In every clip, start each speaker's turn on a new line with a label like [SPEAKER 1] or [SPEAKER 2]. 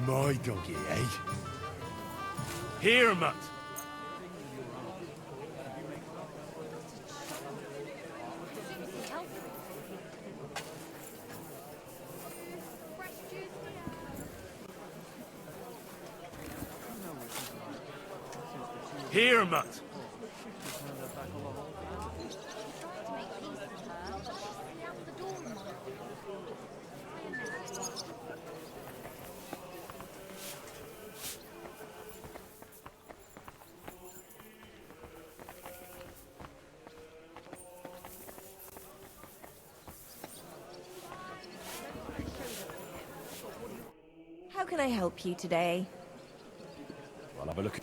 [SPEAKER 1] my doggy, eh?
[SPEAKER 2] Here, Mutt. Here, Mutt.
[SPEAKER 3] How can I help you today?
[SPEAKER 1] I'll have a look.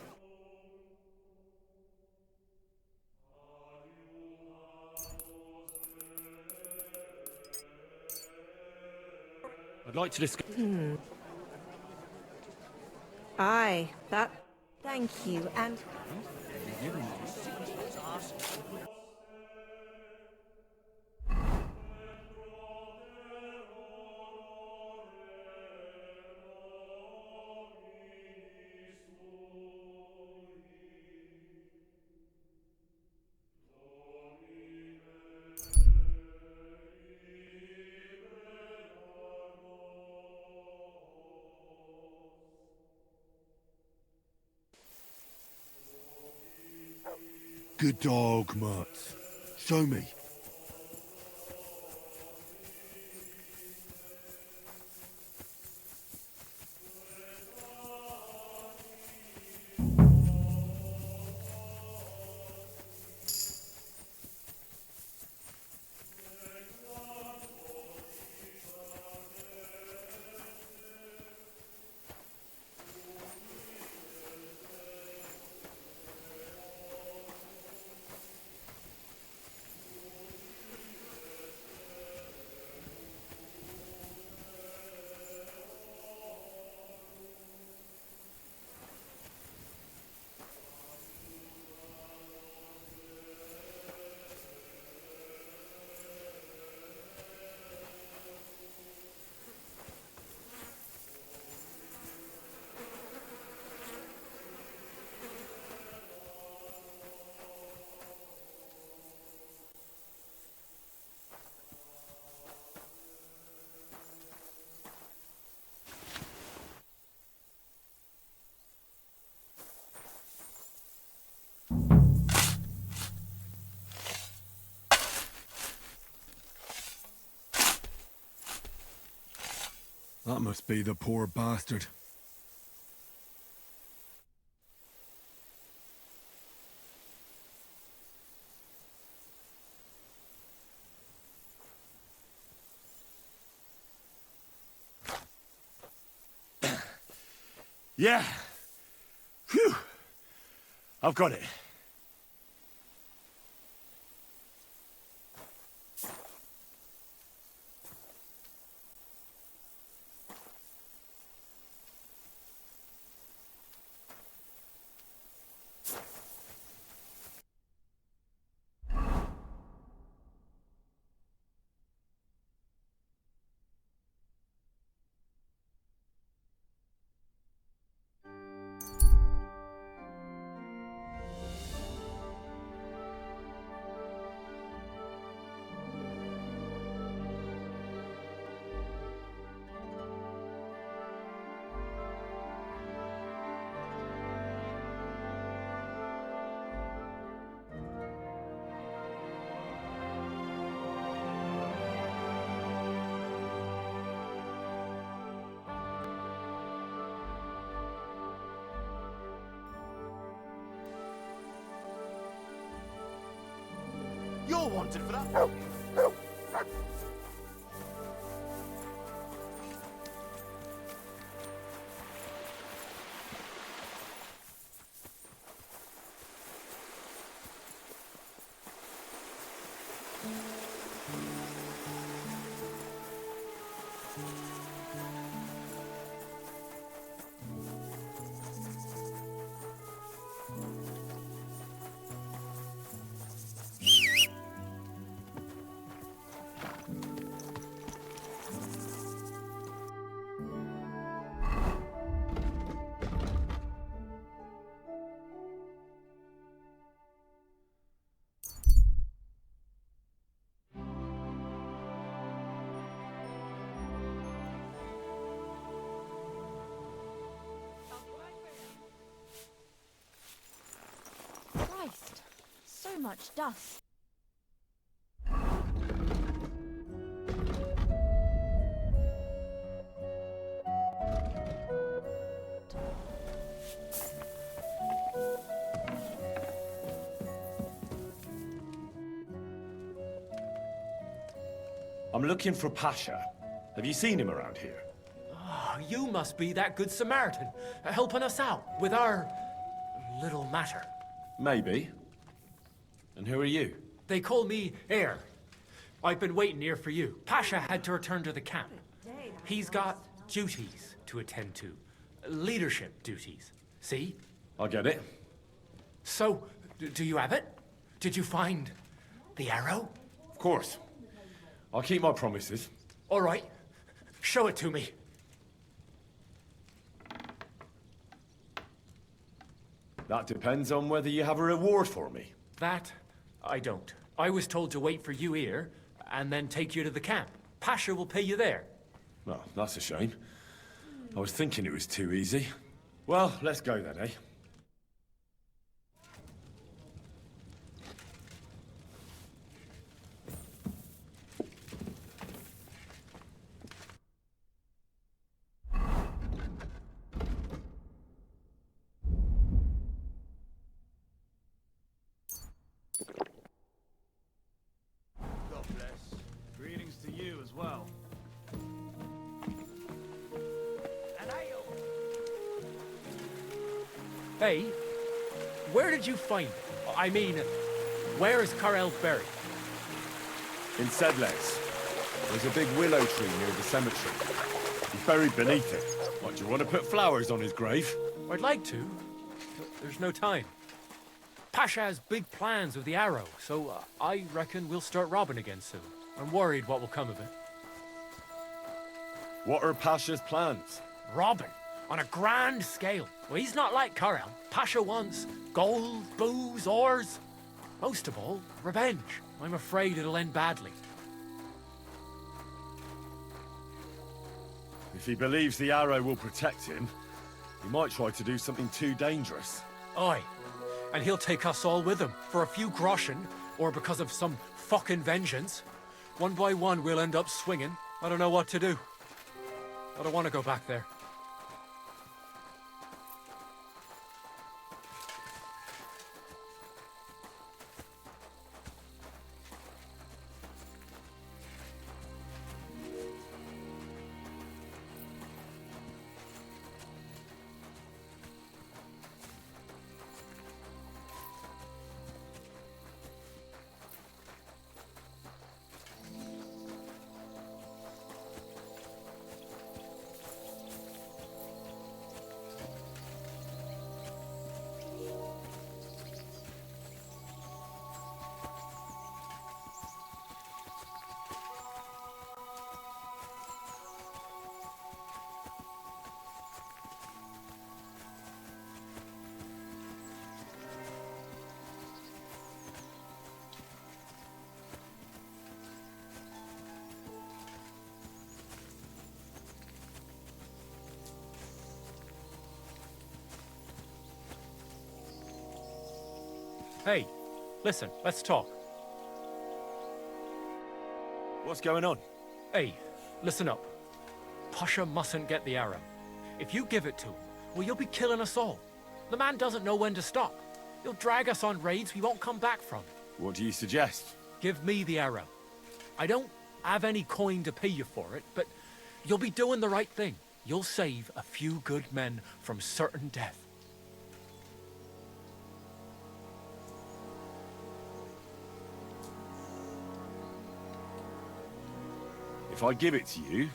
[SPEAKER 2] I'd like to discuss...
[SPEAKER 3] Aye, that... Thank you, and...
[SPEAKER 1] Good dog, Mutt. Show me. That must be the poor bastard.
[SPEAKER 2] Yeah. Phew. I've got it.
[SPEAKER 4] You're wanted for that.
[SPEAKER 5] Christ, so much dust.
[SPEAKER 2] I'm looking for Pasha. Have you seen him around here?
[SPEAKER 6] Oh, you must be that good Samaritan, helping us out with our little matter.
[SPEAKER 2] Maybe. And who are you?
[SPEAKER 6] They call me Heir. I've been waiting here for you. Pasha had to return to the camp. He's got duties to attend to. Leadership duties. See?
[SPEAKER 2] I get it.
[SPEAKER 6] So, do you have it? Did you find the arrow?
[SPEAKER 2] Of course. I'll keep my promises.
[SPEAKER 6] All right. Show it to me.
[SPEAKER 2] That depends on whether you have a reward for me.
[SPEAKER 6] That, I don't. I was told to wait for you here, and then take you to the camp. Pasha will pay you there.
[SPEAKER 2] Well, that's a shame. I was thinking it was too easy. Well, let's go then, eh?
[SPEAKER 4] God bless. Greetings to you as well.
[SPEAKER 6] Hey, where did you find it? I mean, where is Karel buried?
[SPEAKER 2] In Sedles. There's a big willow tree near the cemetery. He's buried beneath it. What, do you want to put flowers on his grave?
[SPEAKER 6] I'd like to, but there's no time. Pasha has big plans with the arrow, so I reckon we'll start robbing again soon. I'm worried what will come of it.
[SPEAKER 2] What are Pasha's plans?
[SPEAKER 6] Robbing? On a grand scale. Well, he's not like Karel. Pasha wants gold, booze, ores. Most of all, revenge. I'm afraid it'll end badly.
[SPEAKER 2] If he believes the arrow will protect him, he might try to do something too dangerous.
[SPEAKER 6] Aye. And he'll take us all with him. For a few groschen, or because of some fucking vengeance. One by one, we'll end up swinging. I don't know what to do. I don't want to go back there. Hey, listen, let's talk.
[SPEAKER 2] What's going on?
[SPEAKER 6] Hey, listen up. Pasha mustn't get the arrow. If you give it to him, well, you'll be killing us all. The man doesn't know when to stop. He'll drag us on raids we won't come back from.
[SPEAKER 2] What do you suggest?
[SPEAKER 6] Give me the arrow. I don't have any coin to pay you for it, but you'll be doing the right thing. You'll save a few good men from certain death.
[SPEAKER 2] If I give it to you,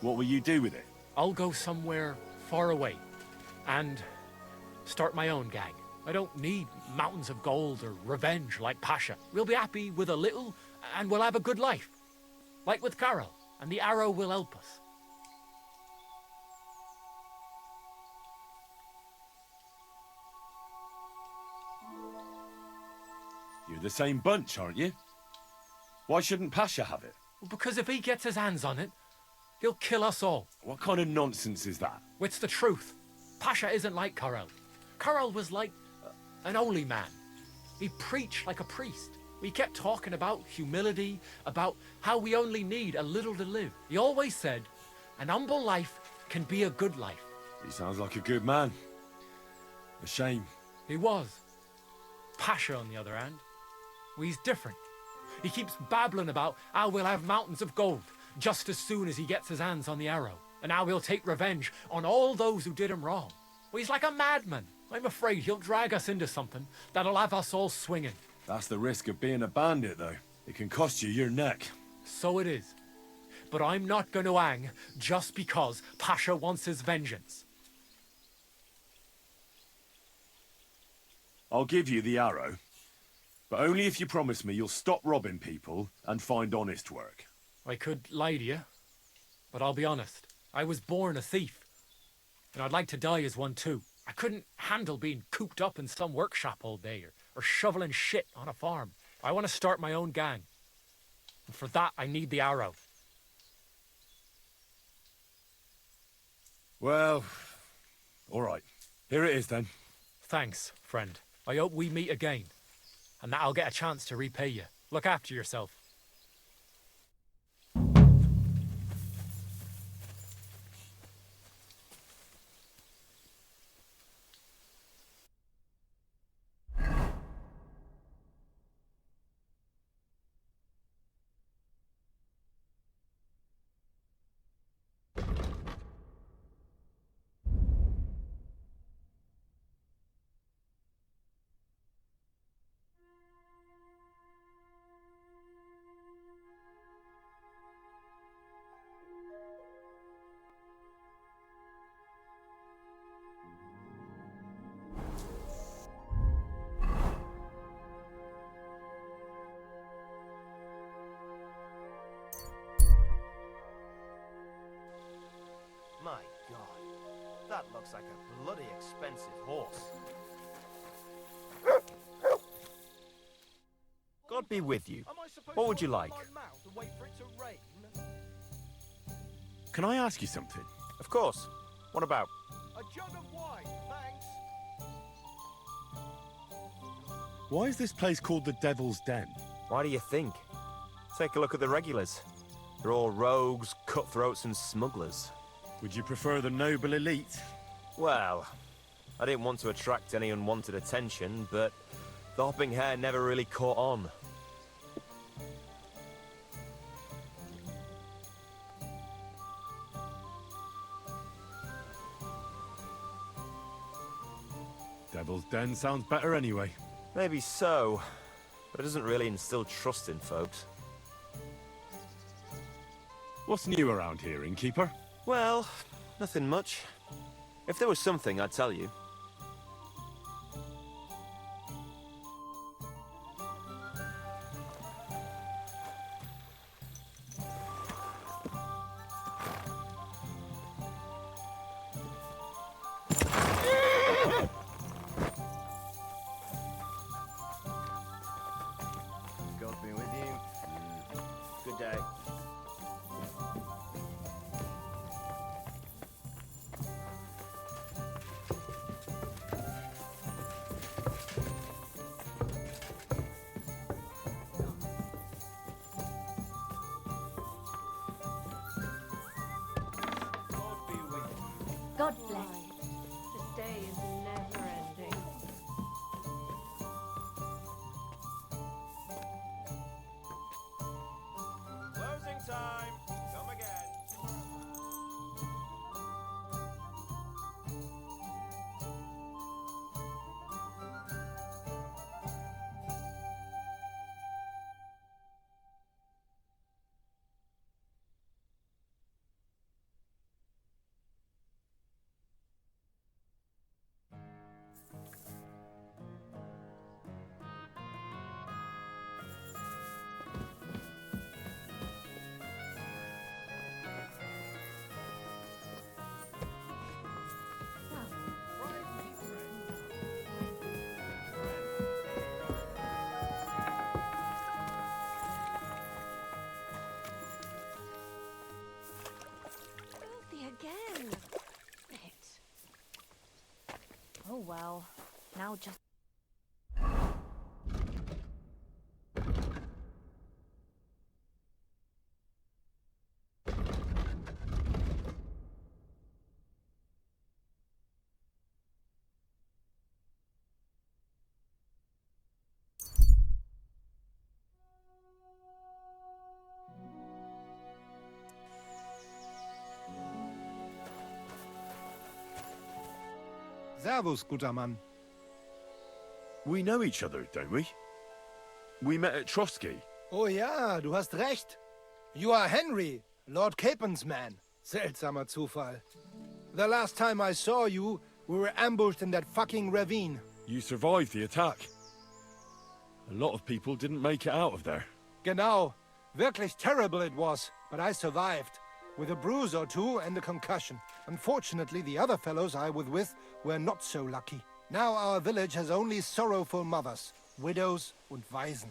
[SPEAKER 2] what will you do with it?
[SPEAKER 6] I'll go somewhere far away and start my own gang. I don't need mountains of gold or revenge like Pasha. We'll be happy with a little and we'll have a good life. Like with Karel, and the arrow will help us.
[SPEAKER 2] You're the same bunch, aren't you? Why shouldn't Pasha have it?
[SPEAKER 6] Well, because if he gets his hands on it, he'll kill us all.
[SPEAKER 2] What kind of nonsense is that?
[SPEAKER 6] It's the truth. Pasha isn't like Karel. Karel was like an holy man. He preached like a priest. He kept talking about humility, about how we only need a little to live. He always said, an humble life can be a good life.
[SPEAKER 2] He sounds like a good man. A shame.
[SPEAKER 6] He was. Pasha, on the other hand, well, he's different. He keeps babbling about how we'll have mountains of gold just as soon as he gets his hands on the arrow, and how he'll take revenge on all those who did him wrong. Well, he's like a madman. I'm afraid he'll drag us into something that'll have us all swinging.
[SPEAKER 2] That's the risk of being a bandit, though. It can cost you your neck.
[SPEAKER 6] So it is. But I'm not going to hang just because Pasha wants his vengeance.
[SPEAKER 2] I'll give you the arrow, but only if you promise me you'll stop robbing people and find honest work.
[SPEAKER 6] I could lie to you, but I'll be honest. I was born a thief, and I'd like to die as one too. I couldn't handle being cooped up in some workshop all day or shoveling shit on a farm. I want to start my own gang. And for that, I need the arrow.
[SPEAKER 2] Well, all right. Here it is then.
[SPEAKER 6] Thanks, friend. I hope we meet again, and that I'll get a chance to repay you. Look after yourself.
[SPEAKER 4] My God, that looks like a bloody expensive horse. God be with you. What would you like?
[SPEAKER 2] Can I ask you something?
[SPEAKER 4] Of course. What about?
[SPEAKER 7] A jug of wine, thanks.
[SPEAKER 2] Why is this place called the Devil's Den?
[SPEAKER 4] Why do you think? Take a look at the regulars. They're all rogues, cutthroats, and smugglers.
[SPEAKER 2] Would you prefer the noble elite?
[SPEAKER 4] Well, I didn't want to attract any unwanted attention, but the hopping hair never really caught on.
[SPEAKER 2] Devil's Den sounds better anyway.
[SPEAKER 4] Maybe so, but it doesn't really instill trust in folks.
[SPEAKER 2] What's new around here, innkeeper?
[SPEAKER 4] Well, nothing much. If there was something, I'd tell you. God be with you. Good day.
[SPEAKER 5] God bless.
[SPEAKER 3] This day is never ending.
[SPEAKER 4] Closing time. Come again.
[SPEAKER 3] Filthy again.
[SPEAKER 5] Oh well. Now just...
[SPEAKER 8] Servus, guter Mann.
[SPEAKER 2] We know each other, don't we? We met at Trotsky.
[SPEAKER 8] Oh ja, du hast recht. You are Henry, Lord Capen's man. Seltsamer Zufall. The last time I saw you, we were ambushed in that fucking ravine.
[SPEAKER 2] You survived the attack. A lot of people didn't make it out of there.
[SPEAKER 8] Genau. Wirklich terrible it was, but I survived. With a bruise or two and a concussion. Unfortunately, the other fellows I was with were not so lucky. Now our village has only sorrowful mothers, widows und Waisen.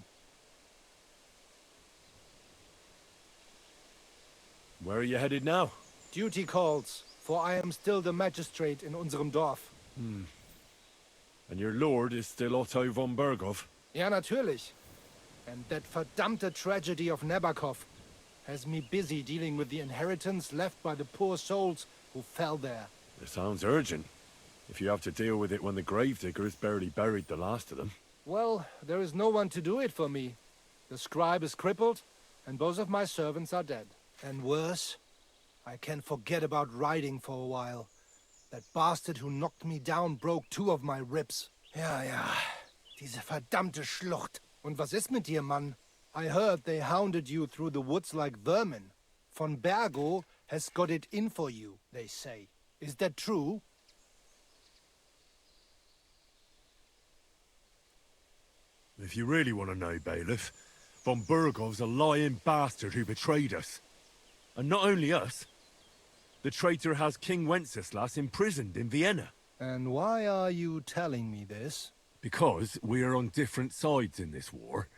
[SPEAKER 2] Where are you headed now?
[SPEAKER 8] Duty calls, for I am still the magistrate in unserem Dorf.
[SPEAKER 2] And your lord is still Otto von Berghoff?
[SPEAKER 8] Ja, natürlich. And that verdammte tragedy of Nabokov has me busy dealing with the inheritance left by the poor souls who fell there.
[SPEAKER 2] It sounds urgent. If you have to deal with it when the gravediggers barely buried the last of them.
[SPEAKER 8] Well, there is no one to do it for me. The scribe is crippled, and both of my servants are dead. And worse, I can forget about riding for a while. That bastard who knocked me down broke 2 of my ribs. Ja, diese verdammte Schlucht. Und was ist mit dir, Mann? I heard they hounded you through the woods like vermin. Von Bergo has got it in for you, they say. Is that true?
[SPEAKER 1] If you really want to know, Bailiff, von Bergov's a lying bastard who betrayed us. And not only us. The traitor has King Wenceslas imprisoned in Vienna.
[SPEAKER 8] And why are you telling me this?
[SPEAKER 1] Because we are on different sides in this war.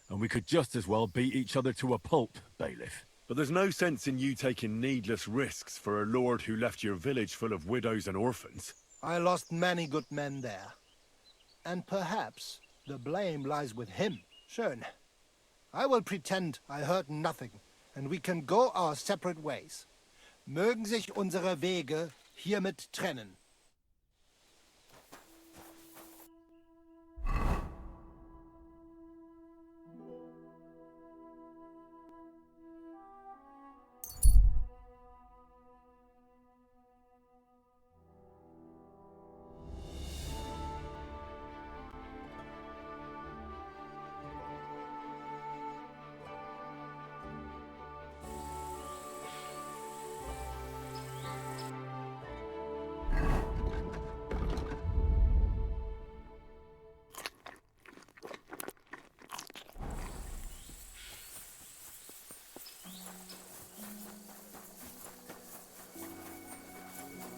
[SPEAKER 1] And we could just as well beat each other to a pulp, Bailiff.
[SPEAKER 2] But there's no sense in you taking needless risks for a lord who left your village full of widows and orphans.
[SPEAKER 8] I lost many good men there. And perhaps the blame lies with him. Schön. I will pretend I heard nothing, and we can go our separate ways. Mögen sich unsere Wege hiermit trennen.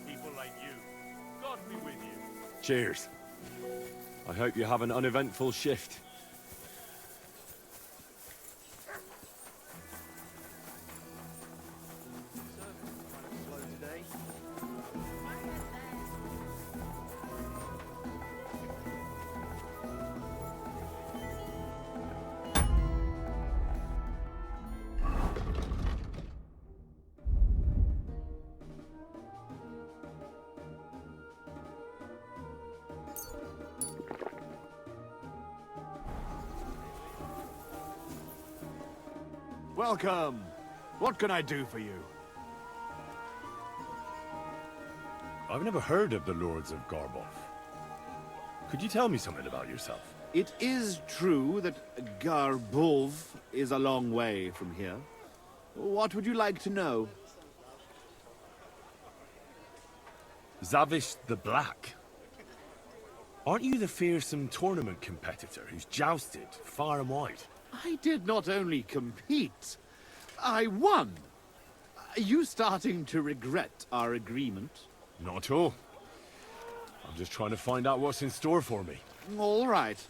[SPEAKER 2] People like you. God be with you. Cheers. I hope you have an uneventful shift.
[SPEAKER 7] Welcome. What can I do for you?
[SPEAKER 2] I've never heard of the Lords of Garbov. Could you tell me something about yourself?
[SPEAKER 9] It is true that Garbov is a long way from here. What would you like to know?
[SPEAKER 2] Zavish the Black. Aren't you the fearsome tournament competitor who's jousted far and wide?
[SPEAKER 9] I did not only compete, I won. Are you starting to regret our agreement?
[SPEAKER 2] Not at all. I'm just trying to find out what's in store for me.
[SPEAKER 9] All right,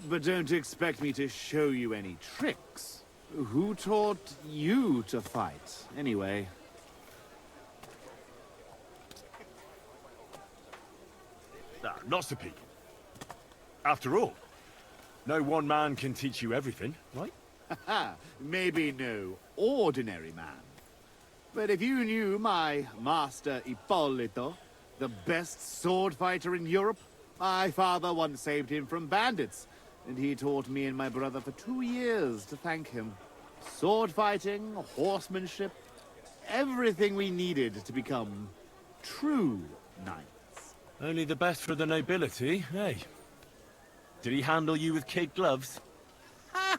[SPEAKER 9] but don't expect me to show you any tricks. Who taught you to fight, anyway?
[SPEAKER 2] Not so peak. After all, no one man can teach you everything, right?
[SPEAKER 9] Maybe no ordinary man. But if you knew my master Ippolito, the best sword fighter in Europe, my father once saved him from bandits, and he taught me and my brother for 2 years to thank him. Sword fighting, horsemanship, everything we needed to become true knights.
[SPEAKER 2] Only the best for the nobility, hey? Did he handle you with kid gloves?
[SPEAKER 9] Ha!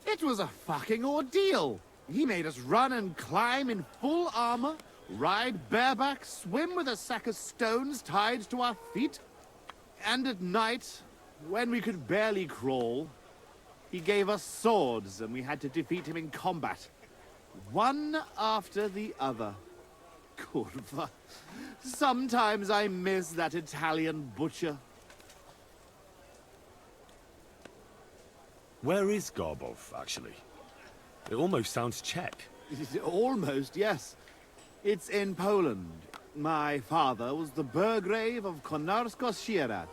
[SPEAKER 9] It was a fucking ordeal. He made us run and climb in full armor, ride bareback, swim with a sack of stones tied to our feet. And at night, when we could barely crawl, he gave us swords and we had to defeat him in combat. One after the other. Curva. Sometimes I miss that Italian butcher.
[SPEAKER 2] Where is Garbov, actually? It almost sounds Czech.
[SPEAKER 9] Almost, yes. It's in Poland. My father was the Burgrave of Konarsko-Sierać.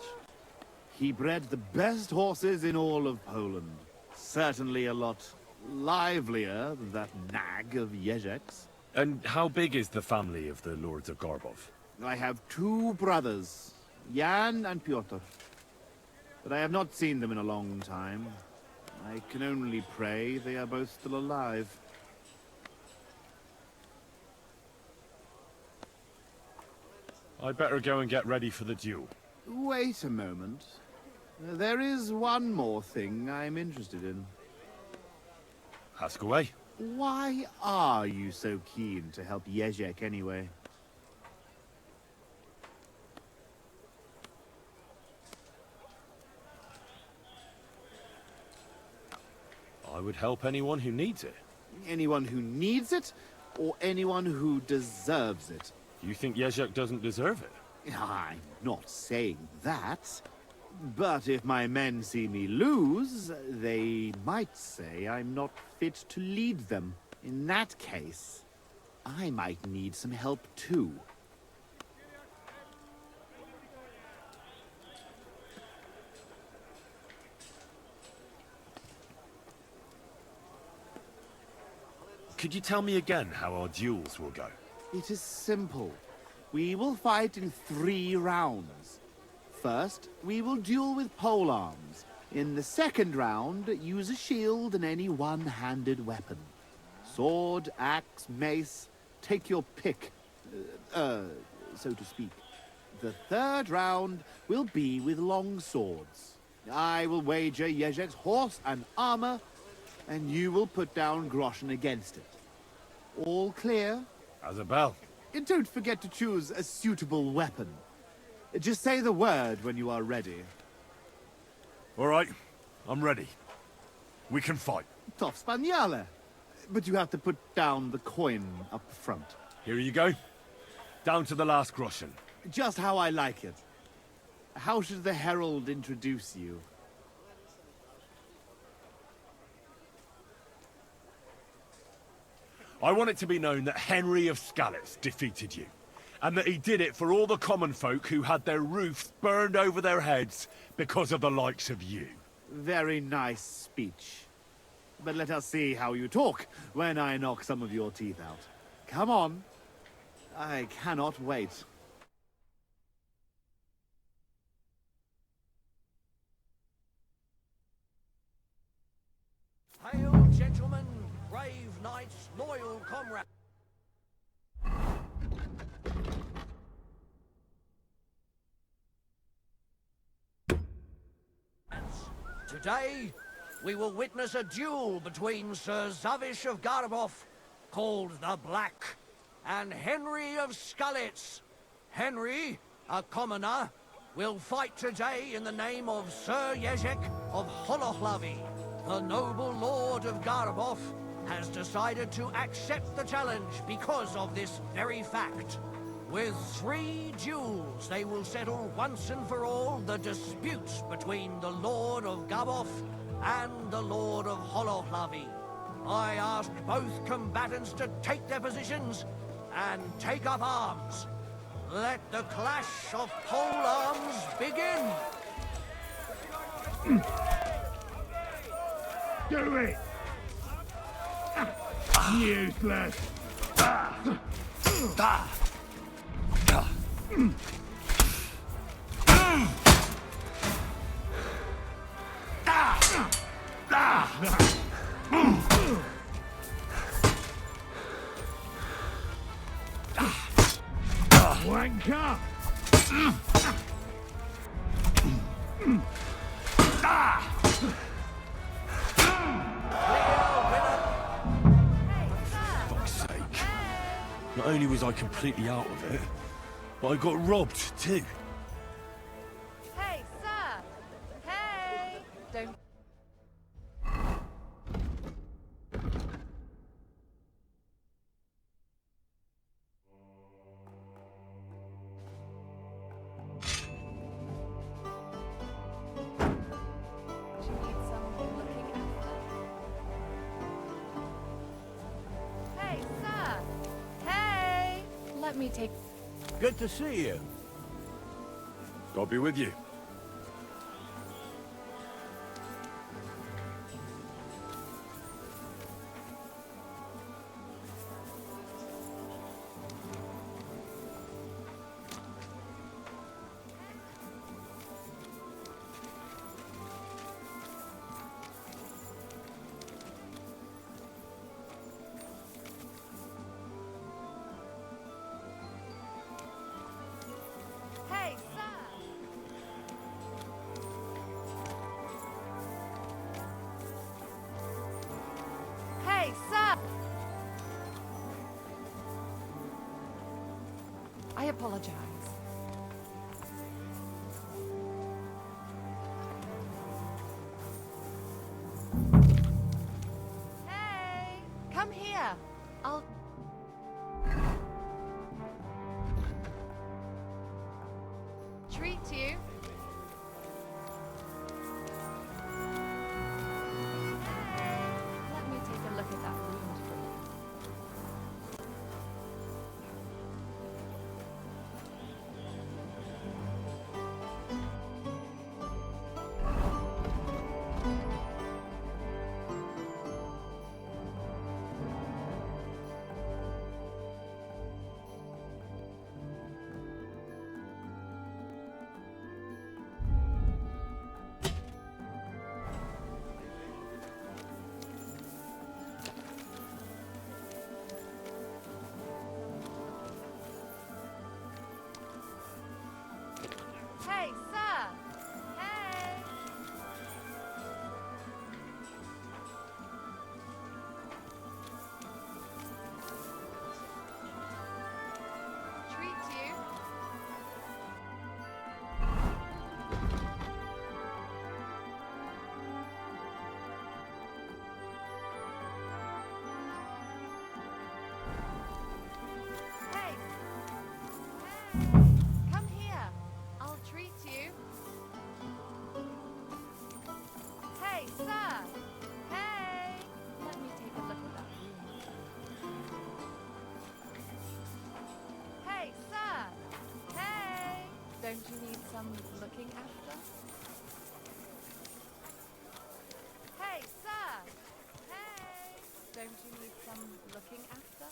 [SPEAKER 9] He bred the best horses in all of Poland. Certainly a lot livelier than that nag of Ježek's.
[SPEAKER 2] And how big is the family of the Lords of Garbov?
[SPEAKER 9] I have two brothers, Jan and Pyotr. But I have not seen them in a long time. I can only pray they are both still alive.
[SPEAKER 2] I'd better go and get ready for the duel.
[SPEAKER 9] Wait a moment. There is one more thing I'm interested in.
[SPEAKER 2] Ask away.
[SPEAKER 9] Why are you so keen to help Ježek anyway?
[SPEAKER 2] I would help anyone who needs it.
[SPEAKER 9] Anyone who needs it, or anyone who deserves it?
[SPEAKER 2] You think Ježek doesn't deserve it?
[SPEAKER 9] I'm not saying that. But if my men see me lose, they might say I'm not fit to lead them. In that case, I might need some help too.
[SPEAKER 2] Could you tell me again how our duels will go?
[SPEAKER 9] It is simple. We will fight in 3 rounds. First, we will duel with polearms. In the second round, use a shield and any one-handed weapon. Sword, axe, mace, take your pick, so to speak. The third round will be with long swords. I will wager Ježek's horse and armor, and you will put down groschen against it. All clear?
[SPEAKER 2] As a bell.
[SPEAKER 9] And don't forget to choose a suitable weapon. Just say the word when you are ready.
[SPEAKER 1] All right, I'm ready. We can fight.
[SPEAKER 9] Tough Spaniale. But you have to put down the coin up front.
[SPEAKER 1] Here you go. Down to the last groschen.
[SPEAKER 9] Just how I like it. How should the herald introduce you?
[SPEAKER 1] I want it to be known that Henry of Skalitz defeated you. And that he did it for all the common folk who had their roofs burned over their heads because of the likes of you.
[SPEAKER 9] Very nice speech. But let us see how you talk when I knock some of your teeth out. Come on. I cannot wait.
[SPEAKER 10] Hail, gentlemen, brave knights, loyal comrades. Today, we will witness a duel between Sir Zavish of Garbov, called the Black, and Henry of Skalitz. Henry, a commoner, will fight today in the name of Sir Ježek of Holohlavi. The noble lord of Garbov has decided to accept the challenge because of this very fact. With 3 duels, they will settle once and for all the disputes between the Lord of Garbov and the Lord of Holohlavi. I ask both combatants to take their positions and take up arms. Let the clash of pole arms begin!
[SPEAKER 7] Do it! Useless! Wanker!
[SPEAKER 1] Not only was I completely out of it, but I got robbed too.
[SPEAKER 5] Hey, sir! Hey! Don't... Do you need someone looking after? Hey, sir! Hey! Let me take...
[SPEAKER 2] Good to see you.
[SPEAKER 1] God be with you.
[SPEAKER 5] Hey, sir! Hey, sir! I apologize. Hey! Come here! I'll... treat you. Hey! Let me take a look at that wound for you. Hey, sir! Hey! Treat you. Hey! Hey! Come here. I'll treat you. Hey, sir! Hey! Let me take a look at that wound. Hey, sir! Hey! Don't you need some looking after? Hey, sir! Hey! Don't you need some looking after?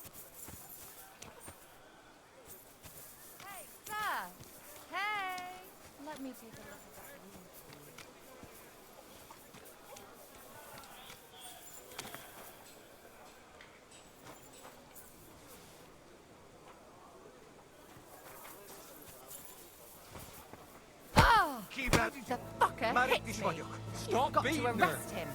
[SPEAKER 5] Hey, sir! Hey! Let me take a look at that wound. Oh!
[SPEAKER 10] Keep out.
[SPEAKER 5] The fucker
[SPEAKER 10] Marek
[SPEAKER 5] hits me!
[SPEAKER 10] Wisłaniuk.
[SPEAKER 6] Stop
[SPEAKER 5] You've got
[SPEAKER 6] beating
[SPEAKER 5] to
[SPEAKER 6] her.
[SPEAKER 5] arrest him.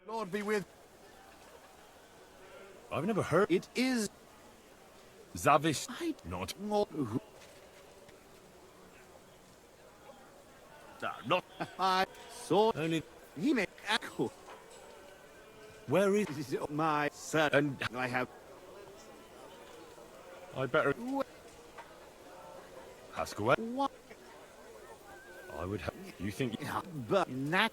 [SPEAKER 9] Lord be with...
[SPEAKER 1] I've never heard
[SPEAKER 9] It is...
[SPEAKER 1] Zavish.
[SPEAKER 9] I...
[SPEAKER 1] Not.
[SPEAKER 9] Not...
[SPEAKER 1] Not.
[SPEAKER 9] I saw...
[SPEAKER 1] Only.
[SPEAKER 9] He may echo.
[SPEAKER 1] Where is?
[SPEAKER 9] This is my son.
[SPEAKER 1] And
[SPEAKER 9] I have...
[SPEAKER 1] I better ask away.
[SPEAKER 9] What?
[SPEAKER 1] I would have. You think?
[SPEAKER 9] But not...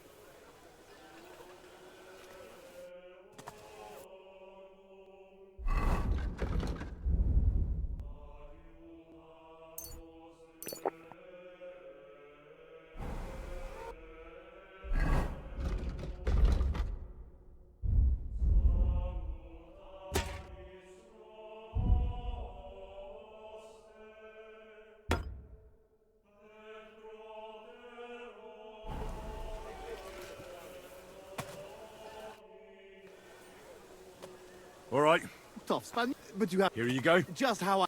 [SPEAKER 9] tough span, but you have
[SPEAKER 2] Here you go.
[SPEAKER 9] just how I...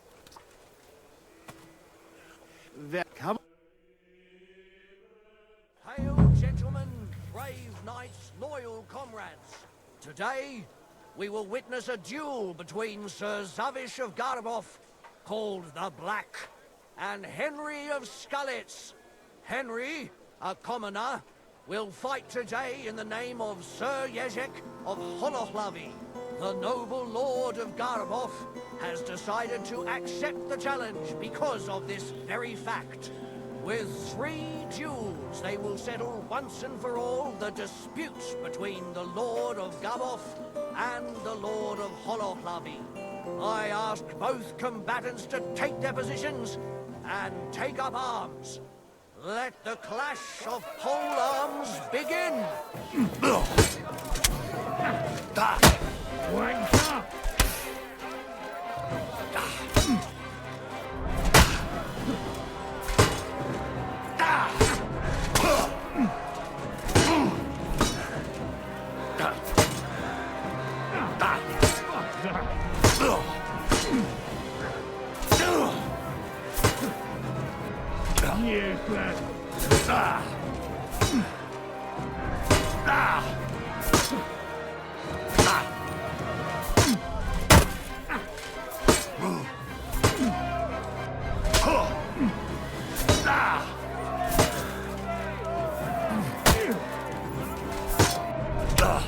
[SPEAKER 9] There, come
[SPEAKER 10] Hail, gentlemen, brave knights, loyal comrades. Today, we will witness a duel between Sir Zavish of Garabov, called the Black, and Henry of Skalitz. Henry, a commoner, will fight today in the name of Sir Jezek of Holohlavi. The noble lord of Garabov has decided to accept the challenge because of this very fact. With 3 duels, they will settle once and for all the disputes between the Lord of Gabov and the Lord of Holohlavi. I ask both combatants to take their positions and take up arms. Let the clash of pole arms begin!
[SPEAKER 7] Wank up! Useless!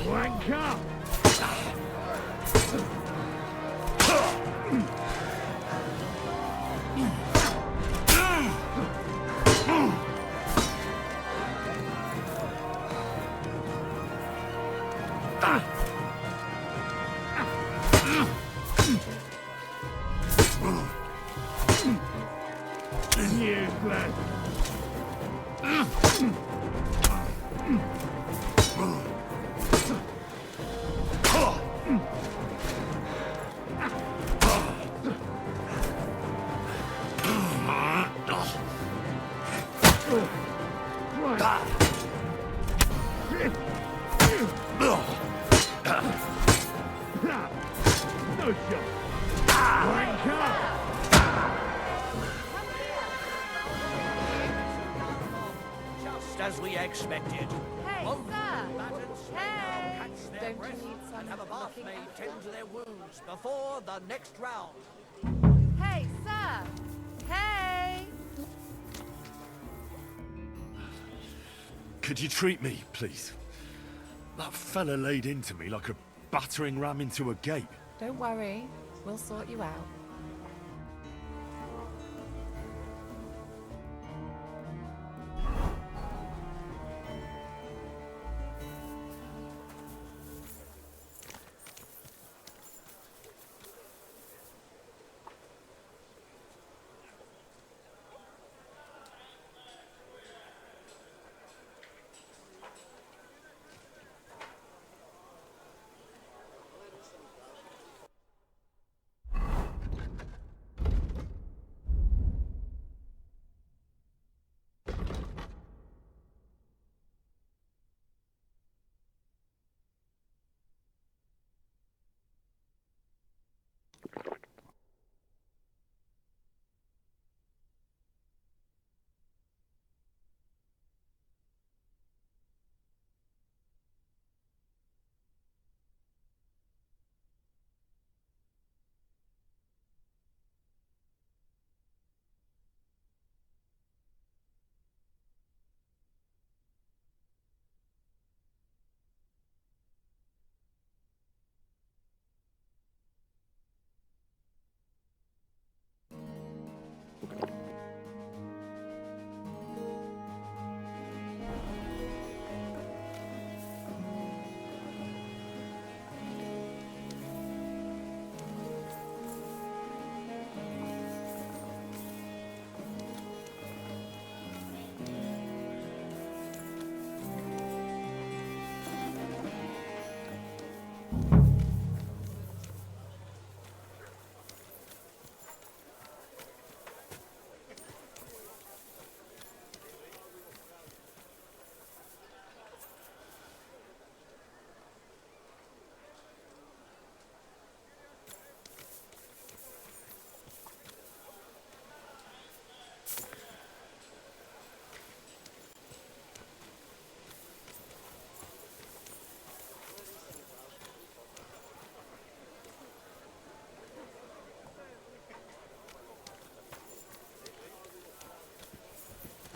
[SPEAKER 7] Wank up! Useless! No shot! Wank up!
[SPEAKER 10] Just as we expected.
[SPEAKER 5] Hey,
[SPEAKER 10] Both
[SPEAKER 5] sir.
[SPEAKER 10] combatants may
[SPEAKER 5] Hey.
[SPEAKER 10] now catch their
[SPEAKER 5] Don't you
[SPEAKER 10] breath
[SPEAKER 5] need some
[SPEAKER 10] and have a bath
[SPEAKER 5] looking
[SPEAKER 10] made
[SPEAKER 5] after?
[SPEAKER 10] tend to their wounds before the next round.
[SPEAKER 5] Hey, sir! Hey!
[SPEAKER 1] Could you treat me, please? That fella laid into me like a battering ram into a gate.
[SPEAKER 3] Don't worry, we'll sort you out.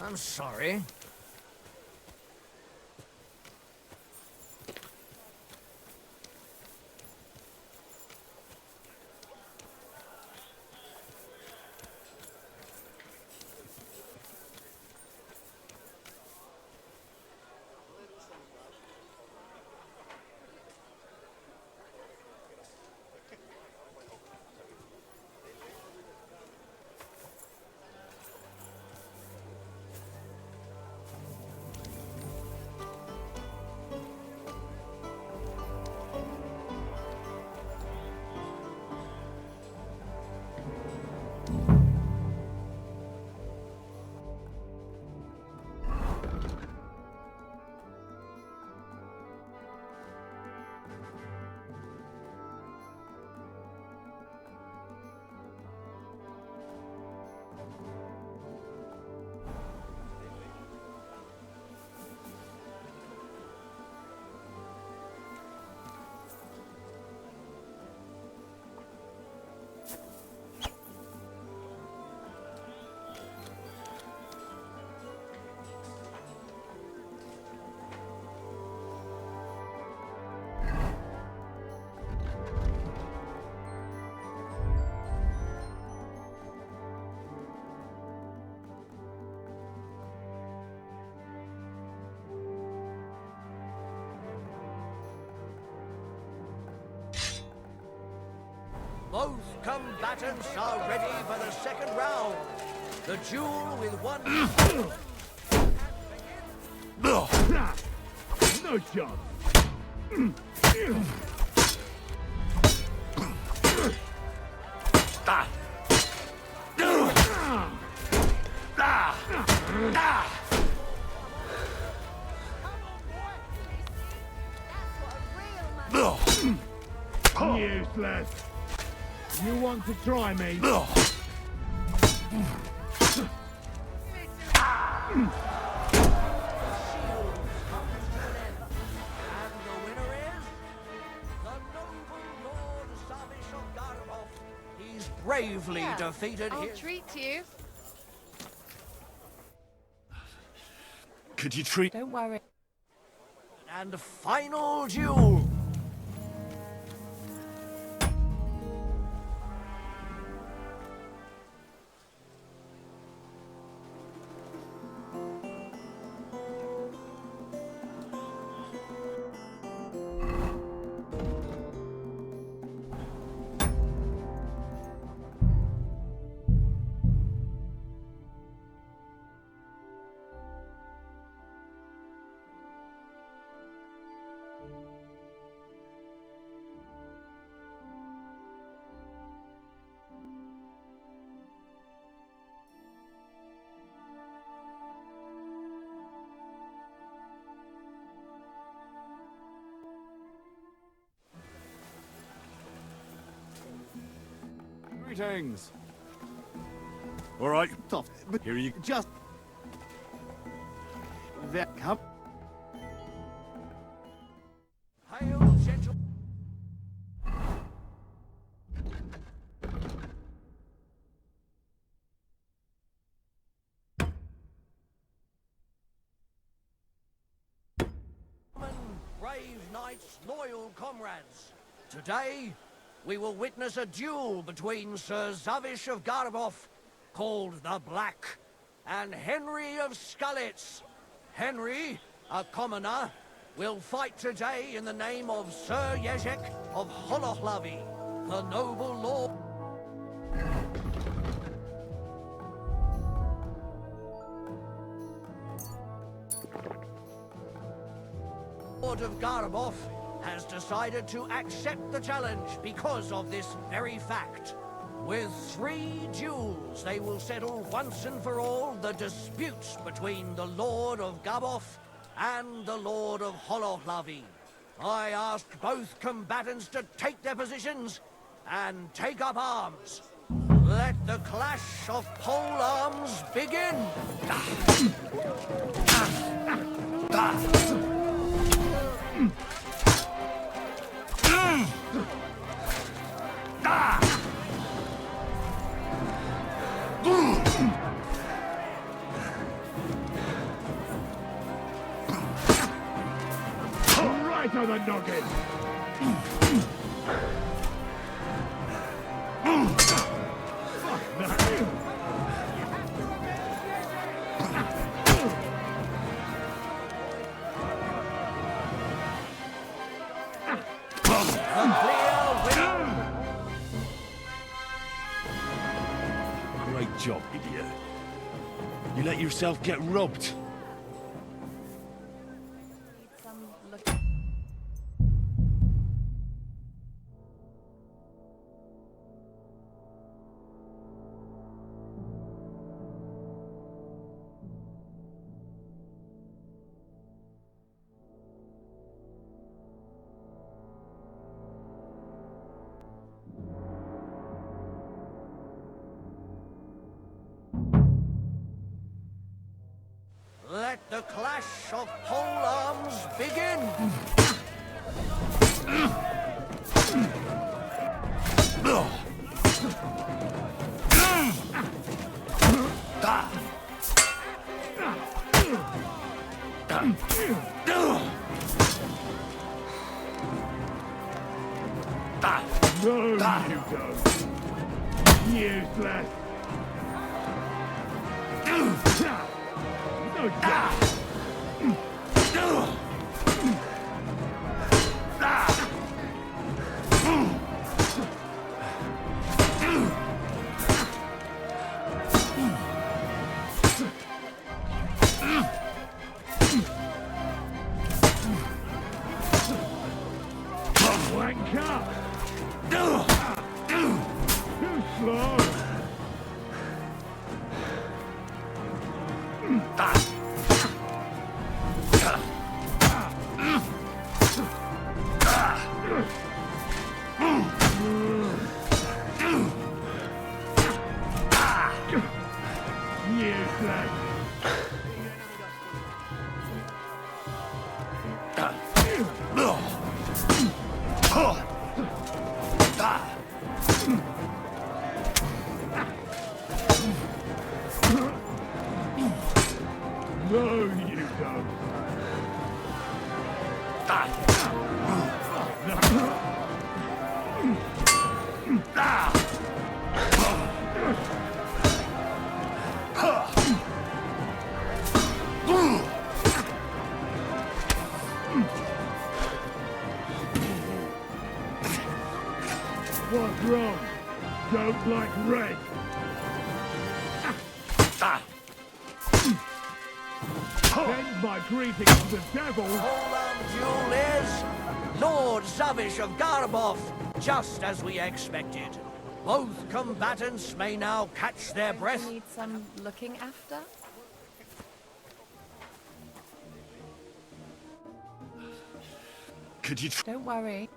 [SPEAKER 10] I'm sorry. Both combatants are ready for the second round. The duel with one...
[SPEAKER 7] No shot. Useless. You want to try me?
[SPEAKER 10] Bravely defeated
[SPEAKER 5] I'll
[SPEAKER 10] his...
[SPEAKER 5] treat you.
[SPEAKER 1] Could you treat...
[SPEAKER 5] Don't worry.
[SPEAKER 10] And final duel.
[SPEAKER 1] Greetings. All right,
[SPEAKER 9] Soft, but
[SPEAKER 1] here you...
[SPEAKER 9] just... There come...
[SPEAKER 10] Hail, gentle... Brave knights, loyal comrades. Today, we will witness a duel between Sir Zavish of Garbov, called the Black, and Henry of Skalitz. Henry, a commoner, will fight today in the name of Sir Jezek of Holohlavi, the noble lord. Lord of Garbov has decided to accept the challenge because of this very fact. With 3 duels, they will settle once and for all the disputes between the Lord of Garbov and the Lord of Holohlavi. I ask both combatants to take their positions and take up arms. Let the clash of pole arms begin!
[SPEAKER 7] to the noggin! Fuck that!
[SPEAKER 1] Great job, idiot. You let yourself get robbed.
[SPEAKER 5] Need some look.
[SPEAKER 10] Let the clash of pole arms begin!
[SPEAKER 7] No, you don't. Useless. No chance. Wanker. Too slow. Useless. No, you don't. What's wrong? Don't like red. Send my greetings to the devil.
[SPEAKER 10] Polearm duel is Lord Zavish of Garabov, just as we expected. Both combatants may now catch their breath.
[SPEAKER 5] Need some looking after.
[SPEAKER 1] Could you
[SPEAKER 5] Don't worry.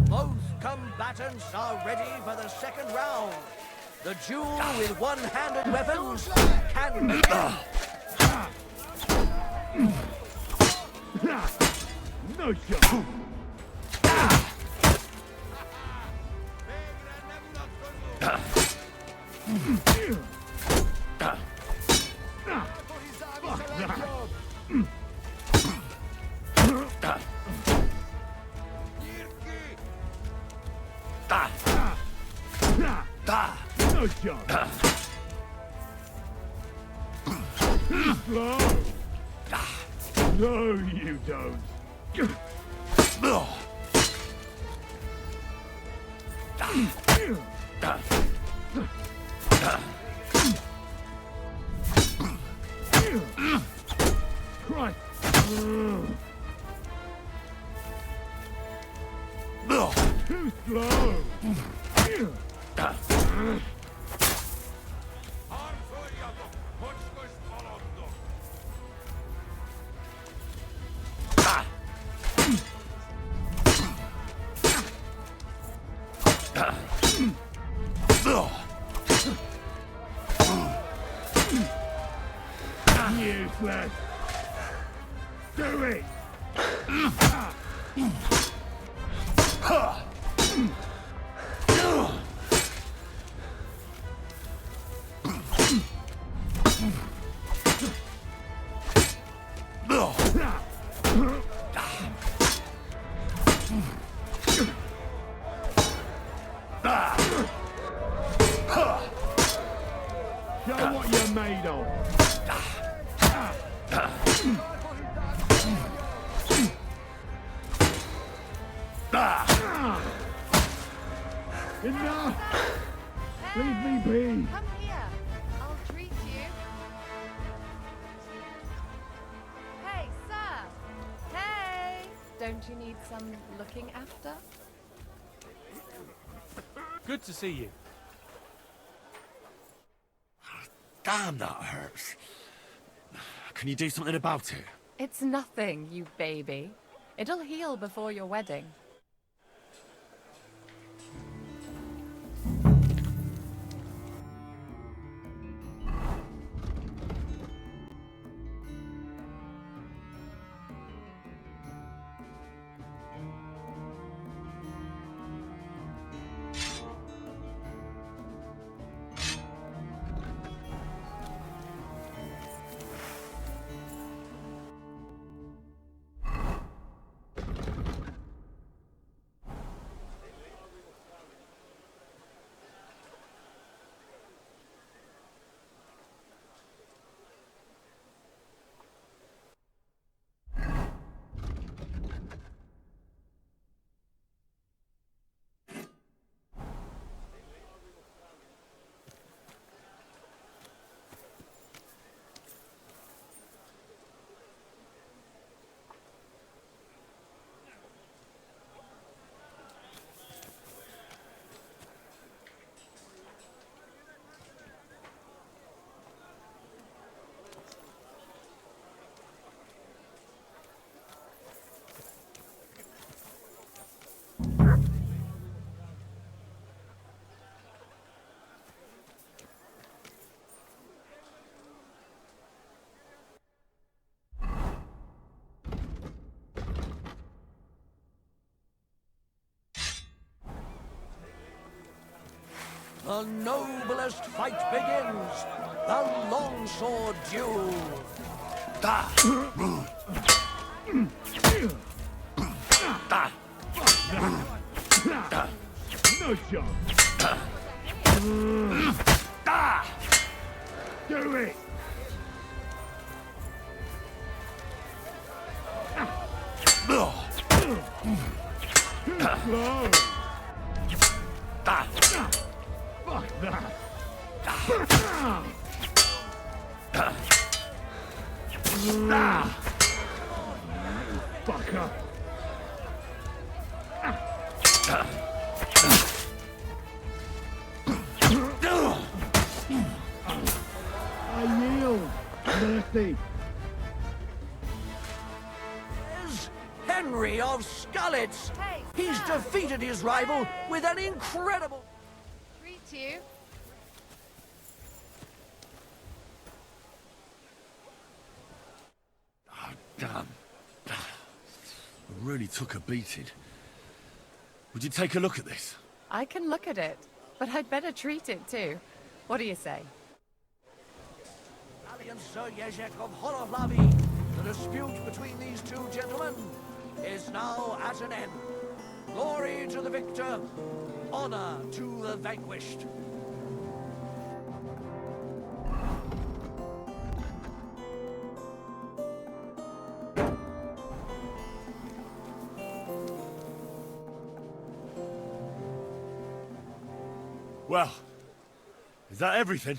[SPEAKER 10] Both combatants are ready for the second round. The duel with one-handed weapons can begin.
[SPEAKER 7] No shot. Fuck that. No chance. Too slow. No, you don't. Christ. Too slow. Useless. Do it. Show what you're made of. Enough!
[SPEAKER 5] Hey,
[SPEAKER 7] Leave me be!
[SPEAKER 5] come here. I'll treat you. Hey, sir. Hey! Don't you need some looking after?
[SPEAKER 6] Good to see you.
[SPEAKER 2] Damn, that hurts. Can you do something about it?
[SPEAKER 5] It's nothing, you baby. It'll heal before your wedding.
[SPEAKER 10] The noblest fight begins. The longsword duel.
[SPEAKER 7] No chance. Do it. Too slow. Fuck that. Fucker. I yield. Mercy.
[SPEAKER 10] There's Henry of Scullets.
[SPEAKER 5] Hey,
[SPEAKER 10] He's
[SPEAKER 5] sir.
[SPEAKER 10] defeated his rival with an incredible...
[SPEAKER 5] Treat you.
[SPEAKER 2] Oh, damn. I really took a beating. Would you take a look at this?
[SPEAKER 5] I can look at it, but I'd better treat it too. What do you say?
[SPEAKER 10] Valiant Sir Jezek of Horoflavi, the dispute between these two gentlemen is now at an end. Glory to the victor, honor to the vanquished.
[SPEAKER 1] Well, is that everything?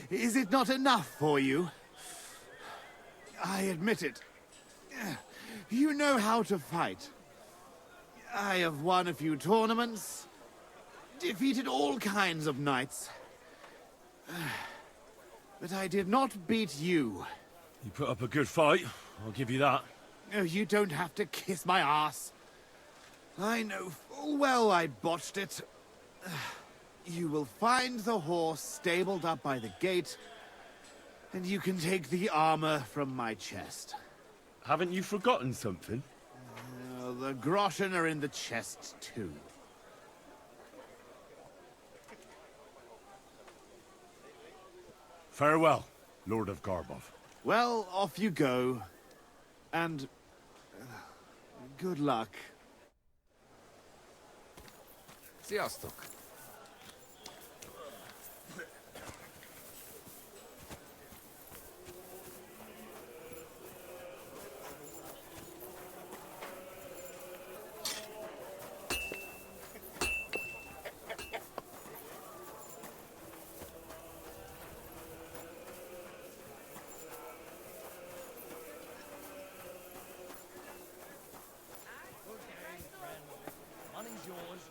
[SPEAKER 9] Is it not enough for you? I admit it. You know how to fight. I have won a few tournaments, defeated all kinds of knights. But I did not beat you.
[SPEAKER 1] You put up a good fight, I'll give you that.
[SPEAKER 9] Oh, you don't have to kiss my ass. I know full well I botched it. You will find the horse stabled up by the gate, and you can take the armor from my chest.
[SPEAKER 1] Haven't you forgotten something?
[SPEAKER 9] The groschen are in the chest, too.
[SPEAKER 1] Farewell, Lord of Garbov.
[SPEAKER 9] Well, off you go. And... good luck.
[SPEAKER 11] Sziasztok!
[SPEAKER 10] Money's yours.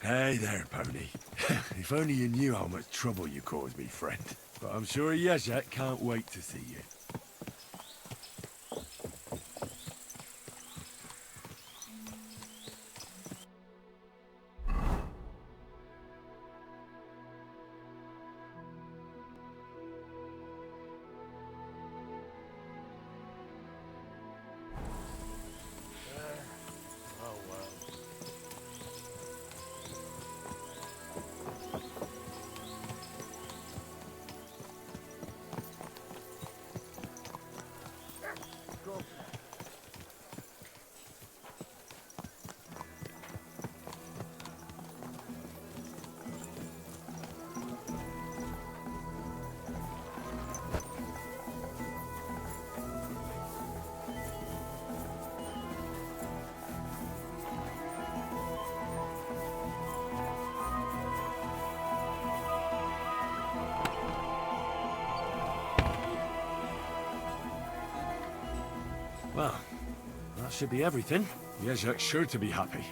[SPEAKER 1] Hey there, pony. If only you knew how much trouble you caused me, friend. But I'm sure Yezhek can't wait to see you. Well, that should be everything. Yezhek's sure to be happy.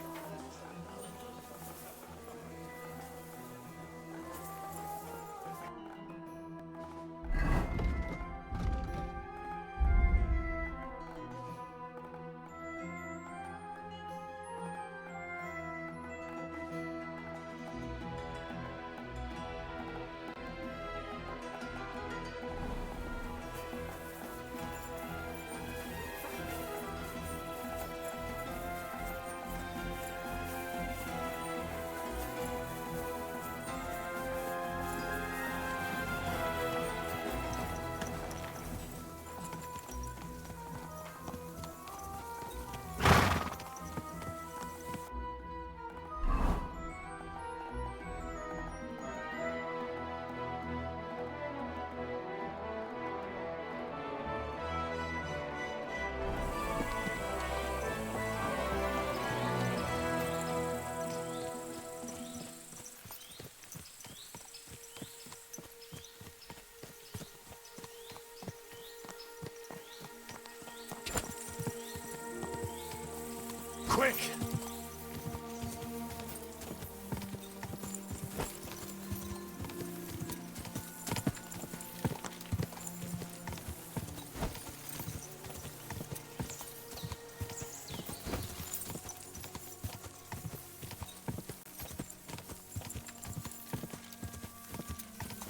[SPEAKER 1] Quick!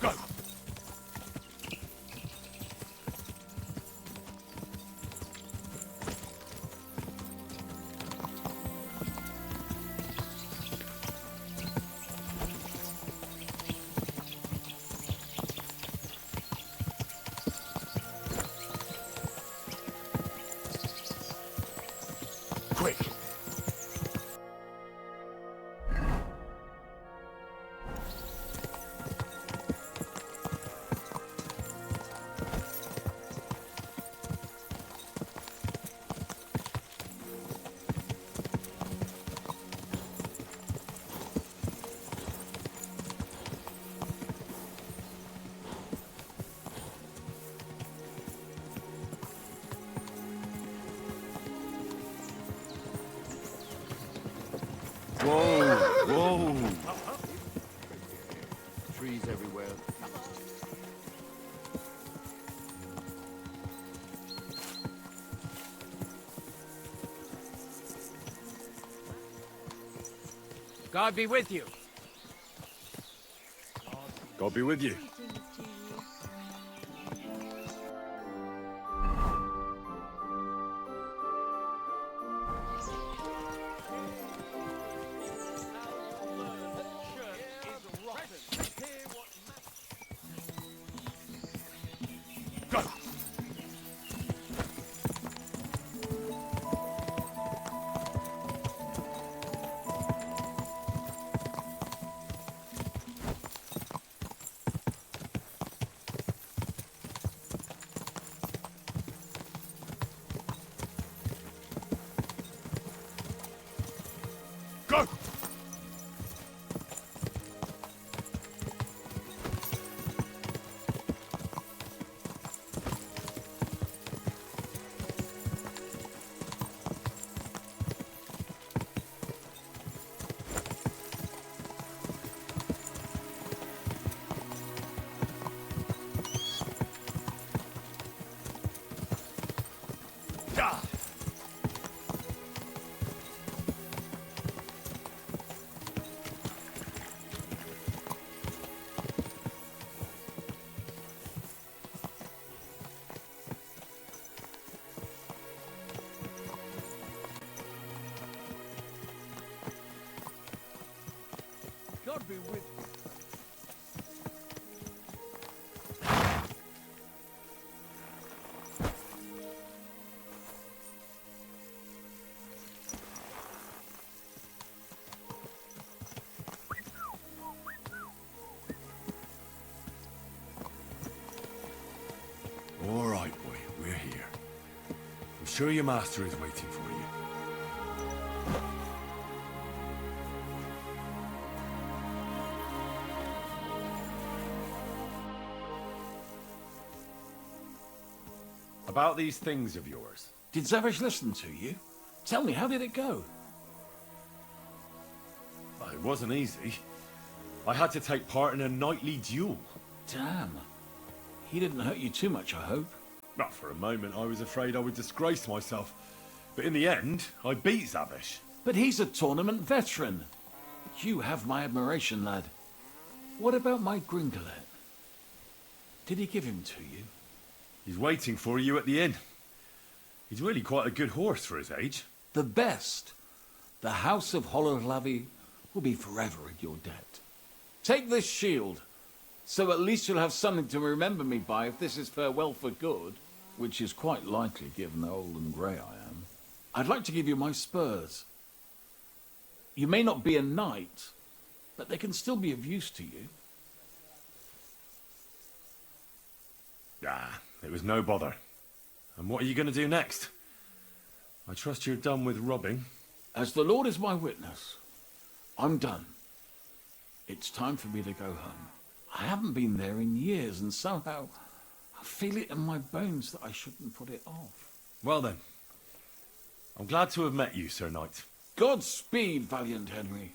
[SPEAKER 1] Go! Quick!
[SPEAKER 2] Whoa, whoa.
[SPEAKER 11] Trees everywhere.
[SPEAKER 6] God be with you.
[SPEAKER 2] God be with you.
[SPEAKER 1] Go! Go! Yeah!
[SPEAKER 10] God be with you.
[SPEAKER 1] All right, boy, we're here. I'm sure your master is waiting for you.
[SPEAKER 2] About these things of yours.
[SPEAKER 12] Did Zavish listen to you? Tell me, how did it go?
[SPEAKER 2] Well, it wasn't easy. I had to take part in a knightly duel.
[SPEAKER 12] Damn. He didn't hurt you too much, I hope.
[SPEAKER 2] But for a moment, I was afraid I would disgrace myself. But in the end, I beat Zavish.
[SPEAKER 12] But he's a tournament veteran. You have my admiration, lad. What about my Gringolet? Did he give him to you?
[SPEAKER 2] He's waiting for you at the inn. He's really quite a good horse for his age.
[SPEAKER 12] The best. The House of Hollowlavy will be forever in your debt. Take this shield, so at least you'll have something to remember me by if this is farewell for good, which is quite likely given how old and grey I am. I'd like to give you my spurs. You may not be a knight, but they can still be of use to you.
[SPEAKER 2] Ah, it was no bother. And what are you going to do next? I trust you're done with robbing.
[SPEAKER 12] As the Lord is my witness, I'm done. It's time for me to go home. I haven't been there in years, and somehow I feel it in my bones that I shouldn't put it off.
[SPEAKER 2] Well then, I'm glad to have met you, Sir Knight.
[SPEAKER 12] Godspeed, valiant Henry.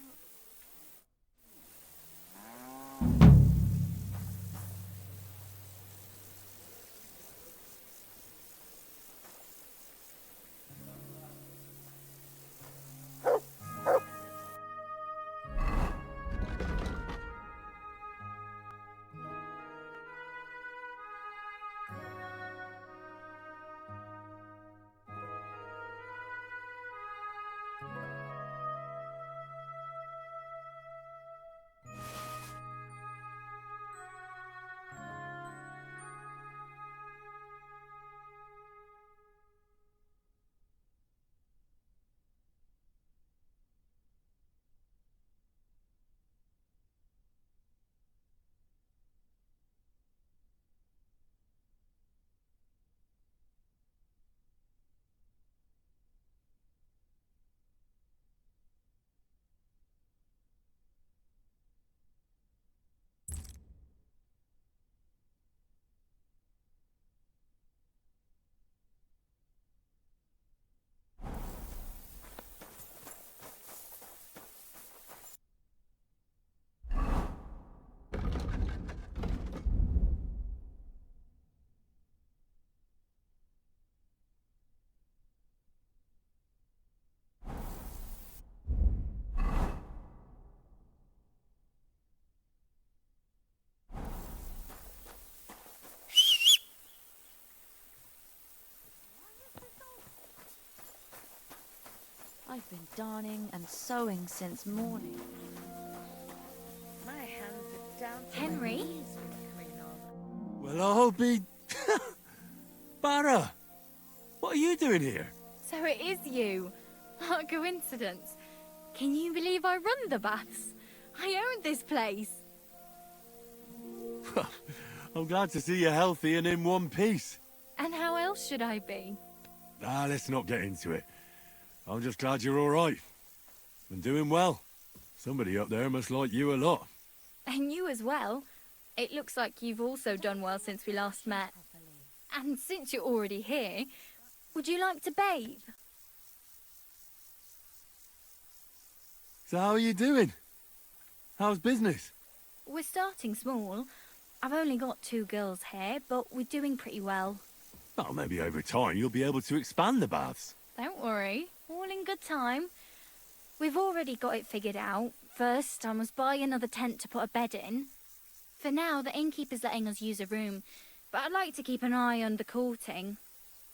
[SPEAKER 5] I've been darning and sewing since morning. My hands are down to
[SPEAKER 3] Henry?
[SPEAKER 5] my knees with green armor.
[SPEAKER 1] Well, I'll be... Barra! What are you doing here?
[SPEAKER 13] So it is you. What a coincidence. Can you believe I run the baths? I own this place.
[SPEAKER 1] I'm glad to see you healthy and in one piece.
[SPEAKER 13] And how else should I be?
[SPEAKER 1] Let's not get into it. I'm just glad you're all right. And doing well. Somebody up there must like you a lot.
[SPEAKER 13] And you as well. It looks like you've also done well since we last met. And since you're already here, would you like to bathe?
[SPEAKER 1] So how are you doing? How's business?
[SPEAKER 13] We're starting small. I've only got 2 girls here, but we're doing pretty well.
[SPEAKER 1] Well, maybe over time you'll be able to expand the baths.
[SPEAKER 13] Don't worry, all in good time. We've already got it figured out. First, I must buy another tent to put a bed in. For now, the innkeeper's letting us use a room, but I'd like to keep an eye on the courting.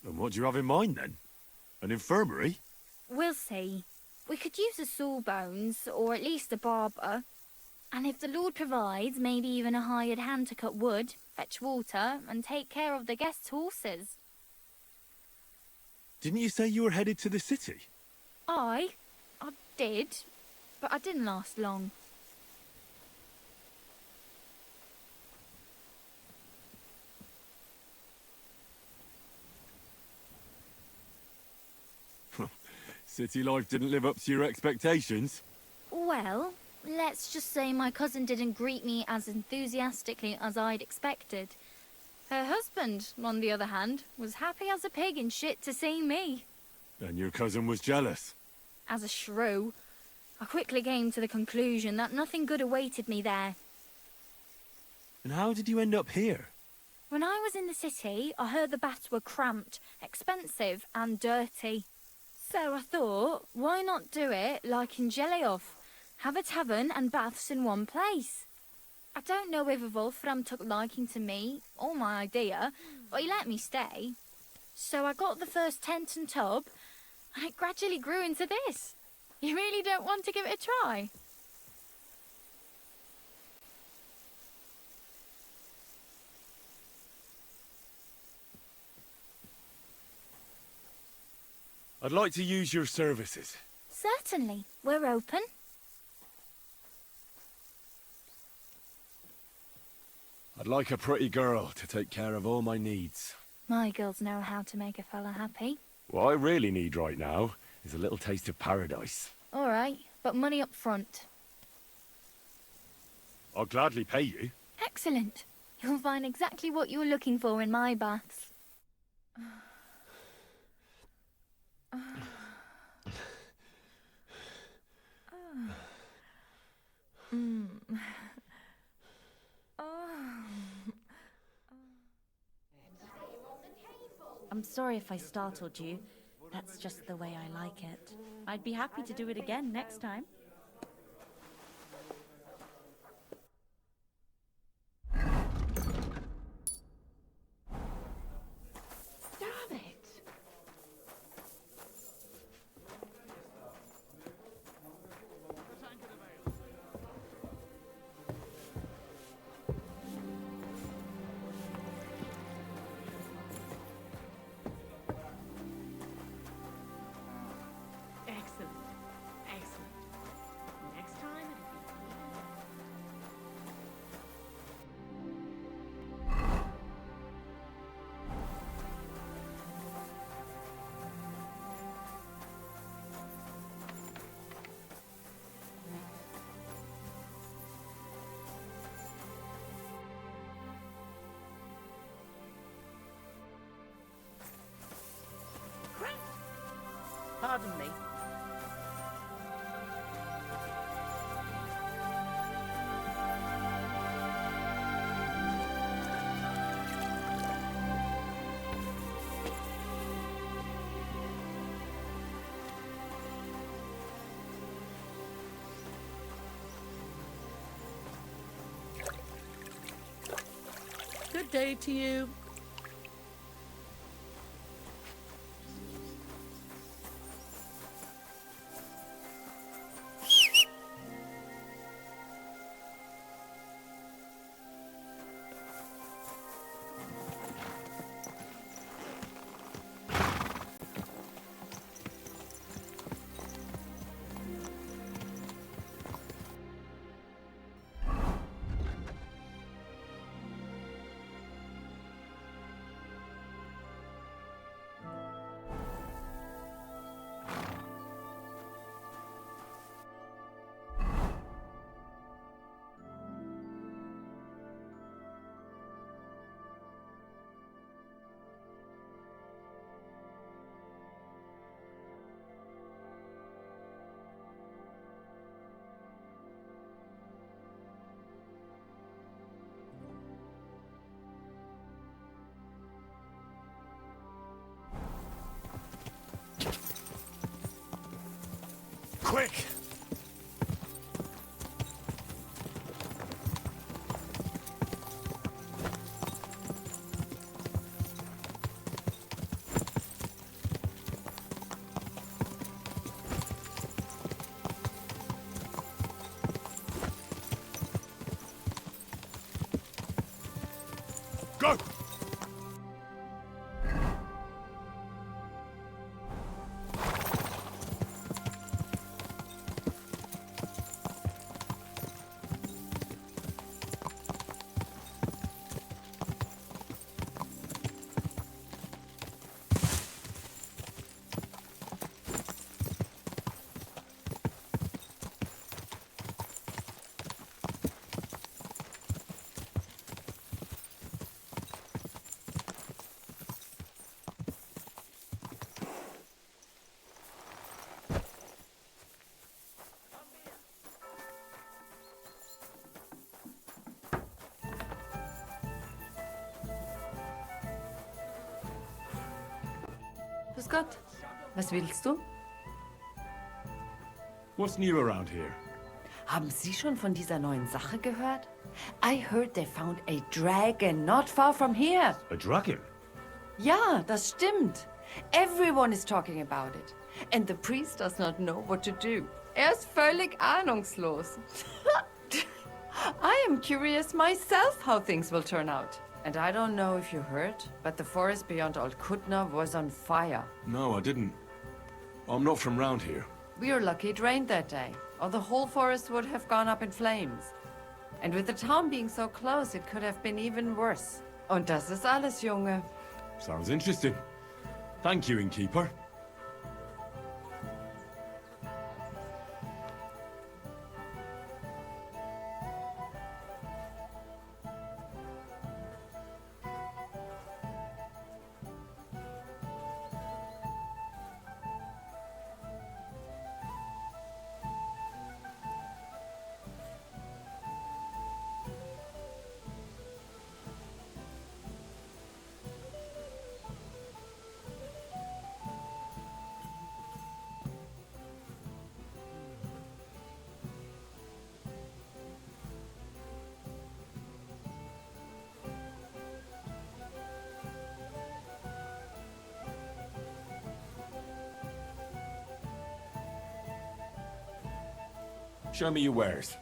[SPEAKER 1] And what do you have in mind then? An infirmary?
[SPEAKER 13] We'll see. We could use a sawbones, or at least a barber. And if the Lord provides, maybe even a hired hand to cut wood, fetch water, and take care of the guests' horses.
[SPEAKER 1] Didn't you say you were headed to the city?
[SPEAKER 13] I did, but I didn't last long.
[SPEAKER 1] City life didn't live up to your expectations?
[SPEAKER 13] Well, let's just say my cousin didn't greet me as enthusiastically as I'd expected. Her husband, on the other hand, was happy as a pig in shit to see me.
[SPEAKER 1] And your cousin was jealous?
[SPEAKER 13] As a shrew, I quickly came to the conclusion that nothing good awaited me there.
[SPEAKER 1] And how did you end up here?
[SPEAKER 13] When I was in the city, I heard the baths were cramped, expensive and dirty. So I thought, why not do it like in Jelioff? Have a tavern and baths in one place. I don't know if Wolfram took liking to me, or my idea, but he let me stay. So I got the first tent and tub, and it gradually grew into this. You really don't want to give it a try?
[SPEAKER 1] I'd like to use your services.
[SPEAKER 13] Certainly. We're open.
[SPEAKER 1] I'd like a pretty girl to take care of all my needs.
[SPEAKER 13] My girls know how to make a fella happy.
[SPEAKER 1] What I really need right now is a little taste of paradise.
[SPEAKER 13] All right, but money up front.
[SPEAKER 1] I'll gladly pay you.
[SPEAKER 13] Excellent. You'll find exactly what you're looking for in my baths.
[SPEAKER 5] I'm sorry if I startled you. That's just the way I like it. I'd be happy to do it again next time.
[SPEAKER 14] Stop it! Excellent. Excellent. Next time it'll be
[SPEAKER 5] Pardon me.
[SPEAKER 14] good day to you.
[SPEAKER 1] Quick! Go!
[SPEAKER 15] Grüß Gott. Was willst du?
[SPEAKER 1] What's new around here?
[SPEAKER 15] Haben Sie schon von dieser neuen Sache gehört? I heard they found a dragon not far from here.
[SPEAKER 1] A dragon?
[SPEAKER 15] Ja, das stimmt. Everyone is talking about it. And the priest does not know what to do. Er ist völlig ahnungslos. I am curious myself how things will turn out. And I don't know if you heard, but the forest beyond Old Kutna was on fire.
[SPEAKER 1] No, I didn't. I'm not from round here.
[SPEAKER 15] We are lucky it rained that day, or the whole forest would have gone up in flames. And with the town being so close, it could have been even worse. Und das ist alles, Junge.
[SPEAKER 1] Sounds interesting. Thank you, innkeeper.
[SPEAKER 2] Show me your wares.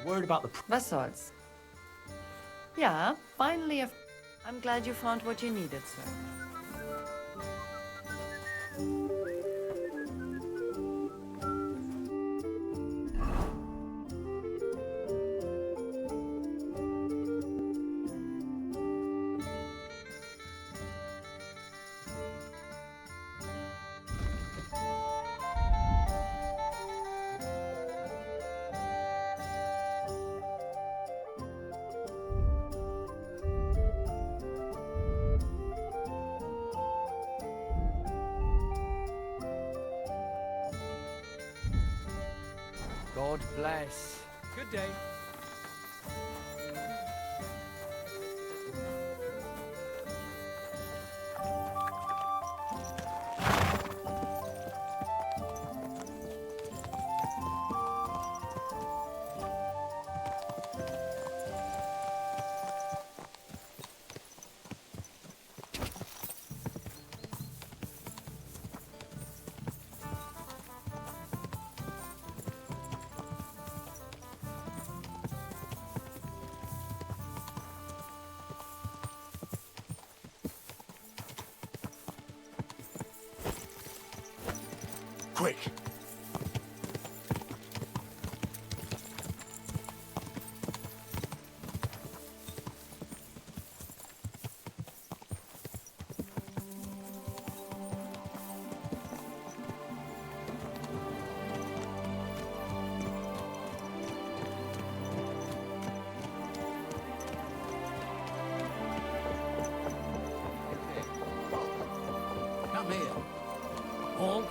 [SPEAKER 4] Worried about the...
[SPEAKER 15] Was soll's? Ja, finally I'm glad you found what you needed, sir.
[SPEAKER 10] God bless.
[SPEAKER 6] Good day.
[SPEAKER 1] Quick!
[SPEAKER 10] Come here. Paul.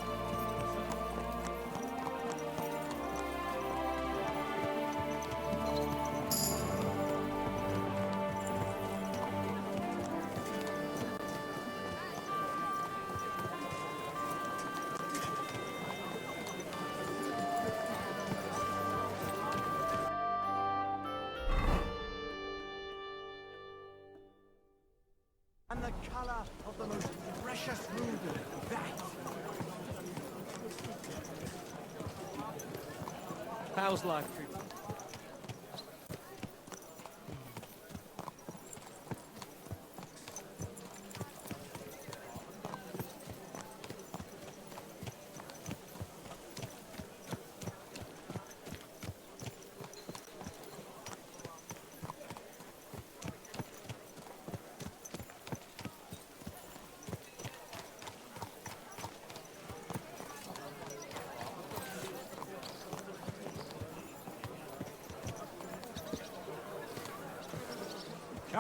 [SPEAKER 10] And the color of the most precious ruby, that.
[SPEAKER 6] How's life treating you?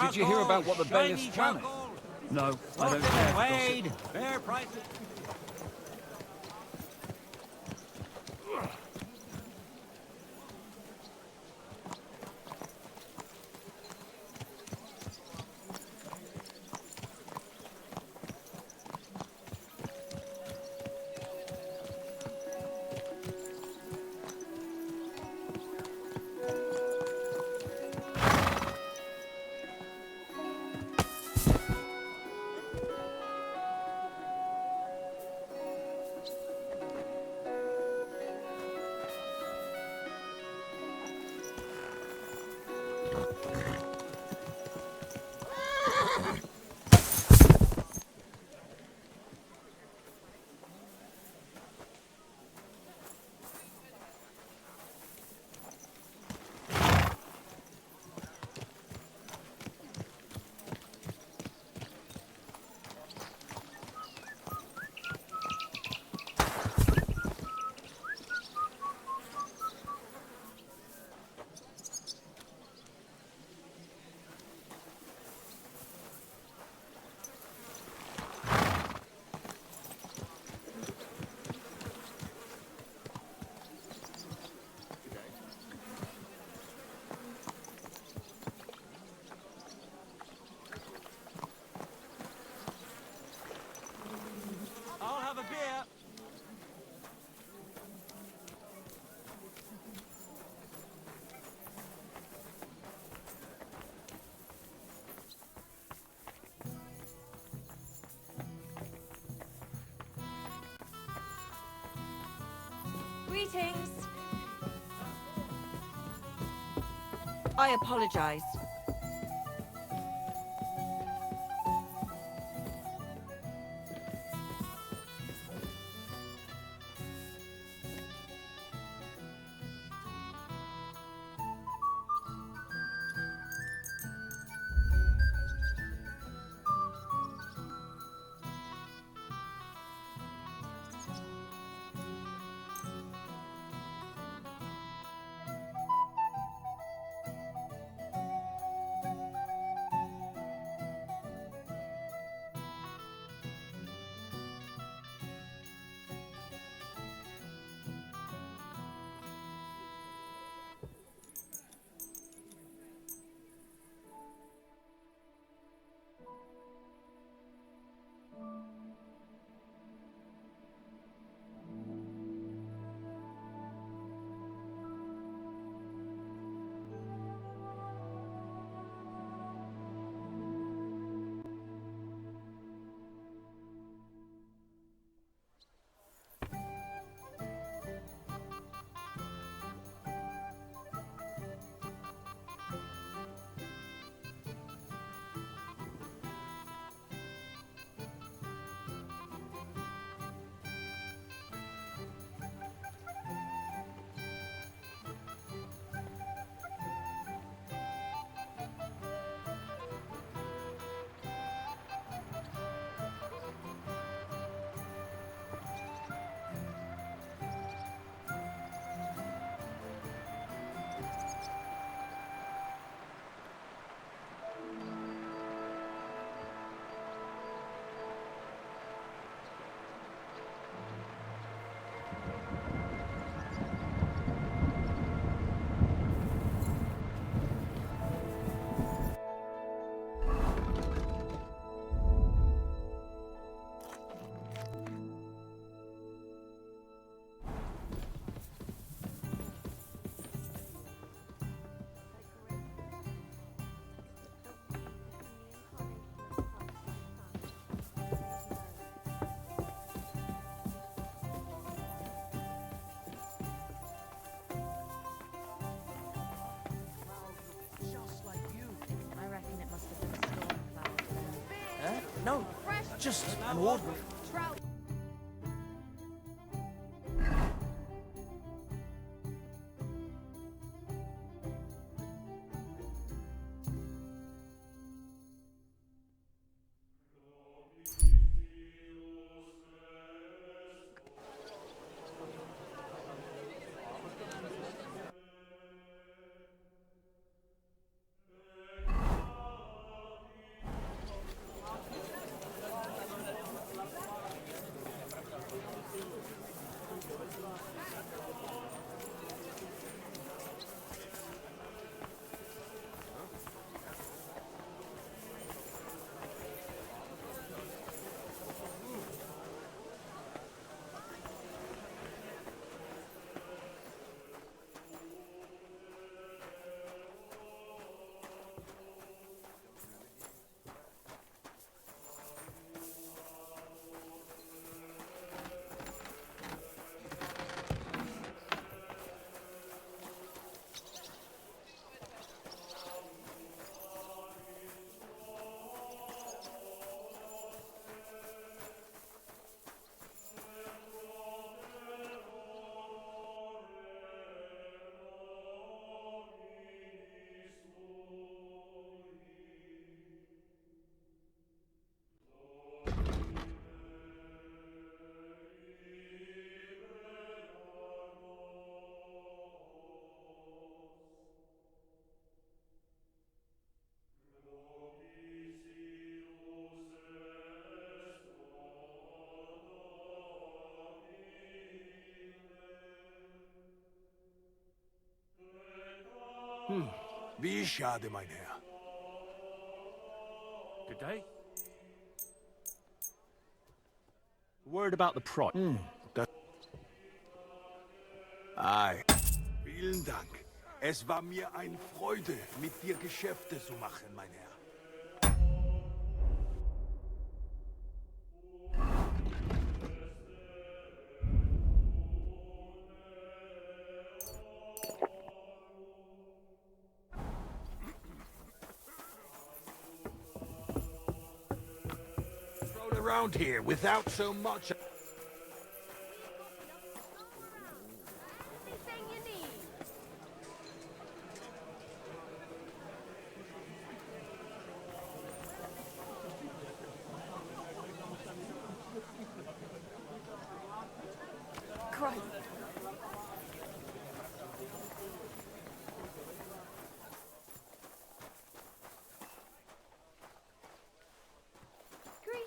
[SPEAKER 12] Did you hear about what the bailiff's planning?
[SPEAKER 10] No, I don't care. Wade, fair prices.
[SPEAKER 13] Greetings.
[SPEAKER 3] I apologize.
[SPEAKER 10] No, just an ordinary.
[SPEAKER 16] Wie schade, mein Herr.
[SPEAKER 1] Good day. Word about the price.
[SPEAKER 16] Ei. Vielen Dank. Es war mir eine Freude, mit dir Geschäfte zu machen, mein Herr. around here without so much...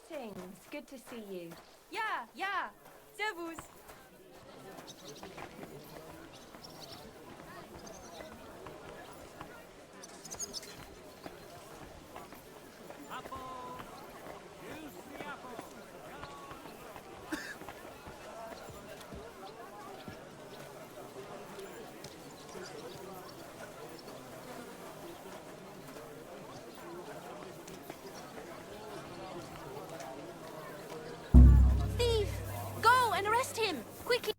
[SPEAKER 17] Greetings. Good to see you.
[SPEAKER 18] Ja, ja. Servus.
[SPEAKER 5] Thief! Go and arrest him! Quickly!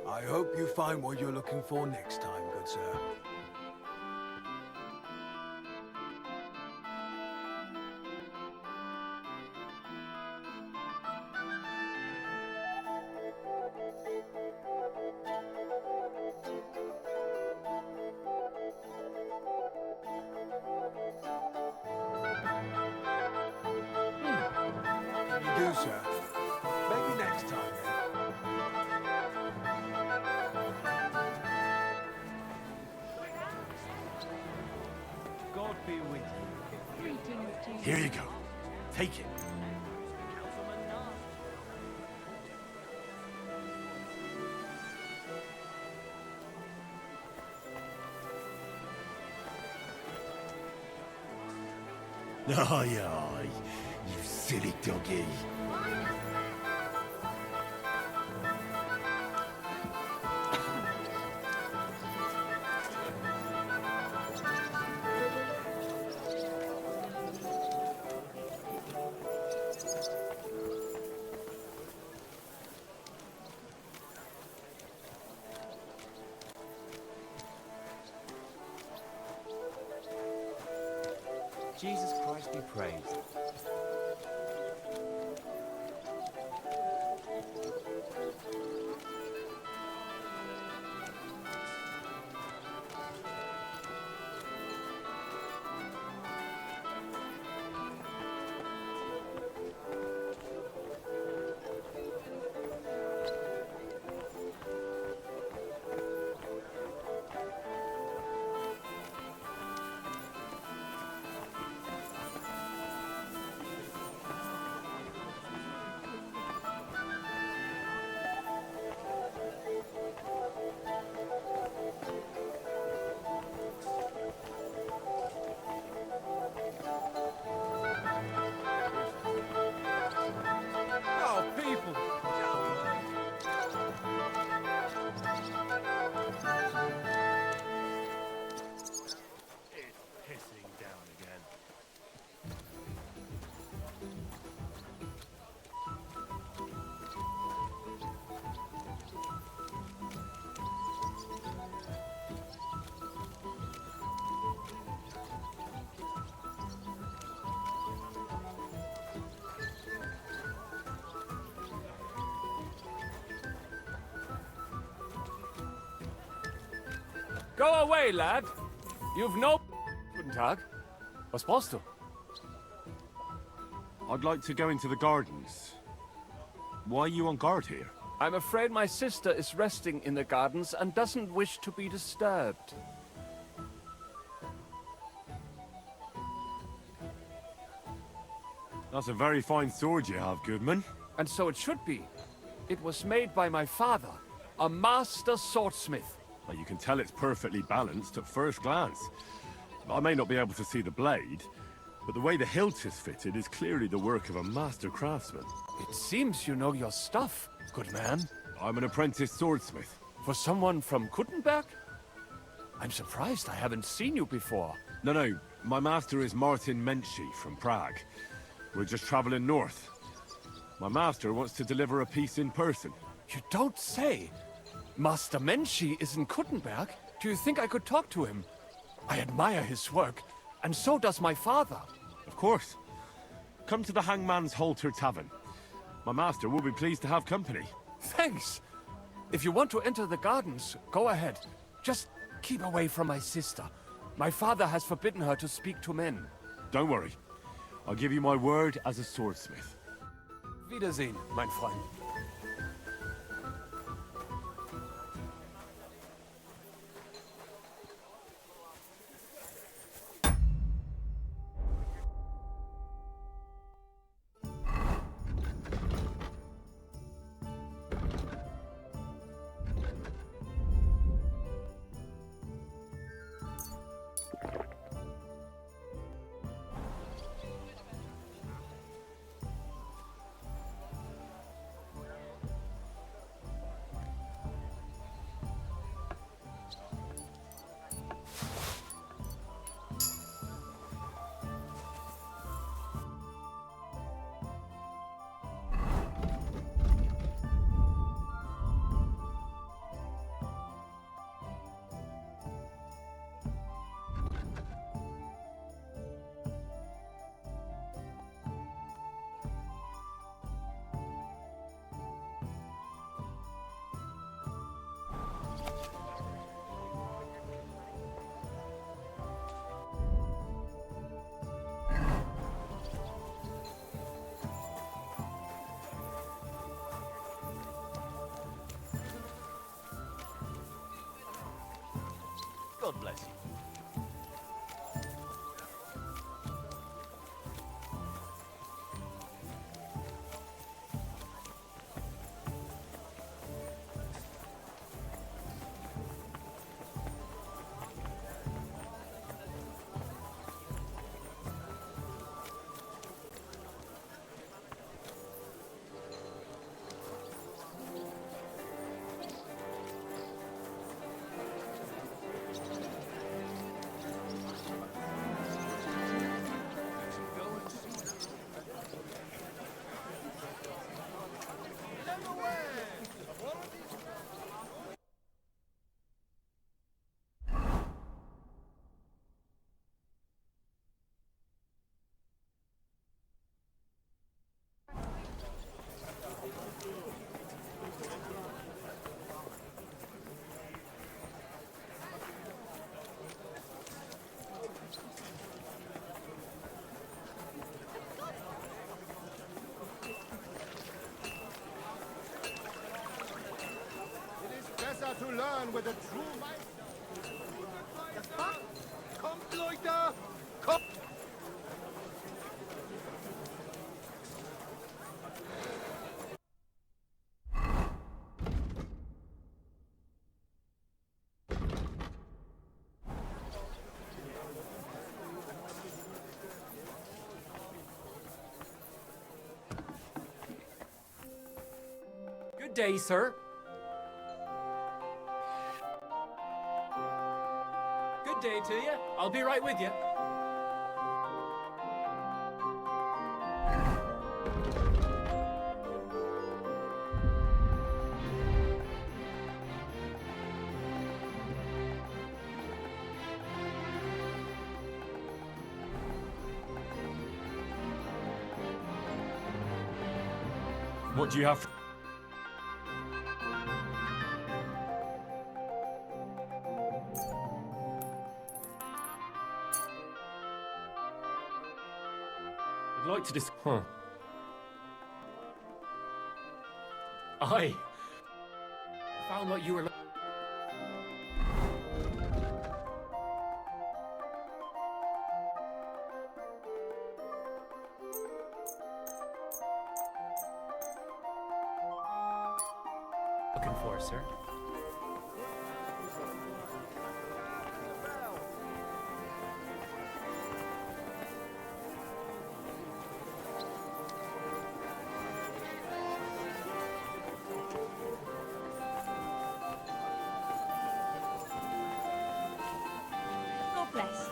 [SPEAKER 16] I hope you find what you're looking for next time, good sir. You do, sir. Maybe next time, then.
[SPEAKER 1] God be with you.
[SPEAKER 14] Greetings to you.
[SPEAKER 1] Here you go. Take it. Aye, aye, you silly doggy.
[SPEAKER 4] Jesus Christ be praised.
[SPEAKER 2] Go away, lad. You've no... Guten Tag. Was brauchst du?
[SPEAKER 1] I'd like to go into the gardens. Why are you on guard here?
[SPEAKER 2] I'm afraid my sister is resting in the gardens and doesn't wish to be disturbed.
[SPEAKER 1] That's a very fine sword you have, Goodman.
[SPEAKER 2] And so it should be. It was made by my father, a master swordsmith.
[SPEAKER 1] Well, you can tell it's perfectly balanced at first glance. I may not be able to see the blade, but the way the hilt is fitted is clearly the work of a master craftsman.
[SPEAKER 2] It seems you know your stuff, good man.
[SPEAKER 1] I'm an apprentice swordsmith.
[SPEAKER 2] For someone from Kuttenberg? I'm surprised I haven't seen you before.
[SPEAKER 1] No, my master is Martin Menschy from Prague. We're just traveling north. My master wants to deliver a piece in person.
[SPEAKER 2] You don't say! Master Menschy is in Kuttenberg? Do you think I could talk to him? I admire his work, and so does my father.
[SPEAKER 1] Of course. Come to the Hangman's Halter Tavern. My master will be pleased to have company.
[SPEAKER 2] Thanks! If you want to enter the gardens, go ahead. Just keep away from my sister. My father has forbidden her to speak to men.
[SPEAKER 1] Don't worry. I'll give you my word as a swordsmith.
[SPEAKER 2] Wiedersehen, mein Freund.
[SPEAKER 4] God bless you.
[SPEAKER 17] To learn with a true Meister. Kommt, Leute! Kommt!
[SPEAKER 6] Good day, sir. Good day to you. I'll be right with you.
[SPEAKER 1] What do you have?
[SPEAKER 6] I'd like to I found what you were. Looking for, sir.
[SPEAKER 13] God bless.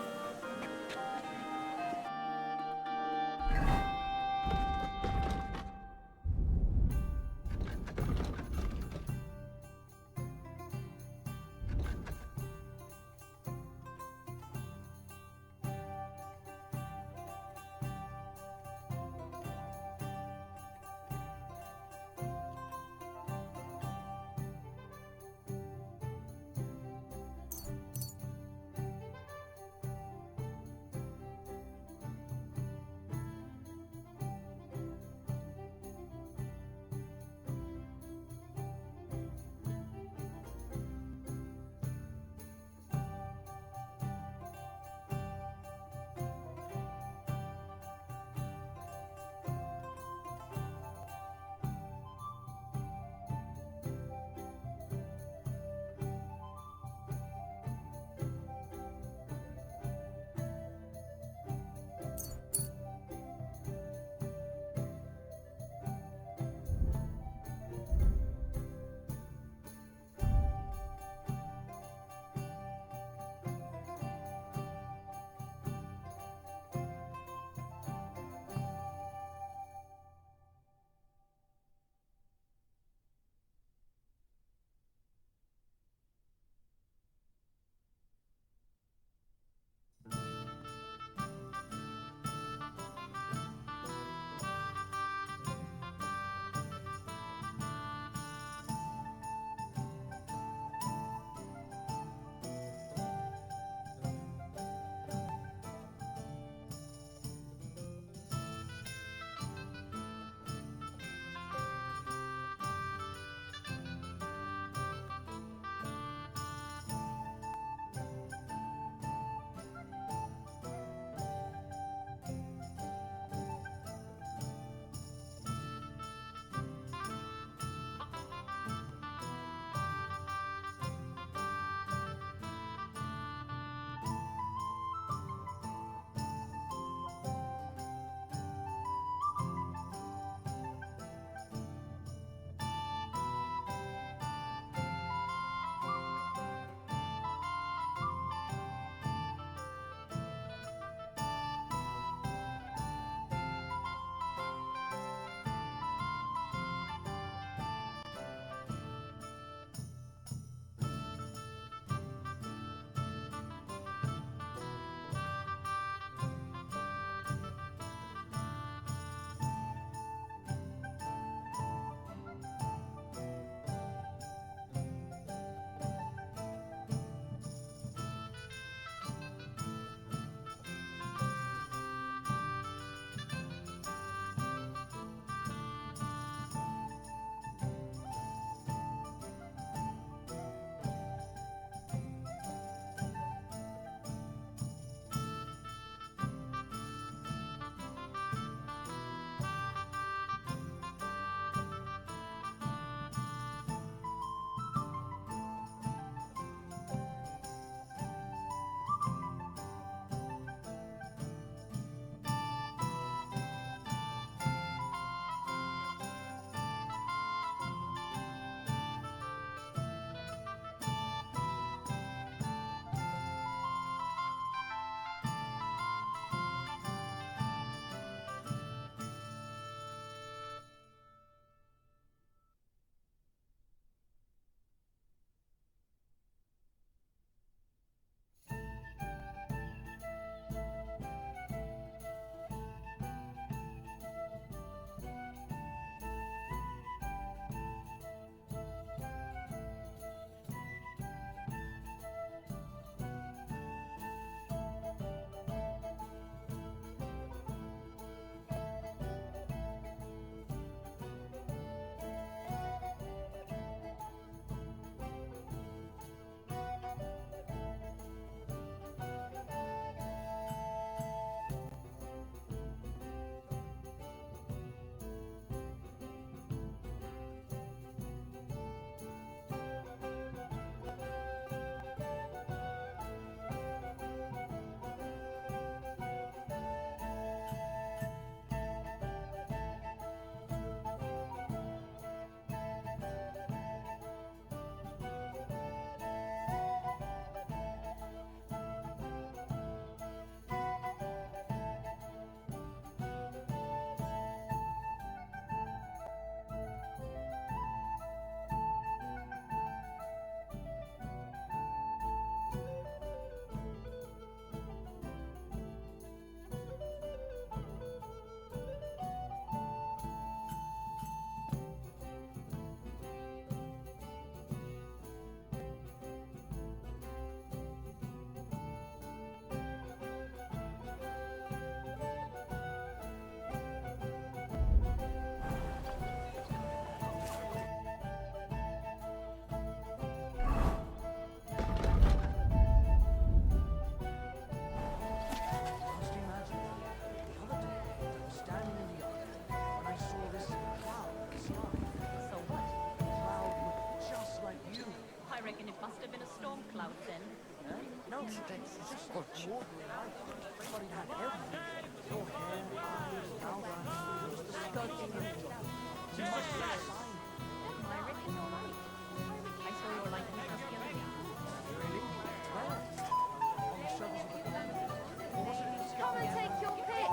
[SPEAKER 18] Come and take your pick.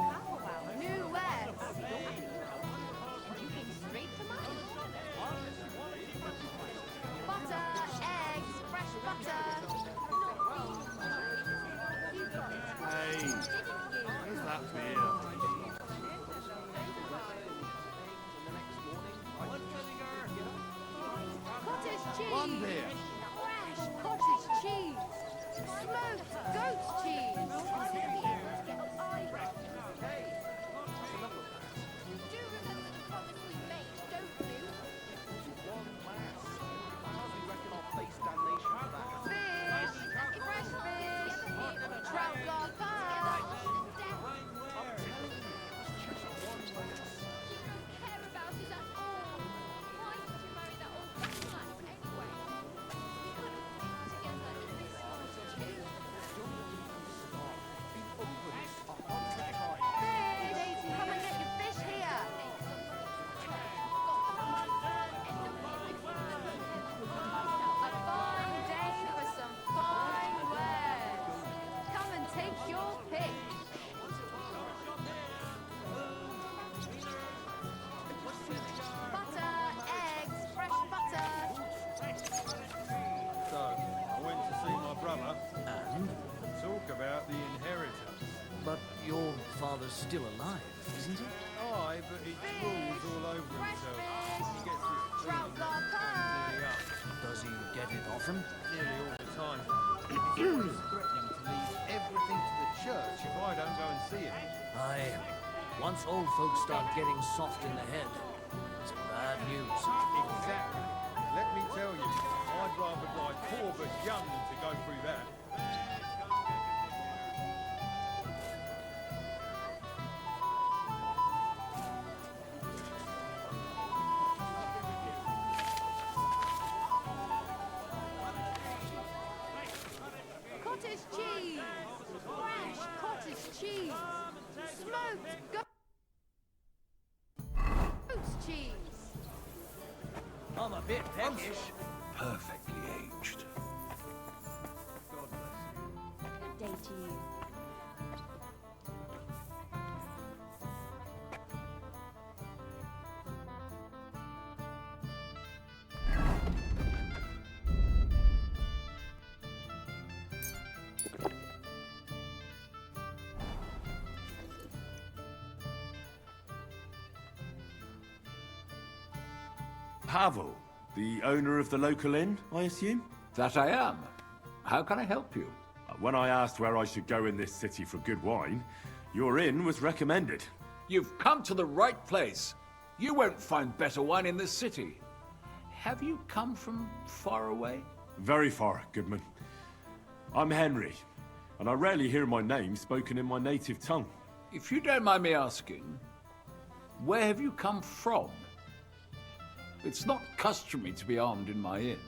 [SPEAKER 18] New wares. And you came straight to mine. Butter, eggs, fresh butter.
[SPEAKER 9] Hey, where's that beer?
[SPEAKER 18] Cottage cheese.
[SPEAKER 9] One beer.
[SPEAKER 18] Fresh cottage cheese. Smoked goat's cheese. Do remember the promise we made, don't you? Fish. Fresh fish. Trout gar pie. Care about us at all. Why did you marry that old bastard anyway? We could have worked together in this life too. Fish! Come and get your fish here! A fine day for some fine wares. Come and take your pick. Butter, eggs, fresh butter.
[SPEAKER 19] So, I went to see my brother. And? Talk about the inheritance.
[SPEAKER 10] But your father's still alive, isn't he?
[SPEAKER 19] Aye, but he drools all over himself. He gets this
[SPEAKER 18] Trout
[SPEAKER 19] feeling
[SPEAKER 18] gar pie.
[SPEAKER 19] nearly up.
[SPEAKER 10] Does he get it often?
[SPEAKER 19] Nearly all the time. He's always threatening to leave everything to the church if I don't go and see him.
[SPEAKER 10] Aye. Once old folks start getting soft in the head, it's bad news.
[SPEAKER 19] Exactly. Let me tell you, I'd rather die poor but young than to go through that.
[SPEAKER 18] Cottage cheese. Fresh cottage cheese. Smoked goat's cheese.
[SPEAKER 10] I'm a bit peckish.
[SPEAKER 16] Perfectly aged.
[SPEAKER 5] Good day to you.
[SPEAKER 2] Pavel, the owner of the local inn, I assume?
[SPEAKER 12] That I am. How can I help you?
[SPEAKER 2] When I asked where I should go in this city for good wine, your inn was recommended.
[SPEAKER 12] You've come to the right place. You won't find better wine in this city. Have you come from far away?
[SPEAKER 2] Very far, Goodman. I'm Henry, and I rarely hear my name spoken in my native tongue.
[SPEAKER 12] If you don't mind me asking, where have you come from? It's not customary to be armed in my inn.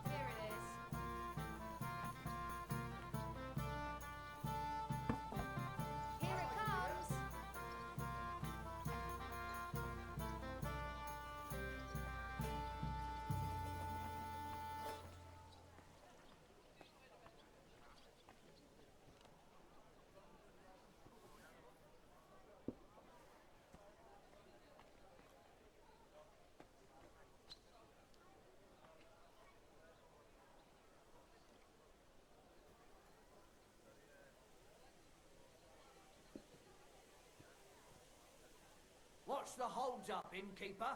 [SPEAKER 18] Here it is. Here it comes.
[SPEAKER 10] What's the holds up, innkeeper?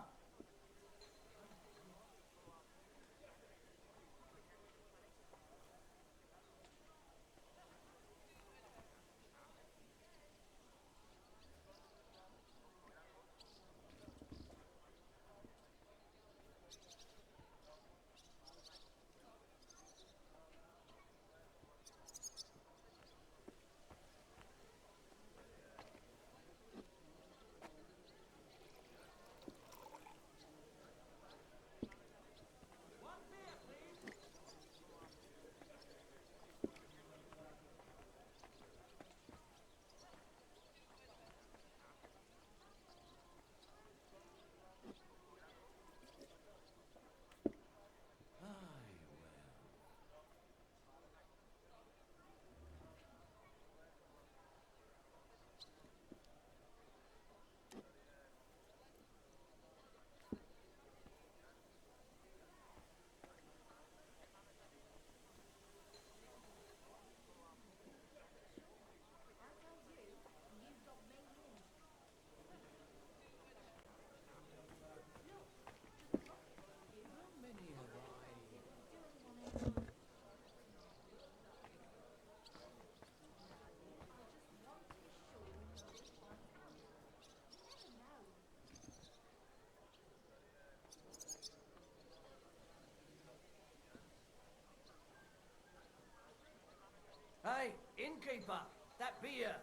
[SPEAKER 10] Innkeeper, that beer.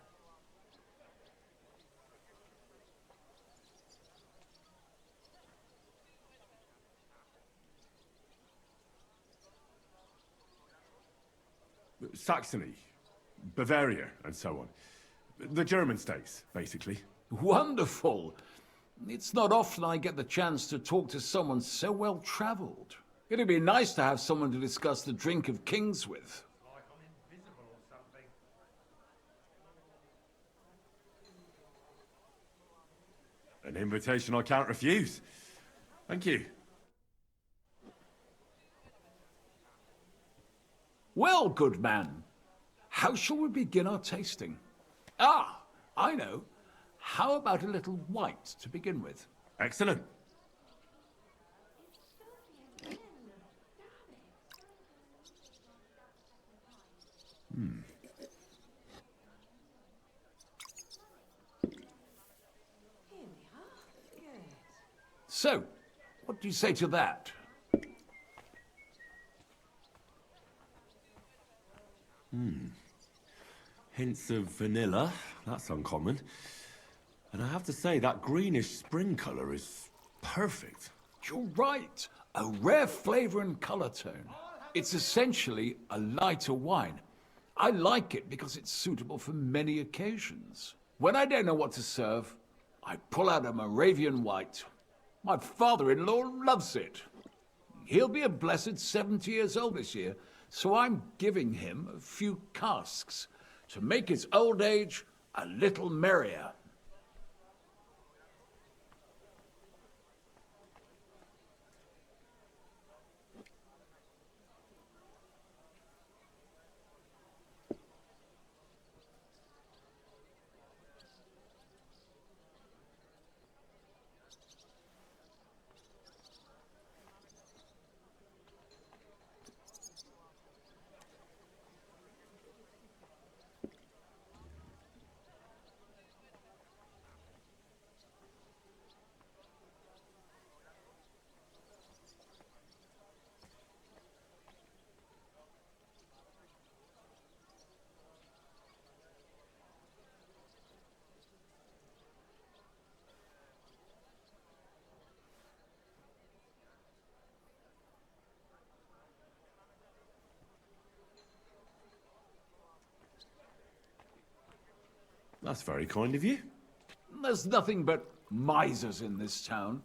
[SPEAKER 2] Saxony, Bavaria, and so on. The German states, basically.
[SPEAKER 12] Wonderful. It's not often I get the chance to talk to someone so well-traveled. It'd be nice to have someone to discuss the drink of kings with.
[SPEAKER 2] An invitation I can't refuse. Thank you.
[SPEAKER 12] Well, good man, how shall we begin our tasting? Ah, I know. How about a little white to begin with?
[SPEAKER 2] Excellent.
[SPEAKER 12] So, what do you say to that?
[SPEAKER 2] Hints of vanilla. That's uncommon. And I have to say, that greenish spring colour is perfect.
[SPEAKER 12] You're right. A rare flavor and color tone. It's essentially a lighter wine. I like it because it's suitable for many occasions. When I don't know what to serve, I pull out a Moravian white. My father-in-law loves it. He'll be a blessed 70 years old this year, so I'm giving him a few casks to make his old age a little merrier.
[SPEAKER 2] That's very kind of you.
[SPEAKER 12] There's nothing but misers in this town.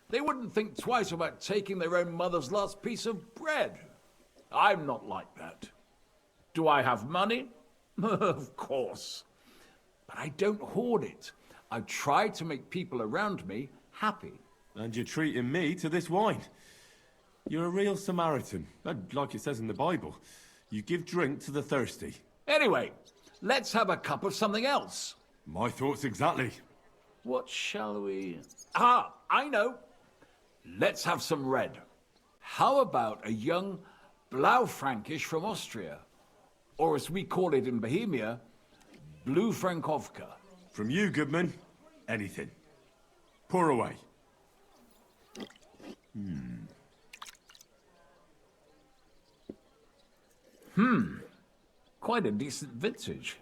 [SPEAKER 12] They wouldn't think twice about taking their own mother's last piece of bread. I'm not like that. Do I have money? Of course. But I don't hoard it. I try to make people around me happy.
[SPEAKER 2] And you're treating me to this wine. You're a real Samaritan. And like it says in the Bible, you give drink to the thirsty.
[SPEAKER 12] Anyway, let's have a cup of something else.
[SPEAKER 2] My thoughts exactly.
[SPEAKER 12] What shall we... Ah, I know. Let's have some red. How about a young Blaufränkisch from Austria? Or as we call it in Bohemia, Blue Frankovka.
[SPEAKER 2] From you, Goodman, anything. Pour away.
[SPEAKER 12] Quite a decent vintage.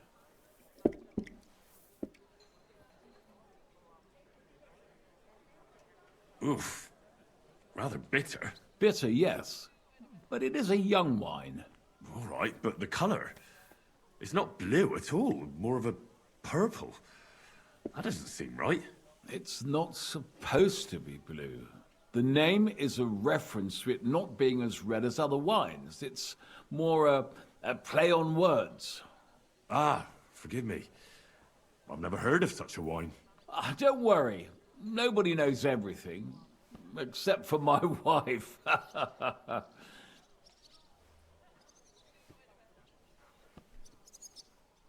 [SPEAKER 2] Oof. Rather bitter.
[SPEAKER 12] Bitter, yes. But it is a young wine.
[SPEAKER 2] All right, but the colour. It's not blue at all. More of a purple. That doesn't seem right.
[SPEAKER 12] It's not supposed to be blue. The name is a reference to it not being as red as other wines. It's more a play on words.
[SPEAKER 2] Ah, forgive me. I've never heard of such a wine.
[SPEAKER 12] Don't worry. Nobody knows everything. Except for my wife.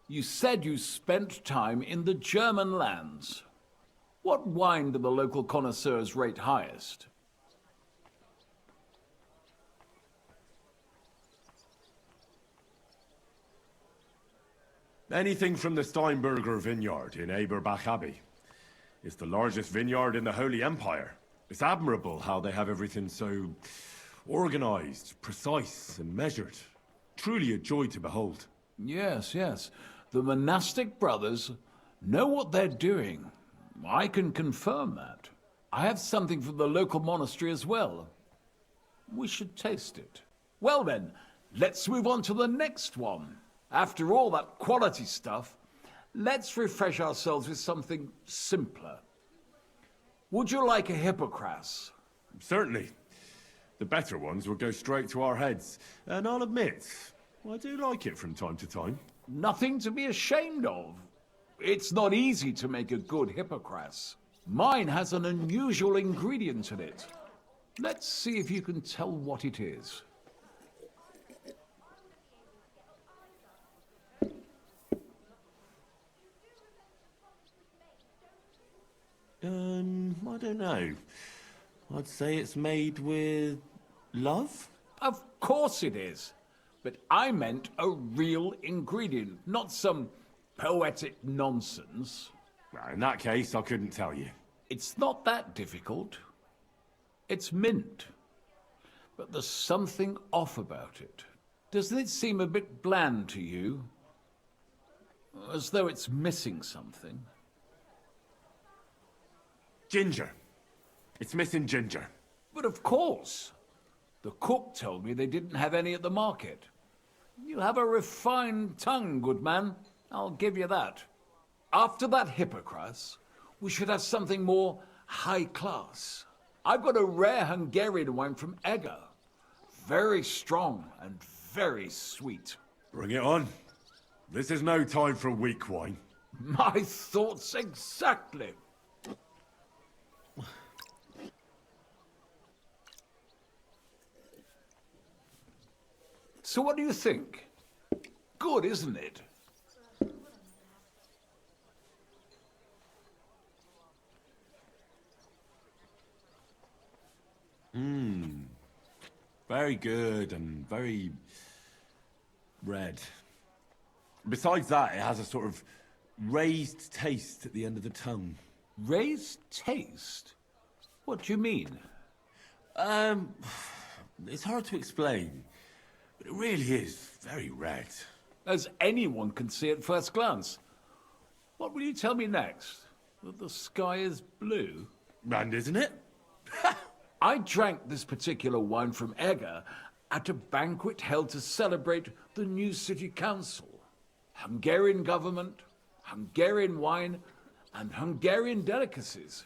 [SPEAKER 12] You said you spent time in the German lands. What wine do the local connoisseurs rate highest?
[SPEAKER 2] Anything from the Steinberger vineyard in Eberbach Abbey. It's the largest vineyard in the Holy Empire. It's admirable how they have everything so organized, precise, and measured. Truly a joy to behold.
[SPEAKER 12] Yes, yes. The monastic brothers know what they're doing. I can confirm that. I have something from the local monastery as well. We should taste it. Well then, let's move on to the next one. After all that quality stuff, let's refresh ourselves with something simpler. Would you like a hippocras?
[SPEAKER 2] Certainly. The better ones will go straight to our heads. And I'll admit, I do like it from time to time.
[SPEAKER 12] Nothing to be ashamed of. It's not easy to make a good hippocras. Mine has an unusual ingredient in it. Let's see if you can tell what it is.
[SPEAKER 2] I don't know. I'd say it's made with love?
[SPEAKER 12] Of course it is. But I meant a real ingredient, not some poetic nonsense.
[SPEAKER 2] Well, in that case, I couldn't tell you.
[SPEAKER 12] It's not that difficult. It's mint. But there's something off about it. Doesn't it seem a bit bland to you? As though it's missing something.
[SPEAKER 2] Ginger. It's missing ginger.
[SPEAKER 12] But of course. The cook told me they didn't have any at the market. You have a refined tongue, good man. I'll give you that. After that hippocras, we should have something more high class. I've got a rare Hungarian wine from Eger. Very strong and very sweet.
[SPEAKER 2] Bring it on. This is no time for weak wine.
[SPEAKER 12] My thoughts exactly. So what do you think? Good, isn't it?
[SPEAKER 2] Very good and very red. Besides that, it has a sort of raised taste at the end of the tongue.
[SPEAKER 12] Raised taste? What do you mean?
[SPEAKER 2] It's hard to explain, but it really is very red.
[SPEAKER 12] As anyone can see at first glance. What will you tell me next? That the sky is blue?
[SPEAKER 2] And isn't it?
[SPEAKER 12] I drank this particular wine from Eger at a banquet held to celebrate the new city council. Hungarian government, Hungarian wine, and Hungarian delicacies.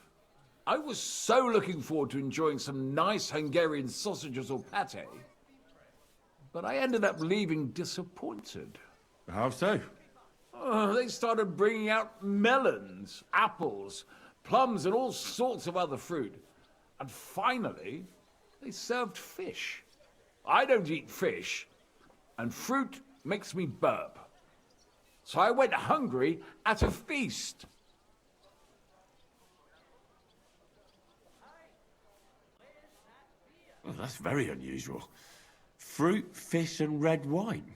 [SPEAKER 12] I was so looking forward to enjoying some nice Hungarian sausages or pate. But I ended up leaving disappointed.
[SPEAKER 2] How so?
[SPEAKER 12] They started bringing out melons, apples, plums, and all sorts of other fruit. And finally, they served fish. I don't eat fish, and fruit makes me burp. So I went hungry at a feast.
[SPEAKER 2] Well, that's very unusual. Fruit, fish, and red wine.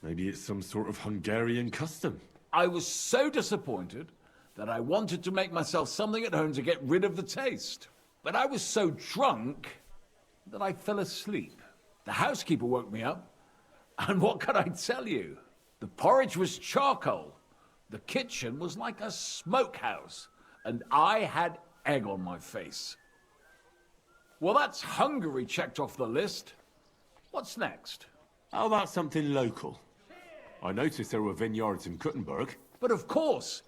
[SPEAKER 2] Maybe it's some sort of Hungarian custom.
[SPEAKER 12] I was so disappointed that I wanted to make myself something at home to get rid of the taste. But I was so drunk that I fell asleep. The housekeeper woke me up, and what can I tell you? The porridge was charcoal. The kitchen was like a smokehouse, and I had egg on my face. Well, that's Hungary checked off the list. What's next?
[SPEAKER 2] How about something local? I noticed there were vineyards in Kuttenberg.
[SPEAKER 12] But of course,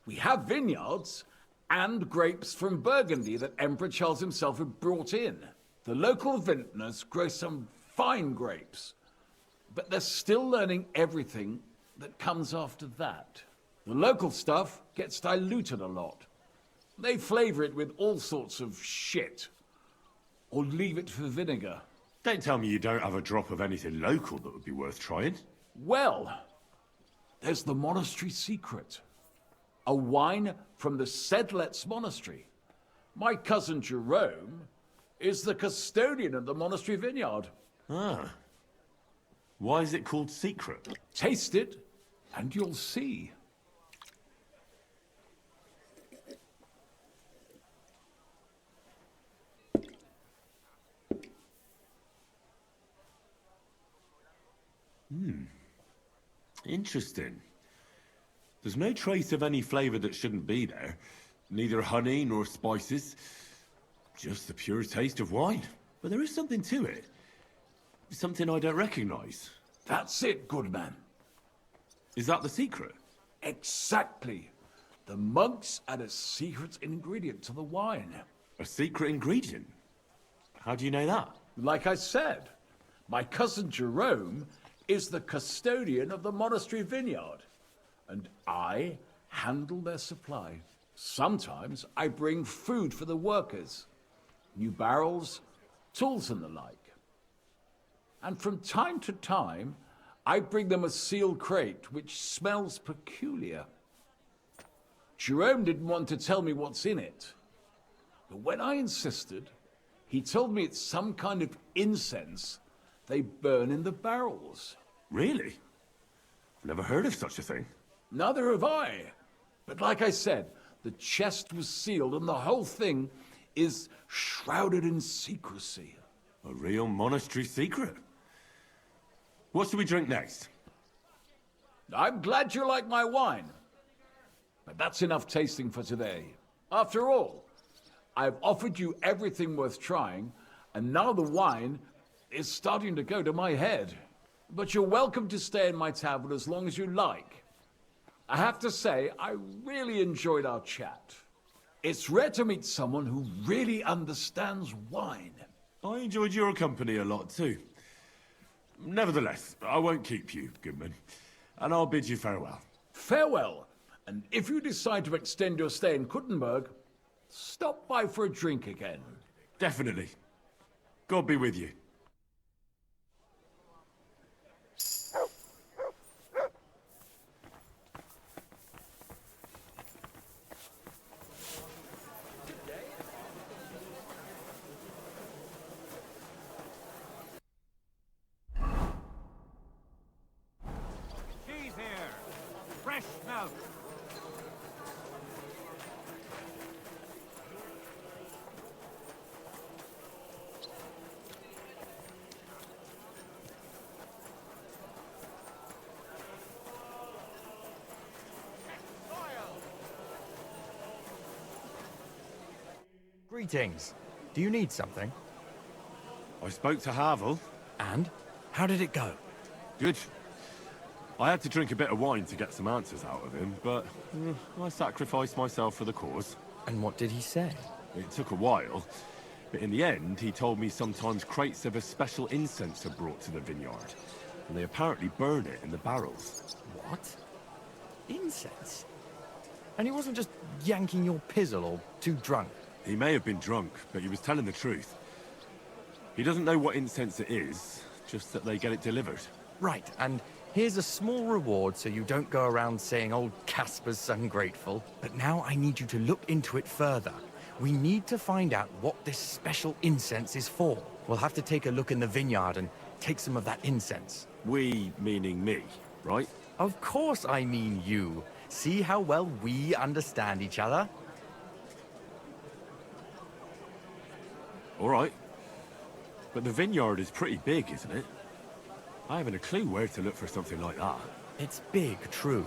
[SPEAKER 12] we have vineyards and grapes from Burgundy that Emperor Charles himself had brought in. The local vintners grow some fine grapes, but they're still learning everything that comes after that. The local stuff gets diluted a lot. They flavor it with all sorts of shit, or leave it for vinegar.
[SPEAKER 2] Don't tell me you don't have a drop of anything local that would be worth trying.
[SPEAKER 12] Well, there's the monastery secret. A wine from the Sedlets monastery. My cousin Jerome is the custodian of the monastery vineyard.
[SPEAKER 2] Ah. Why is it called secret?
[SPEAKER 12] Taste it, and you'll see.
[SPEAKER 2] Interesting. There's no trace of any flavor that shouldn't be there. Neither honey nor spices. Just the pure taste of wine. But there is something to it. Something I don't recognize.
[SPEAKER 12] That's it, good man.
[SPEAKER 2] Is that the secret?
[SPEAKER 12] Exactly. The monks add a secret ingredient to the wine.
[SPEAKER 2] A secret ingredient? How do you know that?
[SPEAKER 12] Like I said, my cousin Jerome is the custodian of the monastery vineyard, and I handle their supply. Sometimes I bring food for the workers, new barrels, tools and the like. And from time to time, I bring them a sealed crate which smells peculiar. Jerome didn't want to tell me what's in it, but when I insisted, he told me it's some kind of incense they burn in the barrels.
[SPEAKER 2] Really? Never heard of such a thing.
[SPEAKER 12] Neither have I. But like I said, the chest was sealed and the whole thing is shrouded in secrecy.
[SPEAKER 2] A real monastery secret. What should we drink next?
[SPEAKER 12] I'm glad you like my wine. But that's enough tasting for today. After all, I've offered you everything worth trying, and now the wine is starting to go to my head. But you're welcome to stay in my tavern as long as you like. I have to say, I really enjoyed our chat. It's rare to meet someone who really understands wine.
[SPEAKER 2] I enjoyed your company a lot too. Nevertheless, I won't keep you, Goodman, and I'll bid you farewell.
[SPEAKER 12] Farewell, and if you decide to extend your stay in Kuttenberg, stop by for a drink again.
[SPEAKER 2] Definitely. God be with you.
[SPEAKER 19] Cheese here. Fresh milk.
[SPEAKER 4] Greetings. Do you need something?
[SPEAKER 1] I spoke to Havel.
[SPEAKER 4] And? How did it go?
[SPEAKER 1] Good. I had to drink a bit of wine to get some answers out of him, but I sacrificed myself for the cause.
[SPEAKER 4] And what did he say?
[SPEAKER 1] It took a while, but in the end, he told me sometimes crates of a special incense are brought to the vineyard, and they apparently burn it in the barrels.
[SPEAKER 4] What? Incense? And he wasn't just yanking your pizzle or too drunk?
[SPEAKER 1] He may have been drunk, but he was telling the truth. He doesn't know what incense it is, just that they get it delivered.
[SPEAKER 4] Right, and here's a small reward so you don't go around saying old Casper's ungrateful. But now I need you to look into it further. We need to find out what this special incense is for. We'll have to take a look in the vineyard and take some of that incense.
[SPEAKER 1] We, meaning me, right?
[SPEAKER 4] Of course I mean you. See how well we understand each other?
[SPEAKER 1] All right. But the vineyard is pretty big, isn't it? I haven't a clue where to look for something like that.
[SPEAKER 4] It's big, true.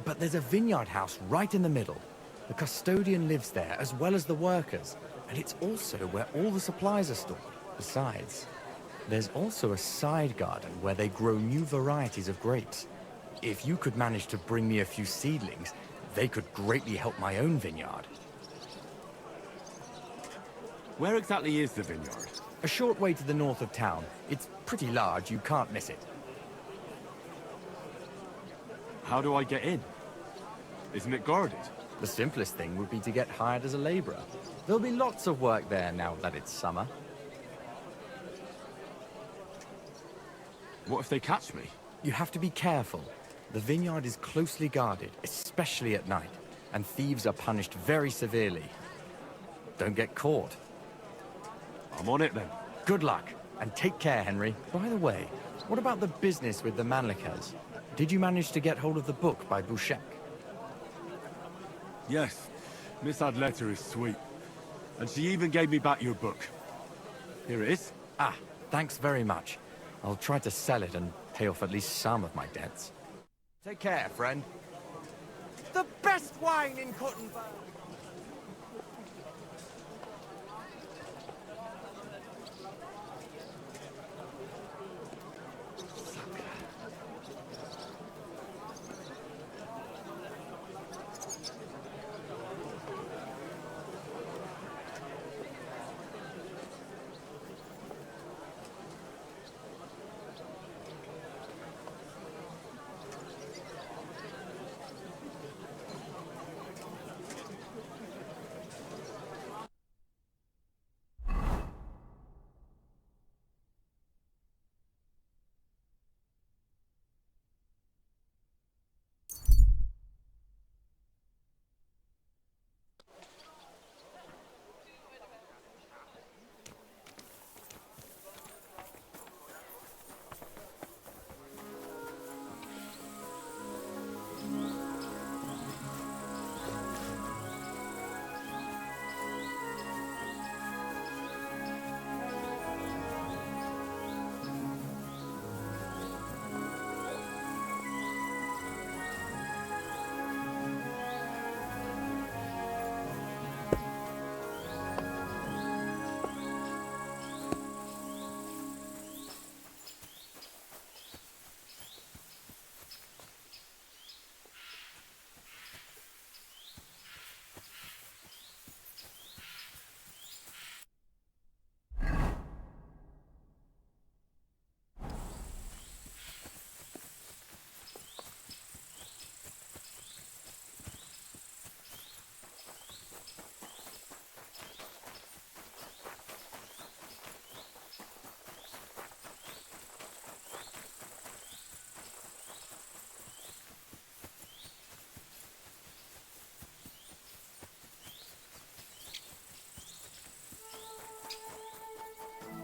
[SPEAKER 4] But there's a vineyard house right in the middle. The custodian lives there, as well as the workers. And it's also where all the supplies are stored. Besides, there's also a side garden where they grow new varieties of grapes. If you could manage to bring me a few seedlings, they could greatly help my own vineyard.
[SPEAKER 1] Where exactly is the vineyard?
[SPEAKER 4] A short way to the north of town. It's pretty large, you can't miss it.
[SPEAKER 1] How do I get in? Isn't it guarded?
[SPEAKER 4] The simplest thing would be to get hired as a laborer. There'll be lots of work there now that it's summer.
[SPEAKER 1] What if they catch me?
[SPEAKER 4] You have to be careful. The vineyard is closely guarded, especially at night, and thieves are punished very severely. Don't get caught.
[SPEAKER 1] I'm on it then.
[SPEAKER 4] Good luck, and take care, Henry. By the way, what about the business with the Manlicas? Did you manage to get hold of the book by Bouchek?
[SPEAKER 1] Yes. Miss Adletter is sweet. And she even gave me back your book. Here it is.
[SPEAKER 4] Ah, thanks very much. I'll try to sell it and pay off at least some of my debts. Take care, friend.
[SPEAKER 20] The best wine in Kuttenberg!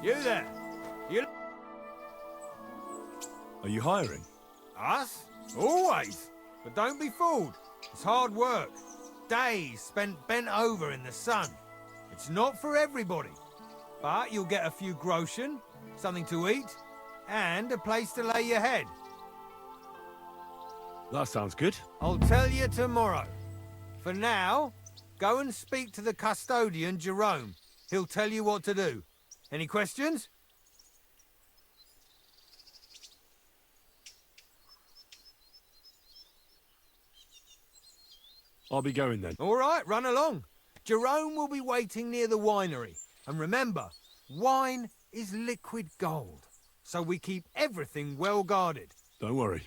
[SPEAKER 19] You there? You...
[SPEAKER 1] Are you hiring?
[SPEAKER 19] Us? Always. But don't be fooled. It's hard work. Days spent bent over in the sun. It's not for everybody. But you'll get a few groschen, something to eat, and a place to lay your head.
[SPEAKER 1] That sounds good.
[SPEAKER 19] I'll tell you tomorrow. For now, go and speak to the custodian, Jerome. He'll tell you what to do. Any questions?
[SPEAKER 1] I'll be going then.
[SPEAKER 19] All right, run along. Jerome will be waiting near the winery. And remember, wine is liquid gold. So we keep everything well guarded.
[SPEAKER 1] Don't worry.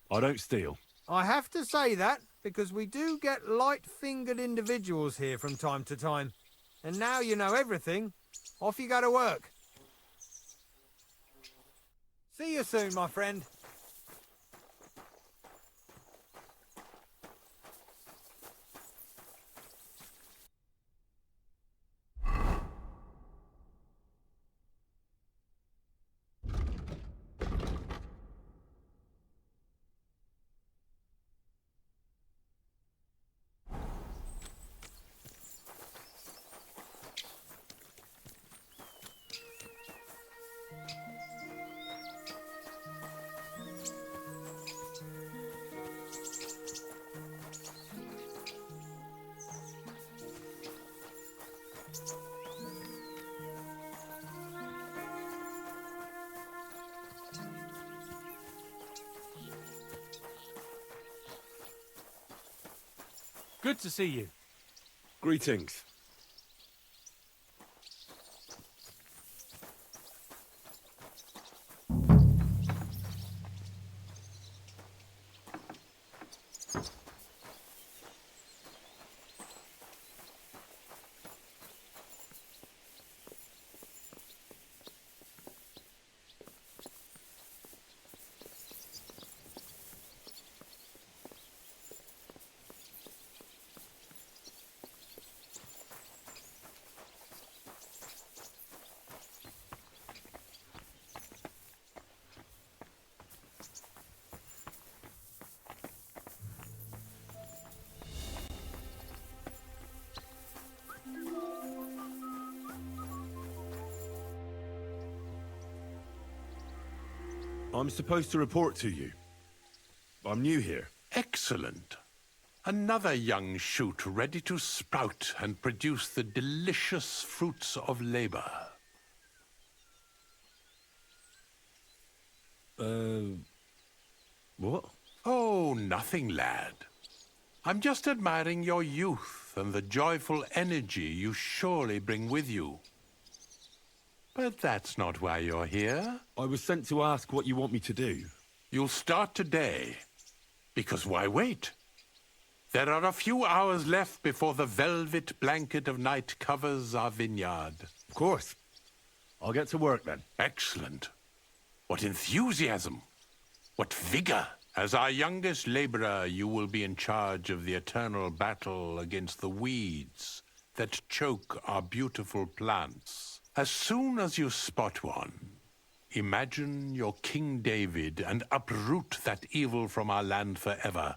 [SPEAKER 1] I don't steal.
[SPEAKER 19] I have to say that because we do get light-fingered individuals here from time to time. And now you know everything. Off you go to work. See you soon, my friend.
[SPEAKER 20] Good to see you.
[SPEAKER 1] Greetings. I'm supposed to report to you. I'm new here.
[SPEAKER 21] Excellent. Another young shoot ready to sprout and produce the delicious fruits of labor.
[SPEAKER 1] What?
[SPEAKER 21] Oh, nothing, lad. I'm just admiring your youth and the joyful energy you surely bring with you. But that's not why you're here.
[SPEAKER 1] I was sent to ask what you want me to do.
[SPEAKER 21] You'll start today. Because why wait? There are a few hours left before the velvet blanket of night covers our vineyard.
[SPEAKER 1] Of course. I'll get to work then.
[SPEAKER 21] Excellent. What enthusiasm! What vigor! As our youngest laborer, you will be in charge of the eternal battle against the weeds that choke our beautiful plants. As soon as you spot one, imagine you're King David and uproot that evil from our land forever,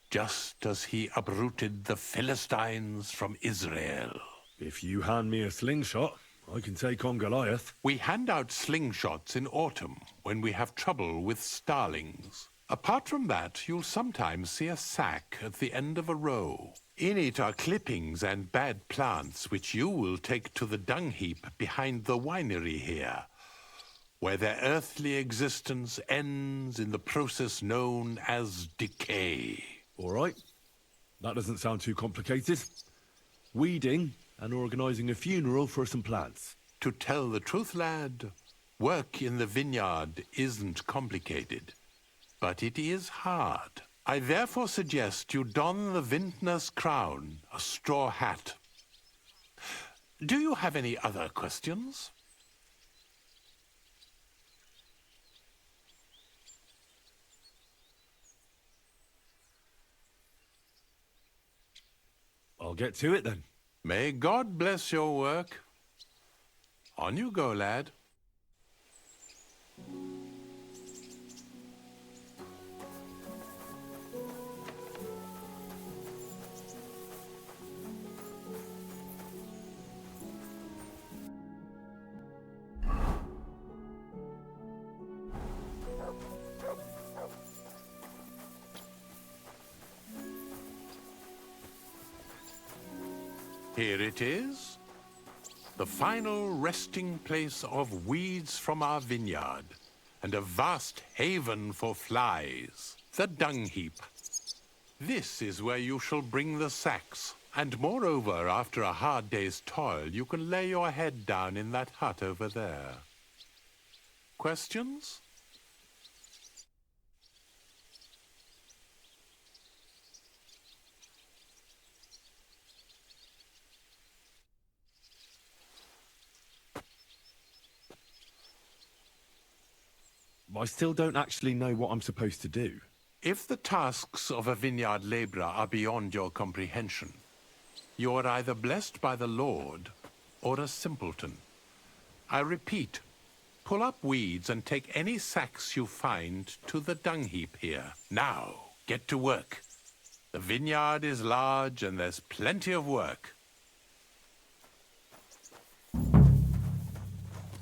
[SPEAKER 21] just as he uprooted the Philistines from Israel.
[SPEAKER 1] If you hand me a slingshot, I can take on Goliath.
[SPEAKER 21] We hand out slingshots in autumn when we have trouble with starlings. Apart from that, you'll sometimes see a sack at the end of a row. In it are clippings and bad plants which you will take to the dung heap behind the winery here, where their earthly existence ends in the process known as decay.
[SPEAKER 1] All right. That doesn't sound too complicated. Weeding and organising a funeral for some plants.
[SPEAKER 21] To tell the truth, lad, work in the vineyard isn't complicated, but it is hard. I therefore suggest you don the vintner's crown, a straw hat. Do you have any other questions?
[SPEAKER 1] I'll get to it then.
[SPEAKER 21] May God bless your work. On you go, lad. Here it is, the final resting place of weeds from our vineyard, and a vast haven for flies, the dung heap. This is where you shall bring the sacks, and moreover, after a hard day's toil, you can lay your head down in that hut over there. Questions?
[SPEAKER 1] I still don't actually know what I'm supposed to do.
[SPEAKER 21] If the tasks of a vineyard laborer are beyond your comprehension, you are either blessed by the Lord or a simpleton. I repeat, pull up weeds and take any sacks you find to the dung heap here. Now, get to work. The vineyard is large and there's plenty of work.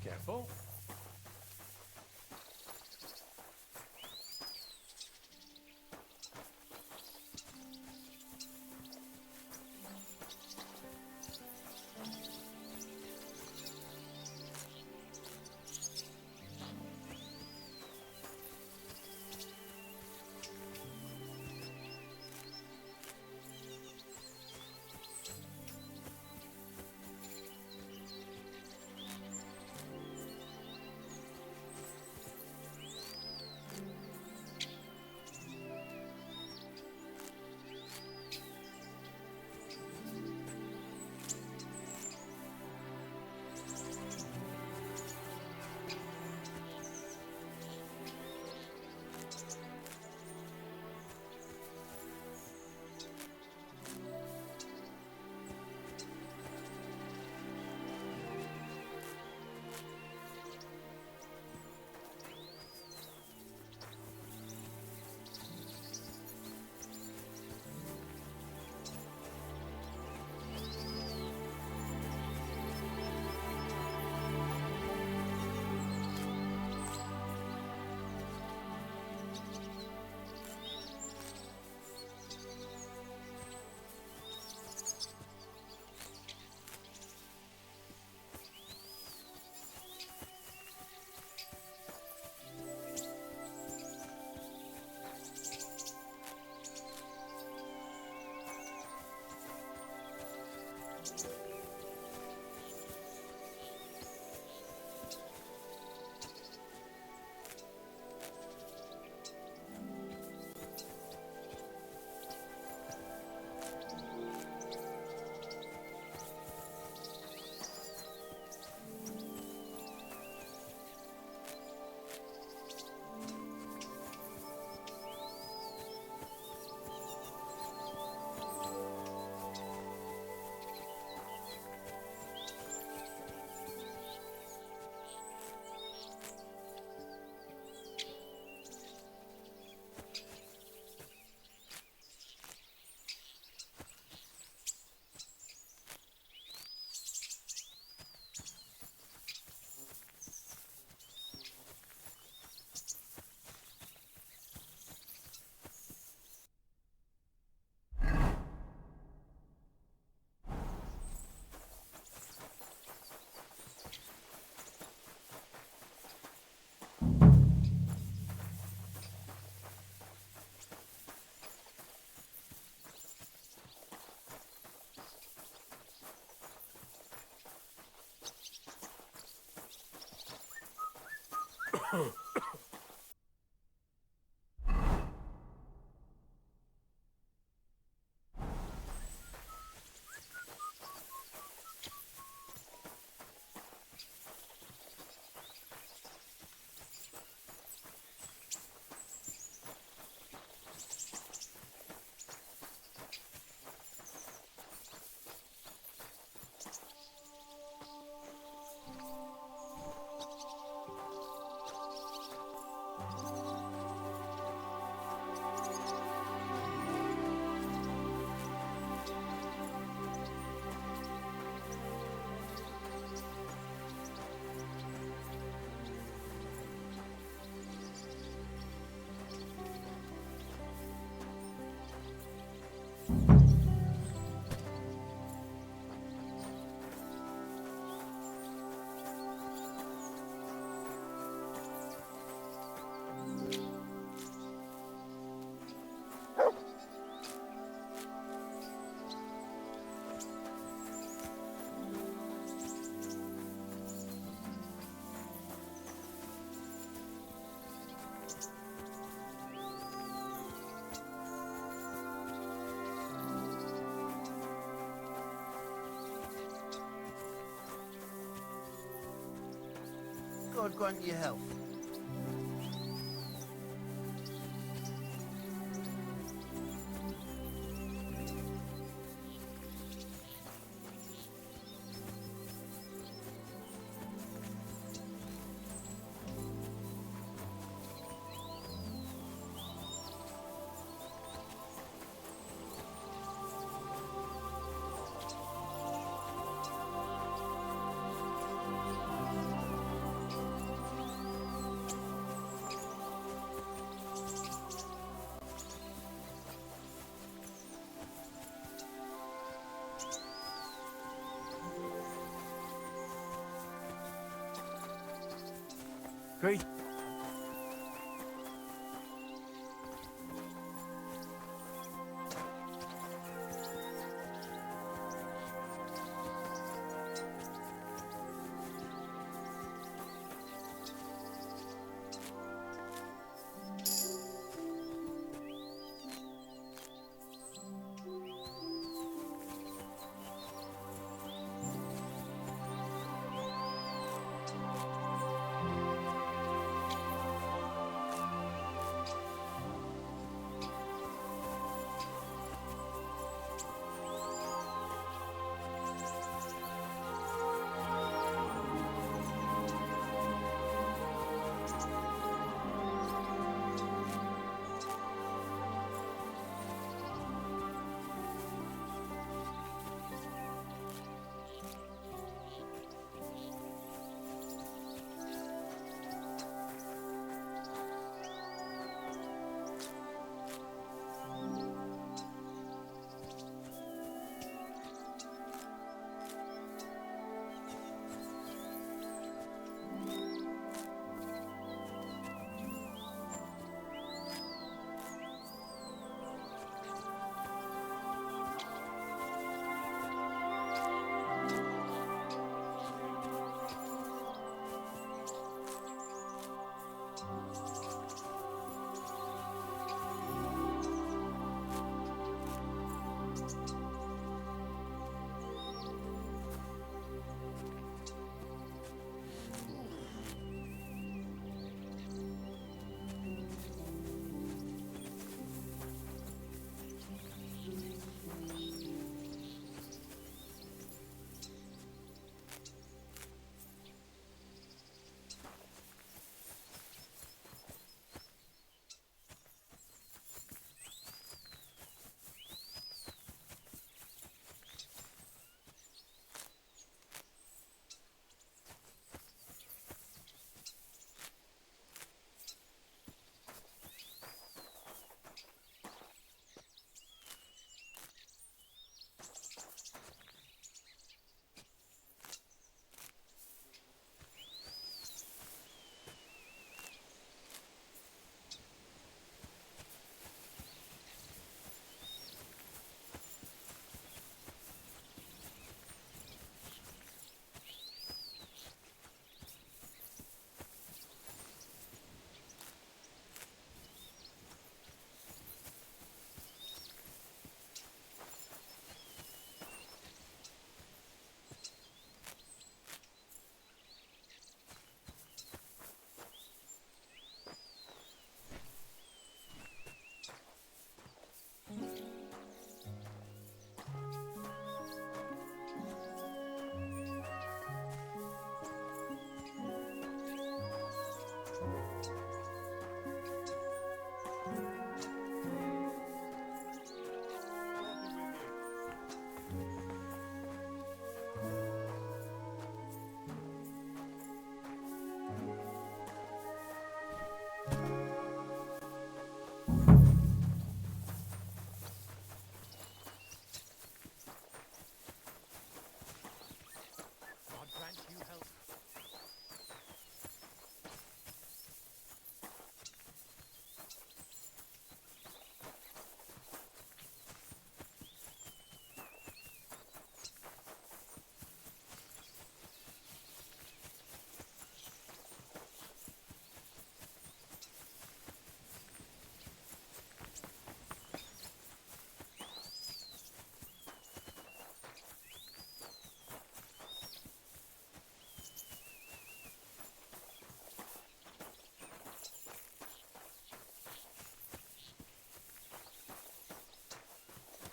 [SPEAKER 21] Careful.
[SPEAKER 8] God grant you health.
[SPEAKER 4] Great.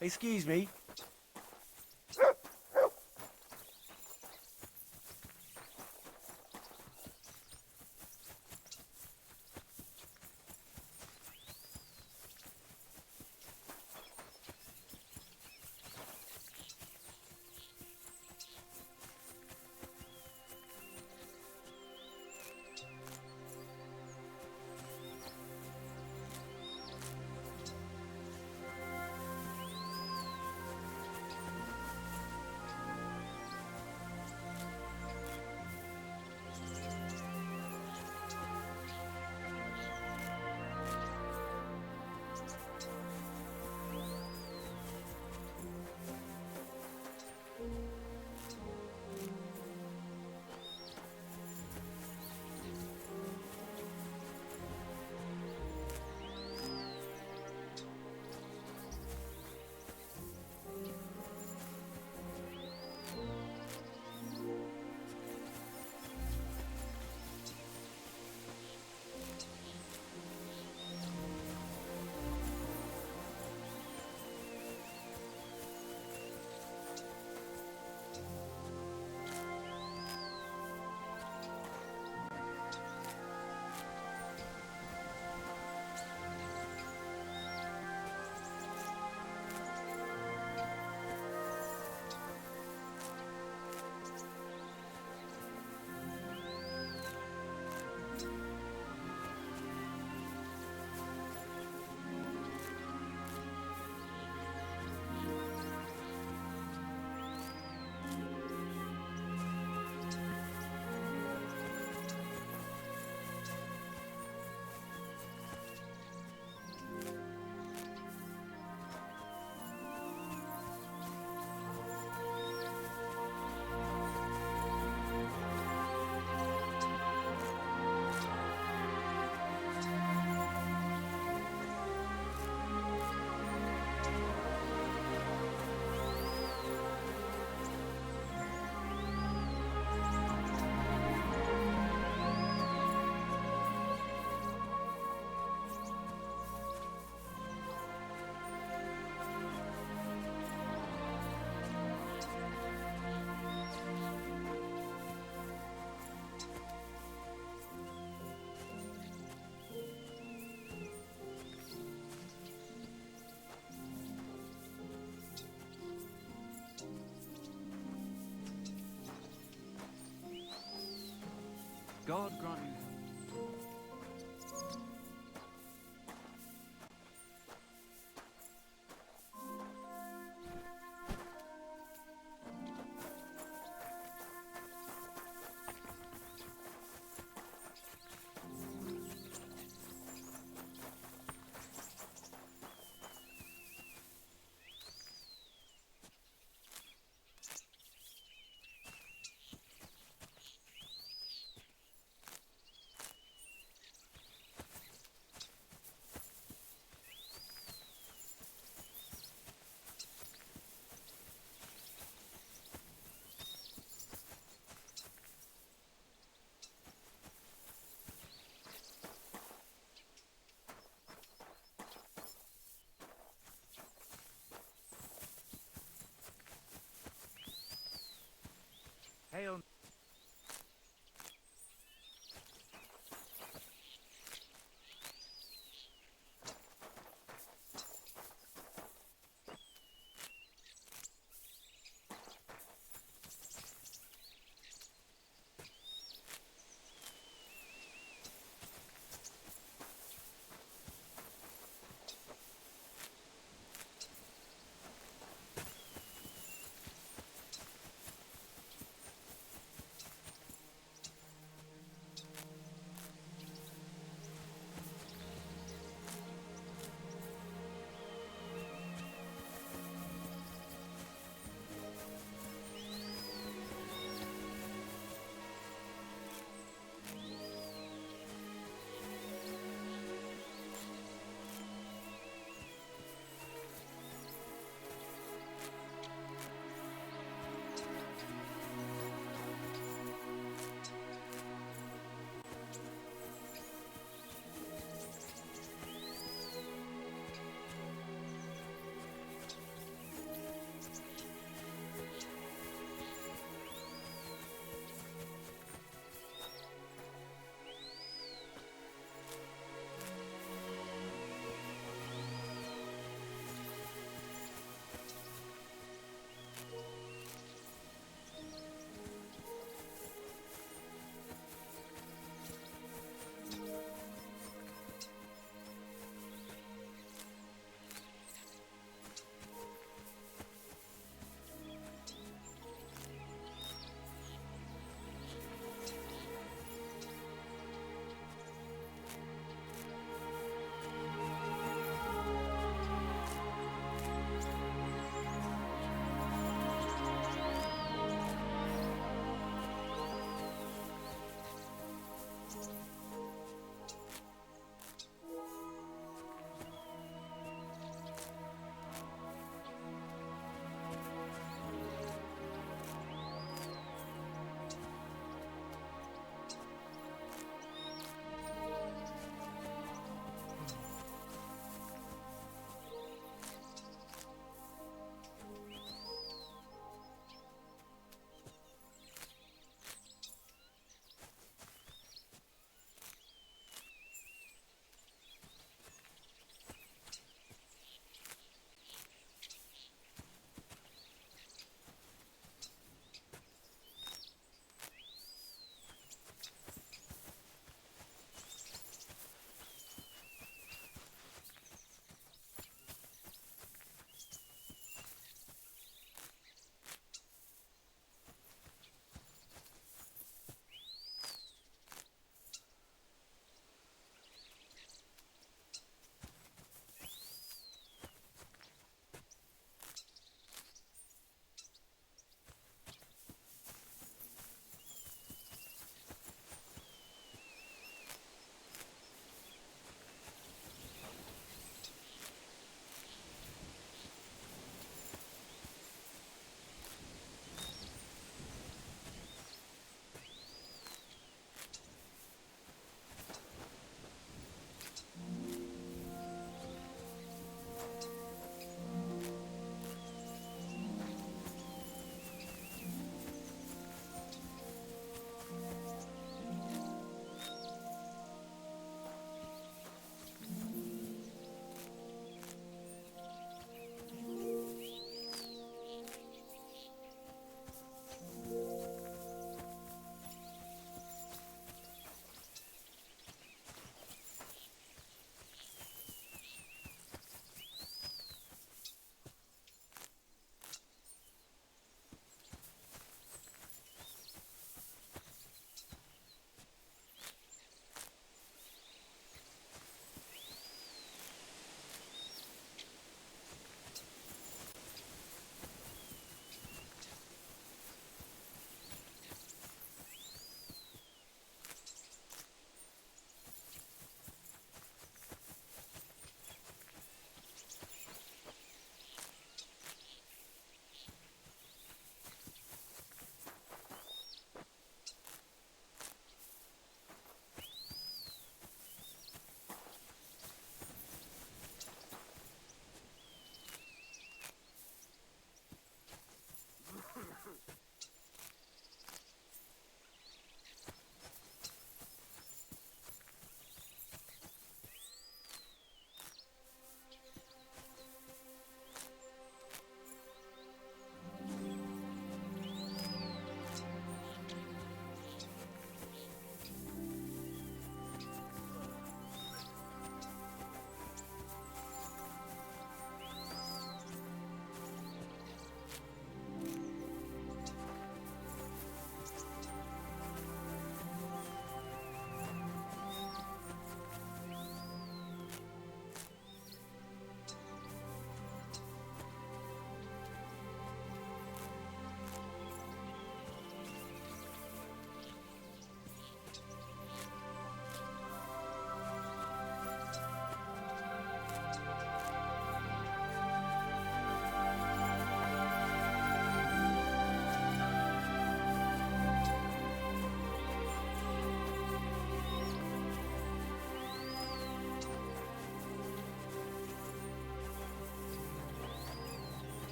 [SPEAKER 20] Excuse me.
[SPEAKER 8] God grant you.
[SPEAKER 20] Hail.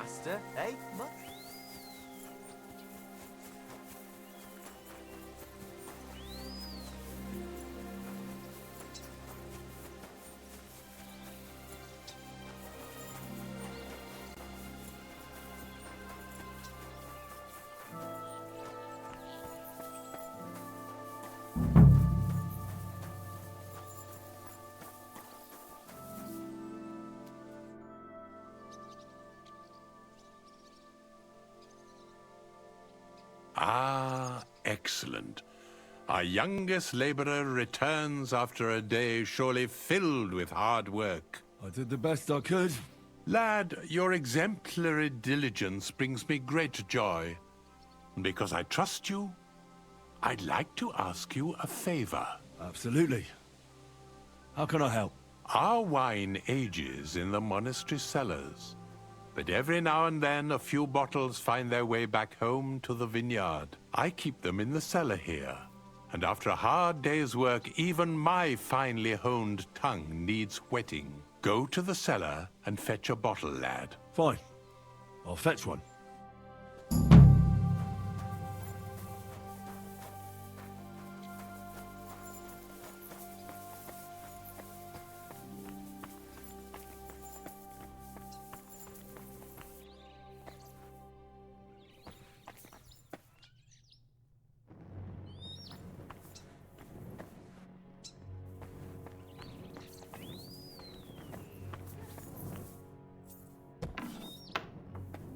[SPEAKER 20] master, eh?
[SPEAKER 21] Ah, excellent. Our youngest laborer returns after a day surely filled with hard work.
[SPEAKER 1] I did the best I could.
[SPEAKER 21] Lad, your exemplary diligence brings me great joy. And because I trust you, I'd like to ask you a favor.
[SPEAKER 1] Absolutely. How can I help?
[SPEAKER 21] Our wine ages in the monastery cellars, but every now and then a few bottles find their way back home to the vineyard. I keep them in the cellar here, and after a hard day's work, even my finely honed tongue needs whetting. Go to the cellar and fetch a bottle, lad.
[SPEAKER 1] Fine. I'll fetch one.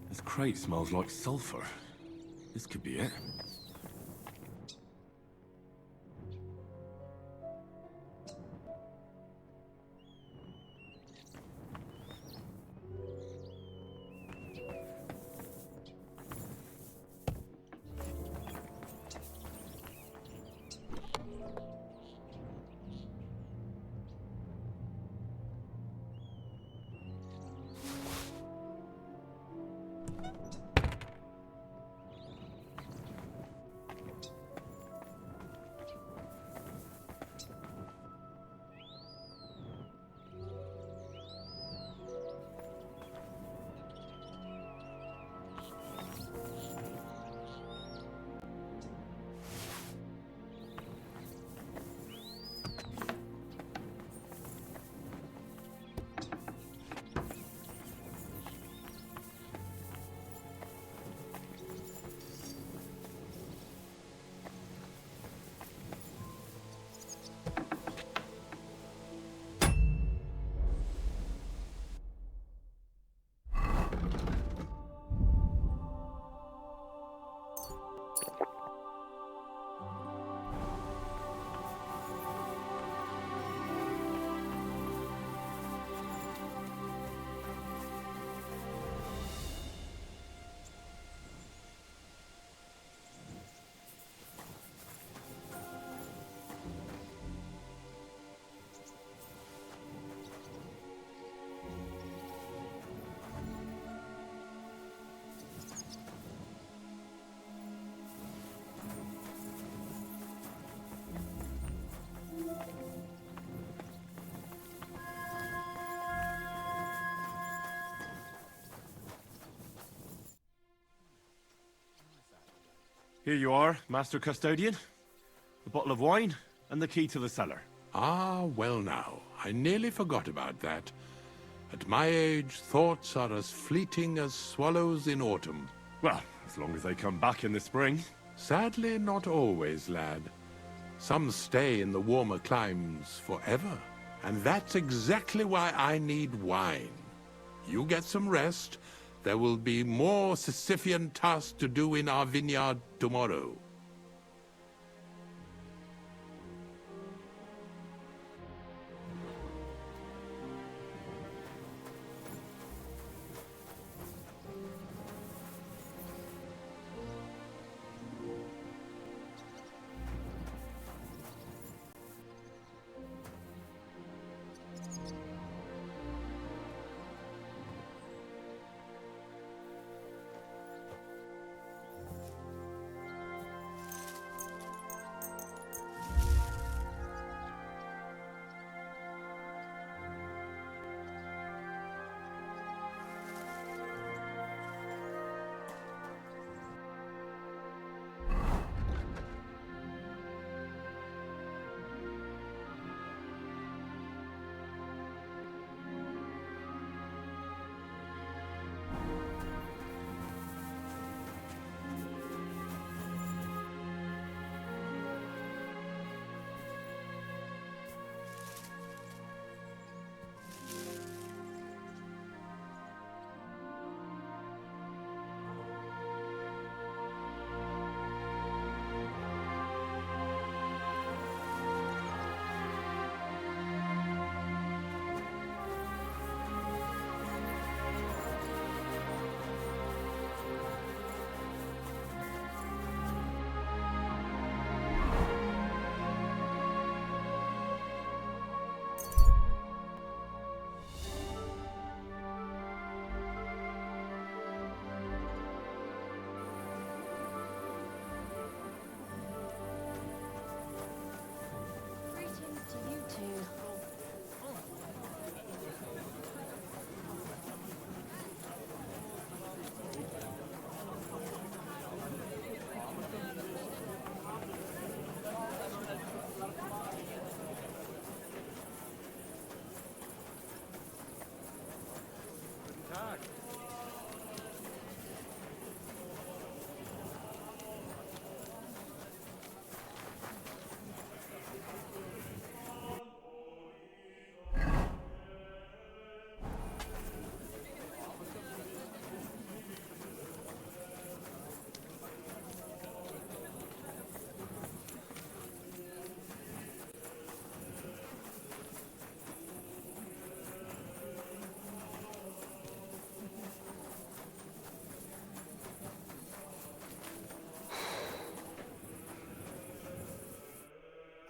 [SPEAKER 1] This crate smells like sulfur. This could be it. Here you are, Master Custodian. The bottle of wine and the key to the cellar.
[SPEAKER 21] Ah, well now, I nearly forgot about that. At my age, thoughts are as fleeting as swallows in autumn.
[SPEAKER 1] Well, as long as they come back in the spring.
[SPEAKER 21] Sadly, not always, lad. Some stay in the warmer climes forever. And that's exactly why I need wine. You get some rest. There will be more Sisyphean tasks to do in our vineyard tomorrow.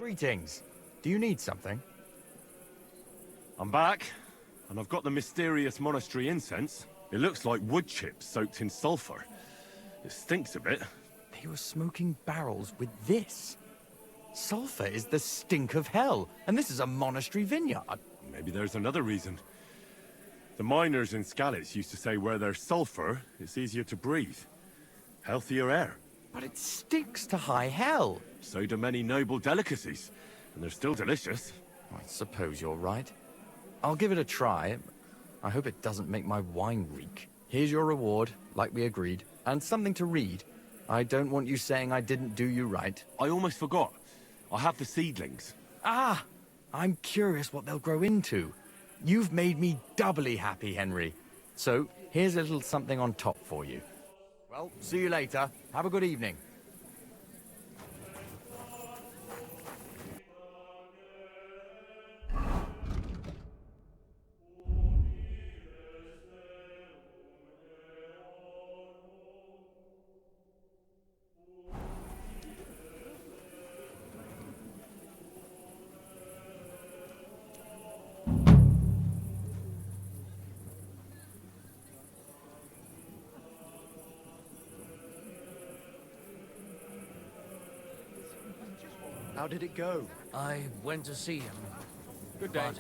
[SPEAKER 4] Greetings. Do you need something?
[SPEAKER 1] I'm back, and I've got the mysterious monastery incense. It looks like wood chips soaked in sulfur. It stinks a bit.
[SPEAKER 4] They were smoking barrels with this. Sulfur is the stink of hell, and this is a monastery vineyard.
[SPEAKER 1] Maybe there's another reason. The miners in Skalitz used to say where there's sulfur, it's easier to breathe. Healthier air.
[SPEAKER 4] But it stinks to high hell.
[SPEAKER 1] So do many noble delicacies, and they're still delicious.
[SPEAKER 4] I suppose you're right. I'll give it a try. I hope it doesn't make my wine reek. Here's your reward, like we agreed, and something to read. I don't want you saying I didn't do you right.
[SPEAKER 1] I almost forgot. I have the seedlings.
[SPEAKER 4] Ah! I'm curious what they'll grow into. You've made me doubly happy, Henry. So, here's a little something on top for you. Well, see you later. Have a good evening.
[SPEAKER 20] How did it go?
[SPEAKER 10] I went to see him.
[SPEAKER 20] Good day.
[SPEAKER 10] But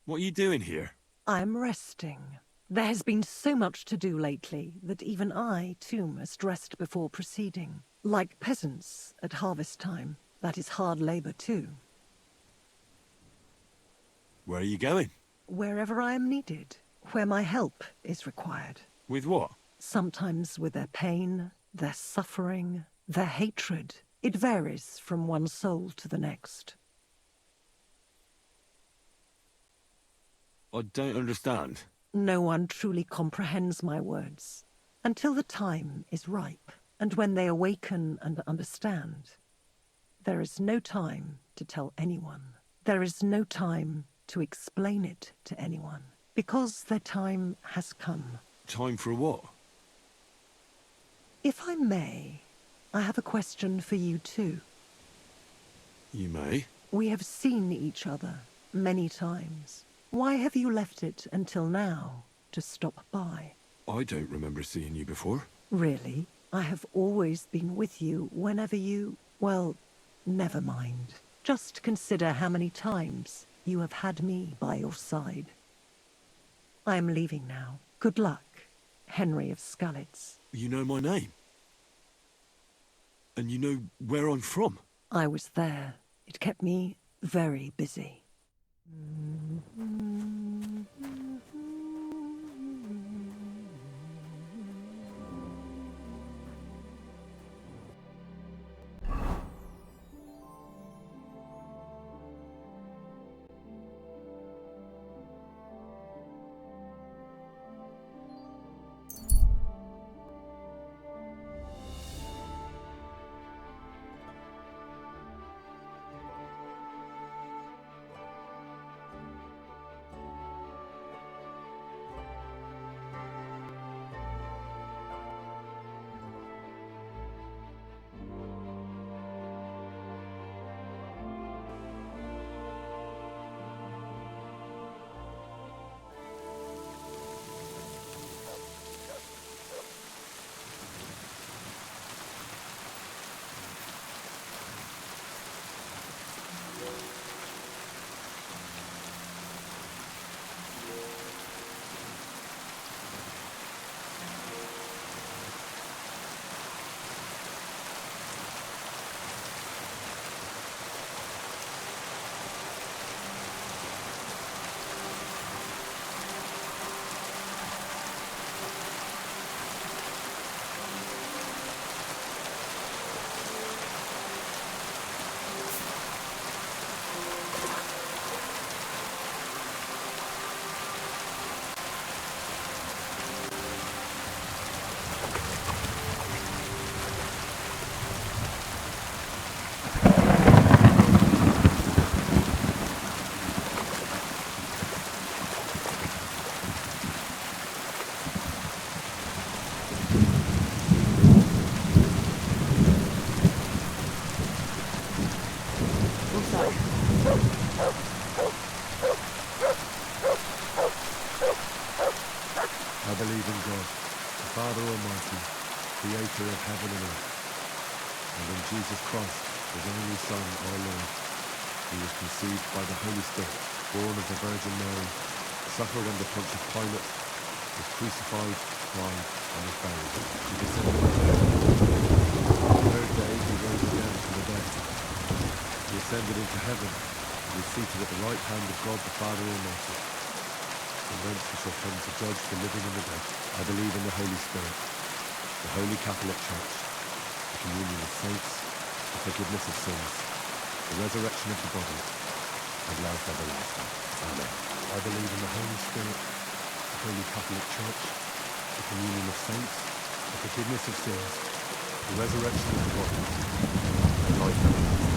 [SPEAKER 1] What are you doing here?
[SPEAKER 7] I'm resting. There has been so much to do lately that even I, too, must rest before proceeding. Like peasants at harvest time, that is hard labor, too.
[SPEAKER 1] Where are you going?
[SPEAKER 7] Wherever I am needed, where my help is required.
[SPEAKER 1] With what?
[SPEAKER 7] Sometimes with their pain, their suffering, their hatred. It varies from one soul to the next.
[SPEAKER 1] I don't understand.
[SPEAKER 7] No one truly comprehends my words until the time is ripe, and when they awaken and understand. There is no time to tell anyone. There is no time to explain it to anyone, because their time has come.
[SPEAKER 1] Time for what?
[SPEAKER 7] If I may, I have a question for you too.
[SPEAKER 1] You may.
[SPEAKER 7] We have seen each other many times. Why have you left it until now to stop by?
[SPEAKER 1] I don't remember seeing you before.
[SPEAKER 7] Really? I have always been with you whenever you... Well, never mind. Just consider how many times you have had me by your side. I am leaving now. Good luck, Henry of Skalitz.
[SPEAKER 1] You know my name? And you know where I'm from?
[SPEAKER 7] I was there. It kept me very busy.
[SPEAKER 1] creator of heaven and earth, and in Jesus Christ, his only Son, our Lord, who was conceived by the Holy Spirit, born of the Virgin Mary, suffered under Pontius Pilate, was crucified, died, and was buried. He descended into heaven. The third day he rose again from the dead. He ascended into heaven, and is seated at the right hand of God the Father Almighty. From whence he shall come to judge the living and the dead. I believe in the Holy Spirit, the Holy Catholic Church, the communion of saints, the forgiveness of sins, the resurrection of the body, and life everlasting. Amen. I believe in the Holy Spirit, the Holy Catholic Church, the communion of saints, the forgiveness of sins, the resurrection of the body, and life everlasting.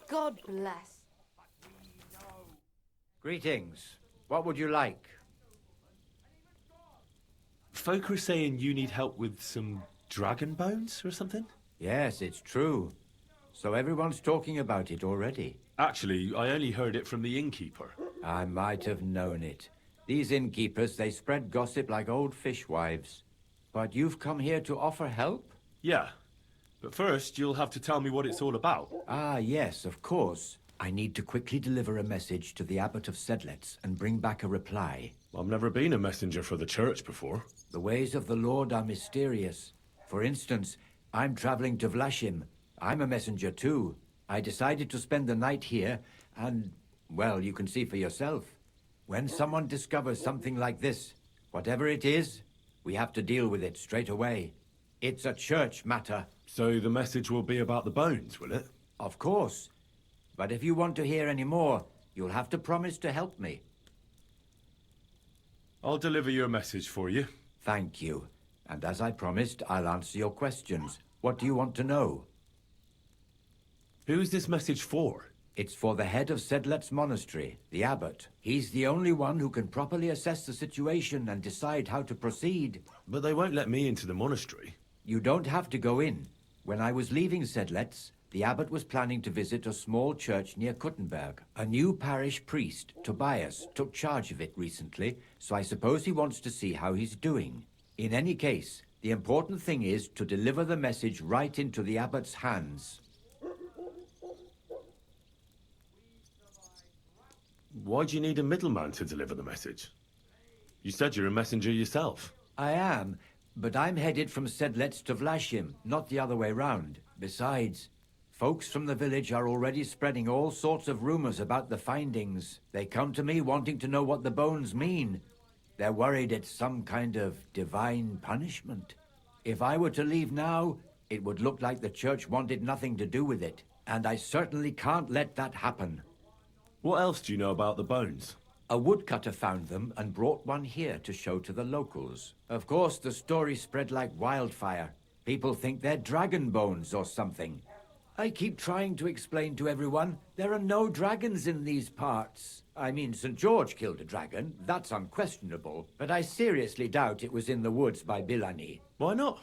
[SPEAKER 11] God bless.
[SPEAKER 10] Greetings. What would you like?
[SPEAKER 2] Folk are saying you need help with some dragon bones or something?
[SPEAKER 10] Yes, it's true. So everyone's talking about it already.
[SPEAKER 2] Actually, I only heard it from the innkeeper.
[SPEAKER 10] I might have known it. These innkeepers, they spread gossip like old fishwives. But you've come here to offer help?
[SPEAKER 2] Yeah. But first, you'll have to tell me what it's all about.
[SPEAKER 10] Ah, yes, of course. I need to quickly deliver a message to the Abbot of Sedlitz and bring back a reply.
[SPEAKER 2] I've never been a messenger for the church before.
[SPEAKER 10] The ways of the Lord are mysterious. For instance, I'm traveling to Vlashim. I'm a messenger too. I decided to spend the night here, and, well, you can see for yourself. When someone discovers something like this, whatever it is, we have to deal with it straight away. It's a church matter.
[SPEAKER 2] So the message will be about the bones, will it?
[SPEAKER 10] Of course. But if you want to hear any more, you'll have to promise to help me.
[SPEAKER 2] I'll deliver your message for you.
[SPEAKER 10] Thank you. And as I promised, I'll answer your questions. What do you want to know?
[SPEAKER 2] Who's this message for?
[SPEAKER 10] It's for the head of Sedlet's monastery, the abbot. He's the only one who can properly assess the situation and decide how to proceed.
[SPEAKER 2] But they won't let me into the monastery.
[SPEAKER 10] You don't have to go in. When I was leaving Sedlet's, the abbot was planning to visit a small church near Kuttenberg. A new parish priest, Tobias, took charge of it recently, so I suppose he wants to see how he's doing. In any case, the important thing is to deliver the message right into the abbot's hands.
[SPEAKER 2] Why do you need a middleman to deliver the message? You said you're a messenger yourself.
[SPEAKER 11] I am, but I'm headed from Sedlec to Vlashim, not the other way round. Besides, folks from the village are already spreading all sorts of rumors about the findings. They come to me wanting to know what the bones mean. They're worried it's some kind of divine punishment. If I were to leave now, it would look like the church wanted nothing to do with it, and I certainly can't let that happen.
[SPEAKER 2] What else do you know about the bones?
[SPEAKER 11] A woodcutter found them and brought one here to show to the locals. Of course, the story spread like wildfire. People think they're dragon bones or something. I keep trying to explain to everyone there are no dragons in these parts. I mean, St. George killed a dragon, that's unquestionable, but I seriously doubt it was in the woods by Bilani.
[SPEAKER 2] Why not?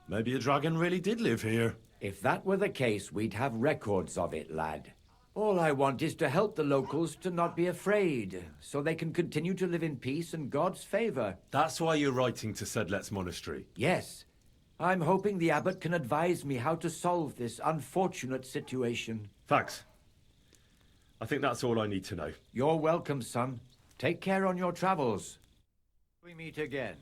[SPEAKER 2] Maybe a dragon really did live here.
[SPEAKER 11] If that were the case, we'd have records of it, lad. All I want is to help the locals to not be afraid, so they can continue to live in peace and God's favor.
[SPEAKER 2] That's why you're writing to Sedlec's monastery?
[SPEAKER 11] Yes. I'm hoping the abbot can advise me how to solve this unfortunate situation.
[SPEAKER 2] Thanks. I think that's all I need to know.
[SPEAKER 11] You're welcome, son. Take care on your travels. We meet again.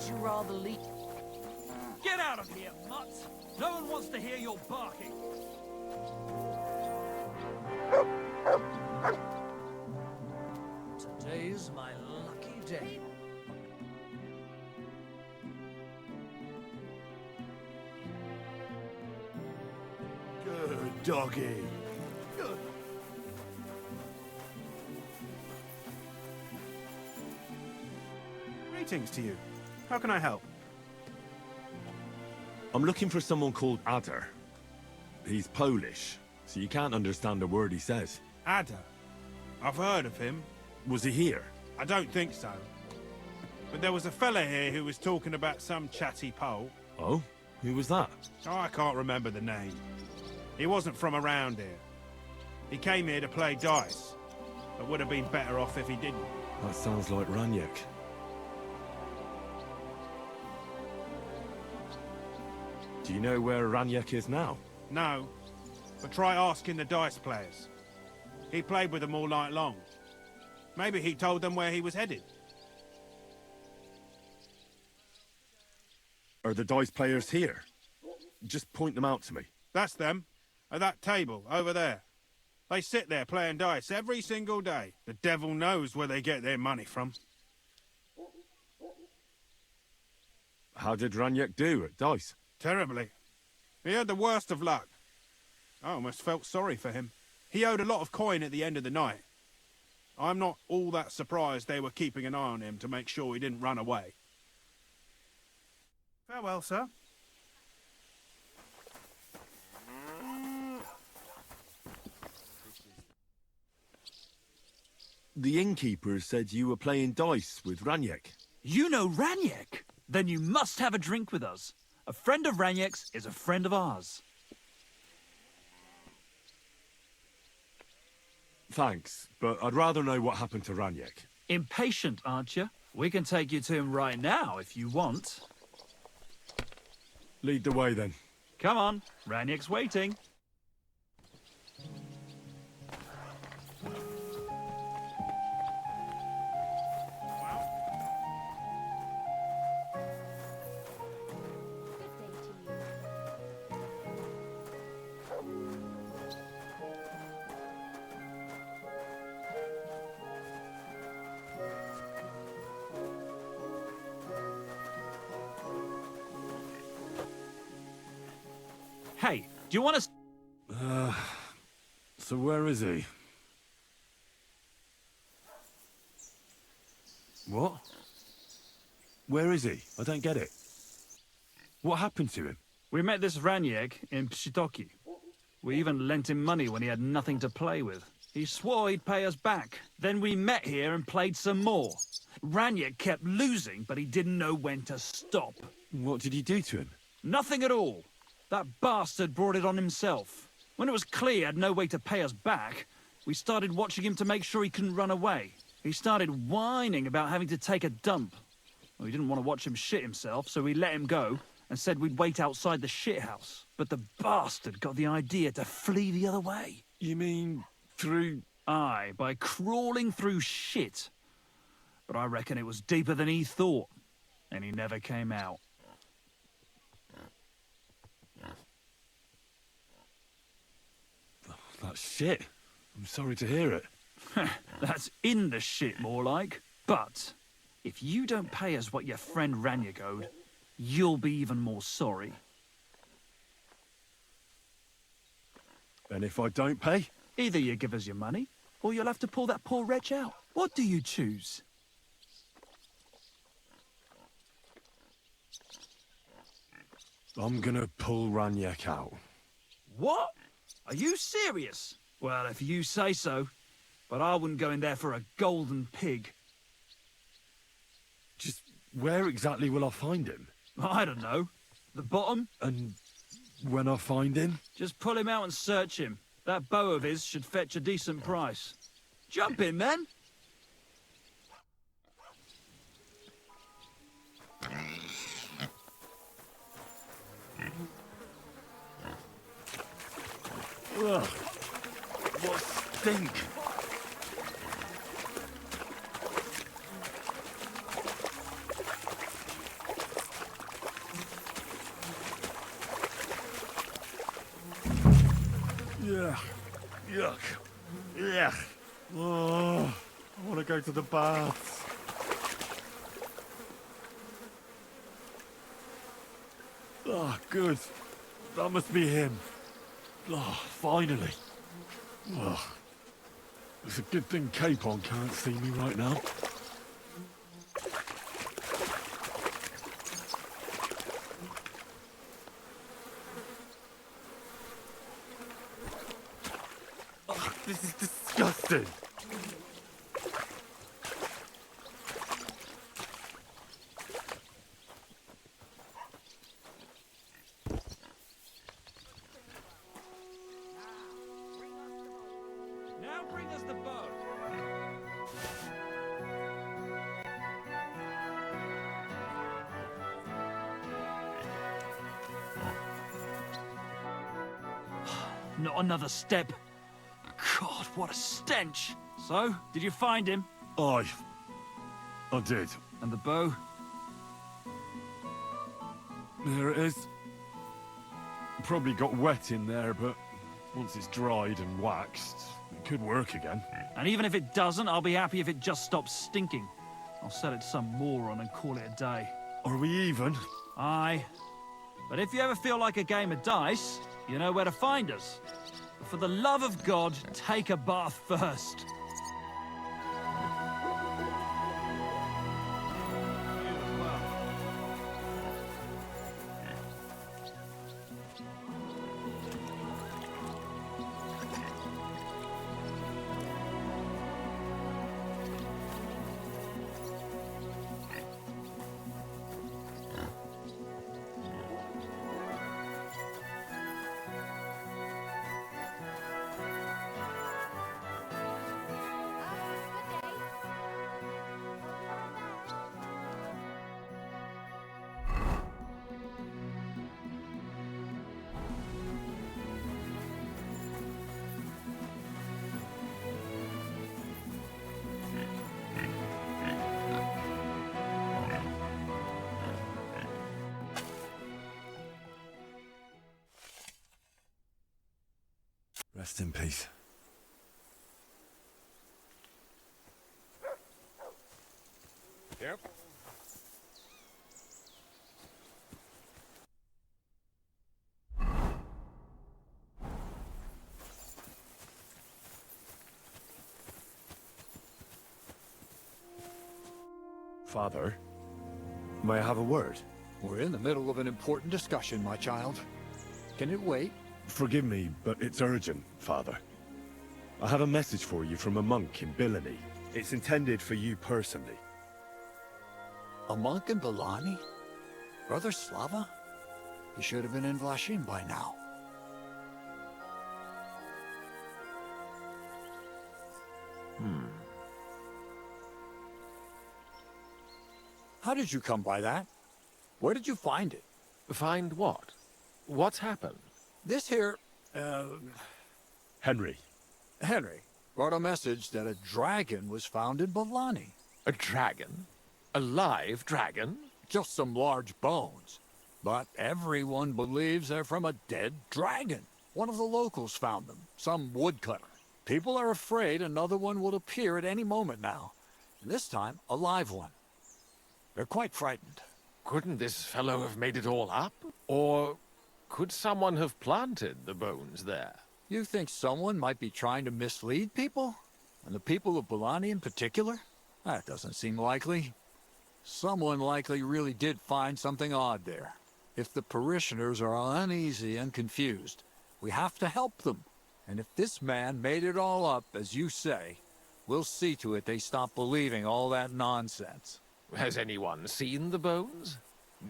[SPEAKER 10] You rather leave?
[SPEAKER 22] Get out of here, mutt! No one wants to hear your barking.
[SPEAKER 10] Today's my lucky day.
[SPEAKER 9] Good doggy. Good.
[SPEAKER 23] Greetings to you. How can I help?
[SPEAKER 1] I'm looking for someone called Adder. He's Polish, so you can't understand a word he says.
[SPEAKER 23] Adder? I've heard of him.
[SPEAKER 1] Was he here?
[SPEAKER 23] I don't think so. But there was a fella here who was talking about some chatty Pole.
[SPEAKER 1] Oh? Who was that?
[SPEAKER 23] Oh, I can't remember the name. He wasn't from around here. He came here to play dice, but would have been better off if he didn't.
[SPEAKER 1] That sounds like Raniek. Do you know where Raniek is now?
[SPEAKER 23] No, but try asking the dice players. He played with them all night long. Maybe he told them where he was headed.
[SPEAKER 1] Are the dice players here? Just point them out to me.
[SPEAKER 23] That's them, at that table, over there. They sit there playing dice every single day. The devil knows where they get their money from.
[SPEAKER 1] How did Raniek do at dice?
[SPEAKER 23] Terribly. He had the worst of luck. I almost felt sorry for him. He owed a lot of coin at the end of the night. I'm not all that surprised they were keeping an eye on him to make sure he didn't run away. Farewell, sir.
[SPEAKER 1] The innkeeper said you were playing dice with Raniek.
[SPEAKER 22] You know Raniek? Then you must have a drink with us. A friend of Raniek's is a friend of ours.
[SPEAKER 1] Thanks, but I'd rather know what happened to Raniek.
[SPEAKER 22] Impatient, aren't you? We can take you to him right now if you want.
[SPEAKER 1] Lead the way then.
[SPEAKER 22] Come on, Raniek's waiting. Hey, do you want to...
[SPEAKER 1] So where is he? What? Where is he? I don't get it. What happened to him?
[SPEAKER 22] We met this Raniek in Pshitoki. We even lent him money when he had nothing to play with. He swore he'd pay us back. Then we met here and played some more. Raniek kept losing, but he didn't know when to stop.
[SPEAKER 1] What did he do to him?
[SPEAKER 22] Nothing at all. That bastard brought it on himself. When it was clear he had no way to pay us back, we started watching him to make sure he couldn't run away. He started whining about having to take a dump. Well, we didn't want to watch him shit himself, so we let him go and said we'd wait outside the shithouse. But the bastard got the idea to flee the other way.
[SPEAKER 1] You mean through...
[SPEAKER 22] Aye, by crawling through shit. But I reckon it was deeper than he thought, and he never came out.
[SPEAKER 1] That's shit. I'm sorry to hear it.
[SPEAKER 22] That's in the shit, more like. But if you don't pay us what your friend Raniek owed, you'll be even more sorry.
[SPEAKER 1] And if I don't pay?
[SPEAKER 22] Either you give us your money, or you'll have to pull that poor wretch out. What do you choose?
[SPEAKER 1] I'm gonna pull Raniek out.
[SPEAKER 22] What? Are you serious? Well, if you say so. But I wouldn't go in there for a golden pig.
[SPEAKER 1] Just where exactly will I find him?
[SPEAKER 22] I don't know. The bottom?
[SPEAKER 1] And when I find him?
[SPEAKER 22] Just pull him out and search him. That bow of his should fetch a decent price. Jump in, then.
[SPEAKER 1] Ugh. What stink! Yuck. Yuck. Yuck. Oh, I want to go to the baths. Oh, good. That must be him. Oh, finally. Oh, it's a good thing Capon can't see me right now. Oh, this is disgusting.
[SPEAKER 22] Now bring us the bow. Not another step. God, what a stench. So, did you find him?
[SPEAKER 1] I did.
[SPEAKER 22] And the bow?
[SPEAKER 1] There it is. Probably got wet in there, but once it's dried and waxed, it could work again.
[SPEAKER 22] And even if it doesn't, I'll be happy if it just stops stinking. I'll sell it to some moron and call it a day.
[SPEAKER 1] Are we even?
[SPEAKER 22] Aye. But if you ever feel like a game of dice, you know where to find us. But for the love of God, take a bath first.
[SPEAKER 1] Rest in peace.
[SPEAKER 23] Careful.
[SPEAKER 1] Father, may I have a word?
[SPEAKER 3] We're in the middle of an important discussion, my child. Can it wait?
[SPEAKER 1] Forgive me, but it's urgent, Father. I have a message for you from a monk in Bilani. It's intended for you personally.
[SPEAKER 3] A monk in Bilani? Brother Slava? He should have been in Vlashim by now. How did you come by that? Where did you find it?
[SPEAKER 14] Find what? What's happened?
[SPEAKER 3] This here,
[SPEAKER 1] Henry.
[SPEAKER 3] Henry brought a message that a dragon was found in Bilani.
[SPEAKER 14] A dragon? A live dragon?
[SPEAKER 3] Just some large bones. But everyone believes they're from a dead dragon. One of the locals found them, some woodcutter. People are afraid another one will appear at any moment now. And this time, a live one. They're quite frightened.
[SPEAKER 14] Couldn't this fellow have made it all up? Or could someone have planted the bones there?
[SPEAKER 3] You think someone might be trying to mislead people? And the people of Bilani in particular? That doesn't seem likely. Someone likely really did find something odd there. If the parishioners are uneasy and confused, we have to help them. And if this man made it all up, as you say, we'll see to it they stop believing all that nonsense.
[SPEAKER 14] Has anyone seen the bones?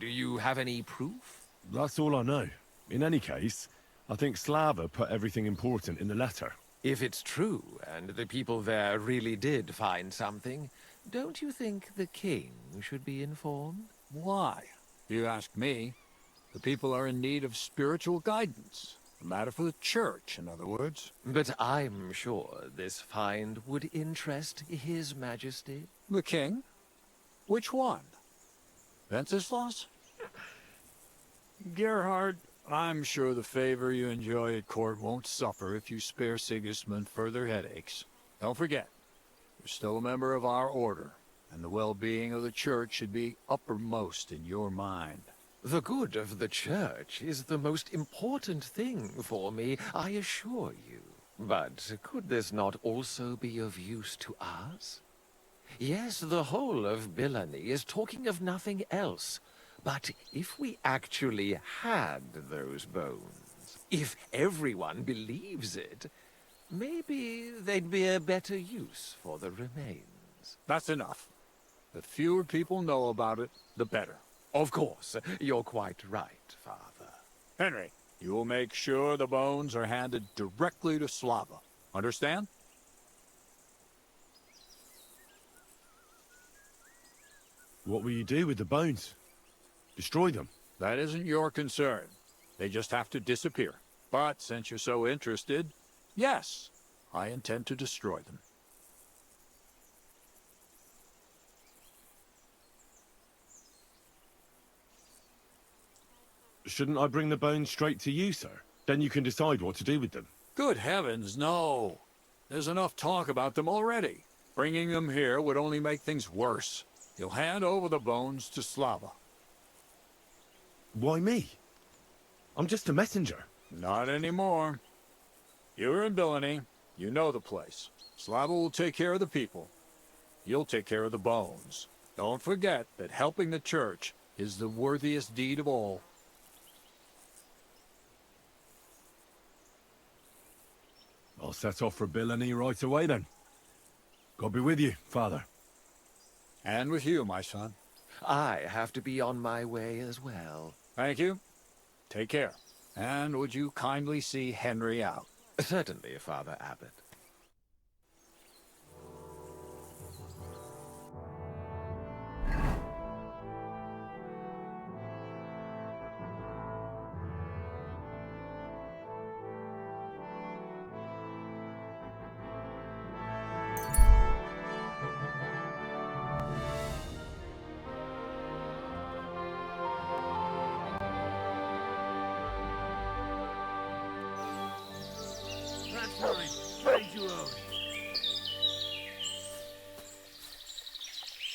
[SPEAKER 14] Do you have any proof?
[SPEAKER 1] That's all I know. In any case, I think Slava put everything important in the letter.
[SPEAKER 14] If it's true, and the people there really did find something, don't you think the king should be informed?
[SPEAKER 3] Why? If you ask me, the people are in need of spiritual guidance. A matter for the church, in other words.
[SPEAKER 14] But I'm sure this find would interest His Majesty.
[SPEAKER 3] The king? Which one? Wenceslas? Gerhard, I'm sure the favor you enjoy at court won't suffer if you spare Sigismund further headaches. Don't forget, you're still a member of our order, and the well-being of the church should be uppermost in your mind.
[SPEAKER 14] The good of the church is the most important thing for me, I assure you. But could this not also be of use to us? Yes, the whole of Bilani is talking of nothing else. But if we actually had those bones, if everyone believes it, maybe they'd be a better use for the remains.
[SPEAKER 3] That's enough. The fewer people know about it, the better.
[SPEAKER 14] Of course, you're quite right, Father.
[SPEAKER 3] Henry, you will make sure the bones are handed directly to Slava. Understand?
[SPEAKER 1] What will you do with the bones? Destroy them?
[SPEAKER 3] That isn't your concern. They just have to disappear. But since you're so interested, yes, I intend to destroy them.
[SPEAKER 1] Shouldn't I bring the bones straight to you, sir? Then you can decide what to do with them.
[SPEAKER 3] Good heavens, no. There's enough talk about them already. Bringing them here would only make things worse. You'll hand over the bones to Slava.
[SPEAKER 1] Why me? I'm just a messenger.
[SPEAKER 3] Not anymore. You're in Bilani. You know the place. Slava will take care of the people. You'll take care of the bones. Don't forget that helping the church is the worthiest deed of all.
[SPEAKER 1] I'll set off for Bilani right away then. God be with you, Father.
[SPEAKER 3] And with you, my son.
[SPEAKER 14] I have to be on my way as well.
[SPEAKER 3] Thank you. Take care. And would you kindly see Henry out?
[SPEAKER 14] Certainly, Father Abbot.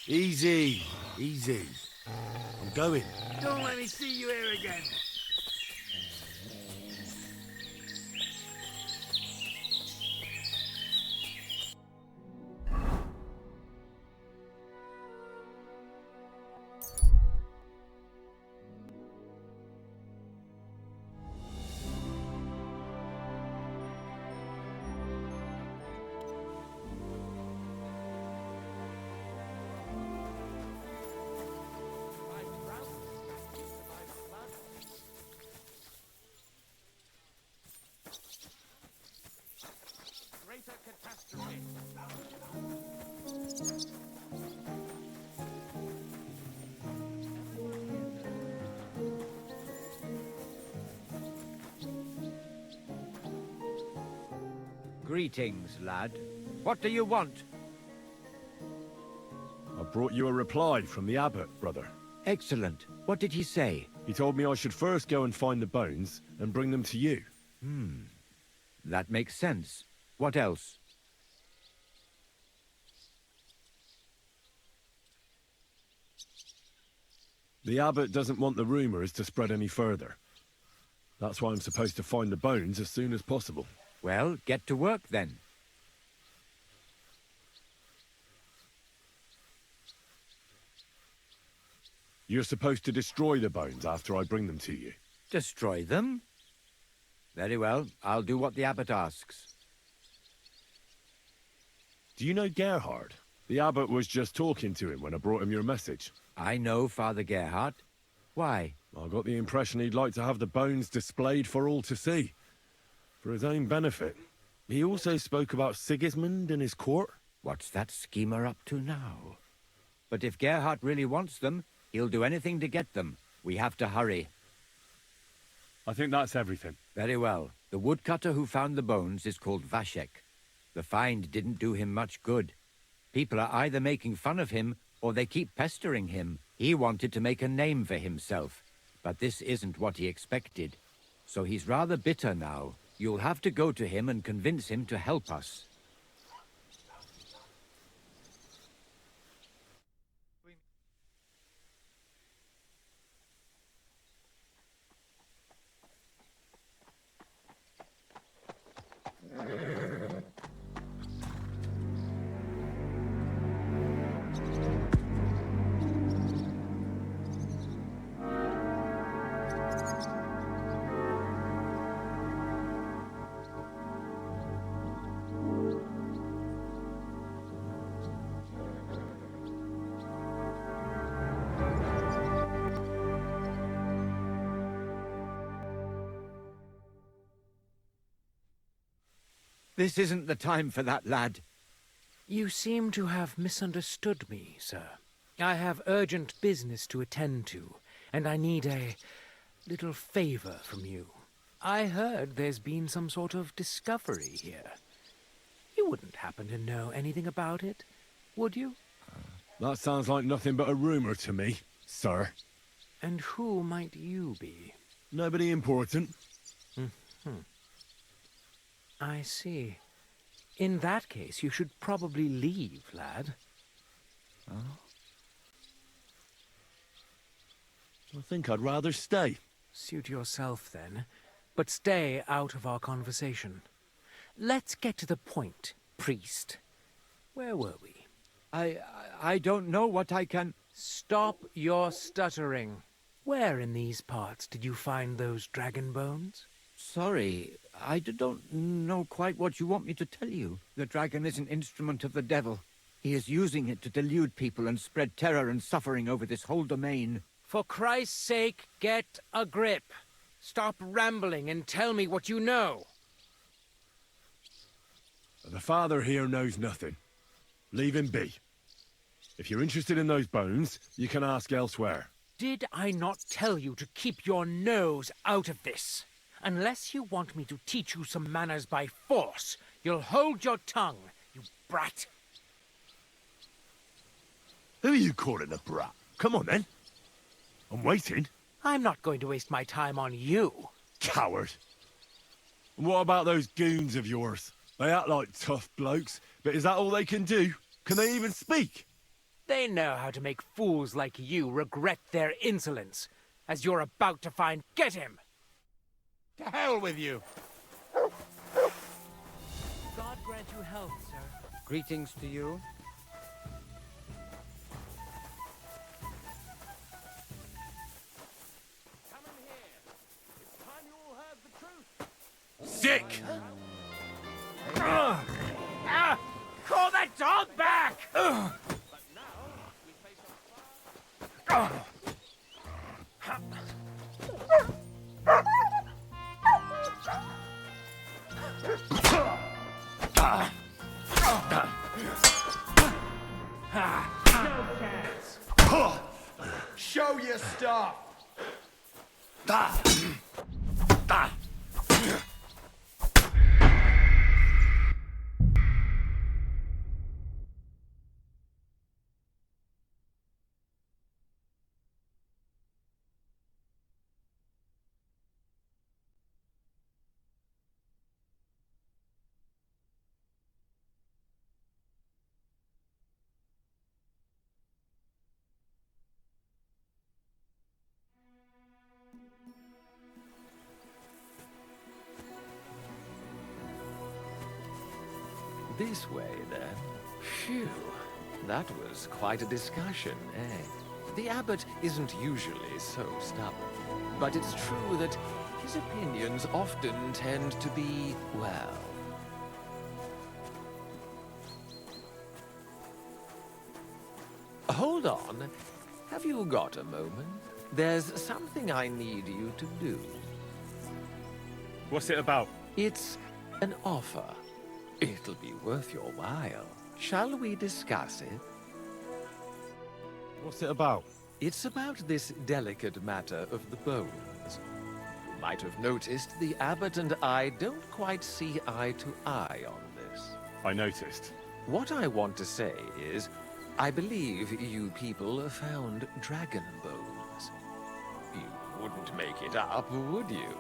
[SPEAKER 1] Easy, easy. I'm going.
[SPEAKER 10] Don't let me see you here again. Greater catastrophe.
[SPEAKER 11] Greetings, lad. What do you want?
[SPEAKER 1] I brought you a reply from the abbot, brother.
[SPEAKER 11] Excellent. What did he say?
[SPEAKER 1] He told me I should first go and find the bones and bring them to you.
[SPEAKER 11] That makes sense. What else?
[SPEAKER 1] The abbot doesn't want the rumors to spread any further. That's why I'm supposed to find the bones as soon as possible.
[SPEAKER 11] Well, get to work then.
[SPEAKER 1] You're supposed to destroy the bones after I bring them to you.
[SPEAKER 11] Destroy them? Very well. I'll do what the abbot asks.
[SPEAKER 1] Do you know Gerhard? The abbot was just talking to him when I brought him your message.
[SPEAKER 11] I know Father Gerhard. Why?
[SPEAKER 1] I got the impression he'd like to have the bones displayed for all to see. For his own benefit. He also spoke about Sigismund and his court.
[SPEAKER 11] What's that schemer up to now? But if Gerhard really wants them, he'll do anything to get them. We have to hurry.
[SPEAKER 1] I think that's everything.
[SPEAKER 11] Very well. The woodcutter who found the bones is called Vashek. The find didn't do him much good. People are either making fun of him, or they keep pestering him. He wanted to make a name for himself, but this isn't what he expected. So he's rather bitter now. You'll have to go to him and convince him to help us. This isn't the time for that, lad.
[SPEAKER 6] You seem to have misunderstood me, sir. I have urgent business to attend to, and I need a little favor from you. I heard there's been some sort of discovery here. You wouldn't happen to know anything about it, would you?
[SPEAKER 1] That sounds like nothing but a rumor to me, sir.
[SPEAKER 6] And who might you be?
[SPEAKER 1] Nobody important.
[SPEAKER 6] I see. In that case, you should probably leave, lad.
[SPEAKER 1] I think I'd rather stay.
[SPEAKER 6] Suit yourself, then. But stay out of our conversation. Let's get to the point, priest. Where were we?
[SPEAKER 11] I don't know what I can...
[SPEAKER 6] Stop your stuttering. Where in these parts did you find those dragon bones?
[SPEAKER 11] Sorry, I don't know quite what you want me to tell you. The dragon is an instrument of the devil. He is using it to delude people and spread terror and suffering over this whole domain.
[SPEAKER 6] For Christ's sake, get a grip. Stop rambling and tell me what you know.
[SPEAKER 1] The father here knows nothing. Leave him be. If you're interested in those bones, you can ask elsewhere.
[SPEAKER 6] Did I not tell you to keep your nose out of this? Unless you want me to teach you some manners by force, you'll hold your tongue, you brat.
[SPEAKER 1] Who are you calling a brat? Come on, then. I'm waiting.
[SPEAKER 6] I'm not going to waste my time on you.
[SPEAKER 1] Coward. And what about those goons of yours? They act like tough blokes, but is that all they can do? Can they even speak?
[SPEAKER 6] They know how to make fools like you regret their insolence, as you're about to find. Get him!
[SPEAKER 23] To hell with you!
[SPEAKER 6] God grant you health, sir.
[SPEAKER 10] Greetings to you.
[SPEAKER 23] Come in here. It's time you all heard the truth.
[SPEAKER 1] Sick!
[SPEAKER 6] Call that dog back!
[SPEAKER 23] But now, we face a
[SPEAKER 16] Show your stuff!
[SPEAKER 14] This way, then. Phew. That was quite a discussion, eh? The abbot isn't usually so stubborn, but it's true that his opinions often tend to be, well... Hold on. Have you got a moment? There's something I need you to do.
[SPEAKER 1] What's it about?
[SPEAKER 14] It's an offer. It'll be worth your while. Shall we discuss it?
[SPEAKER 1] What's it about?
[SPEAKER 14] It's about this delicate matter of the bones. You might have noticed the abbot and I don't quite see eye to eye on this.
[SPEAKER 1] I noticed.
[SPEAKER 14] What I want to say is, I believe you people found dragon bones. You wouldn't make it up, would you?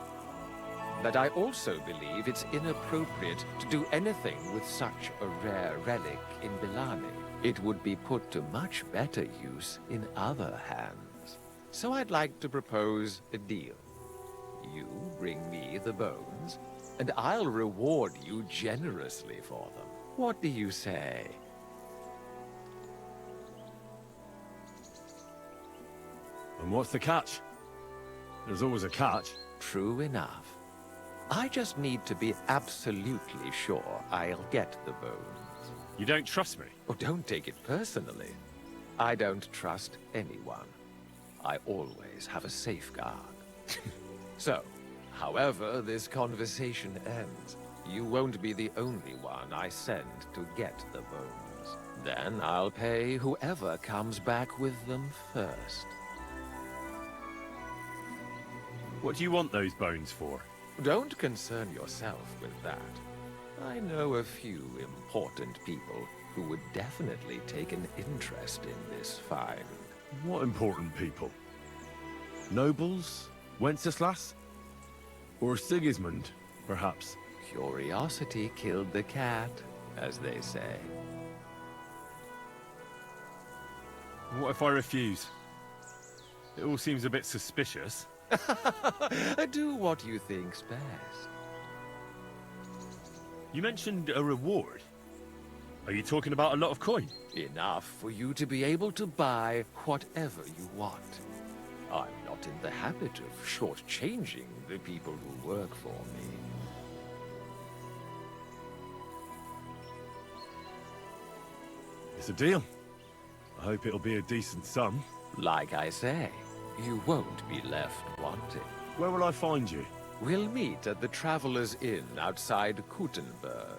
[SPEAKER 14] But I also believe it's inappropriate to do anything with such a rare relic in Bilani. It would be put to much better use in other hands. So I'd like to propose a deal. You bring me the bones, and I'll reward you generously for them. What do you say?
[SPEAKER 1] And what's the catch? There's always a catch.
[SPEAKER 14] True enough. I just need to be absolutely sure I'll get the bones.
[SPEAKER 1] You don't trust me?
[SPEAKER 14] Oh, don't take it personally. I don't trust anyone. I always have a safeguard. So, however this conversation ends, you won't be the only one I send to get the bones. Then I'll pay whoever comes back with them first.
[SPEAKER 1] What do you want those bones for?
[SPEAKER 14] Don't concern yourself with that. I know a few important people who would definitely take an interest in this find.
[SPEAKER 1] What important people? Nobles? Wenceslas? Or Sigismund, perhaps?
[SPEAKER 14] Curiosity killed the cat, as they say.
[SPEAKER 1] What if I refuse? It all seems a bit suspicious.
[SPEAKER 14] Do what you think's best.
[SPEAKER 1] You mentioned a reward. Are you talking about a lot of coin?
[SPEAKER 14] Enough for you to be able to buy whatever you want. I'm not in the habit of shortchanging the people who work for me.
[SPEAKER 1] It's a deal. I hope it'll be a decent sum.
[SPEAKER 14] Like I say, you won't be left wanting.
[SPEAKER 1] Where will I find you?
[SPEAKER 14] We'll meet at the Traveller's Inn outside Kuttenberg.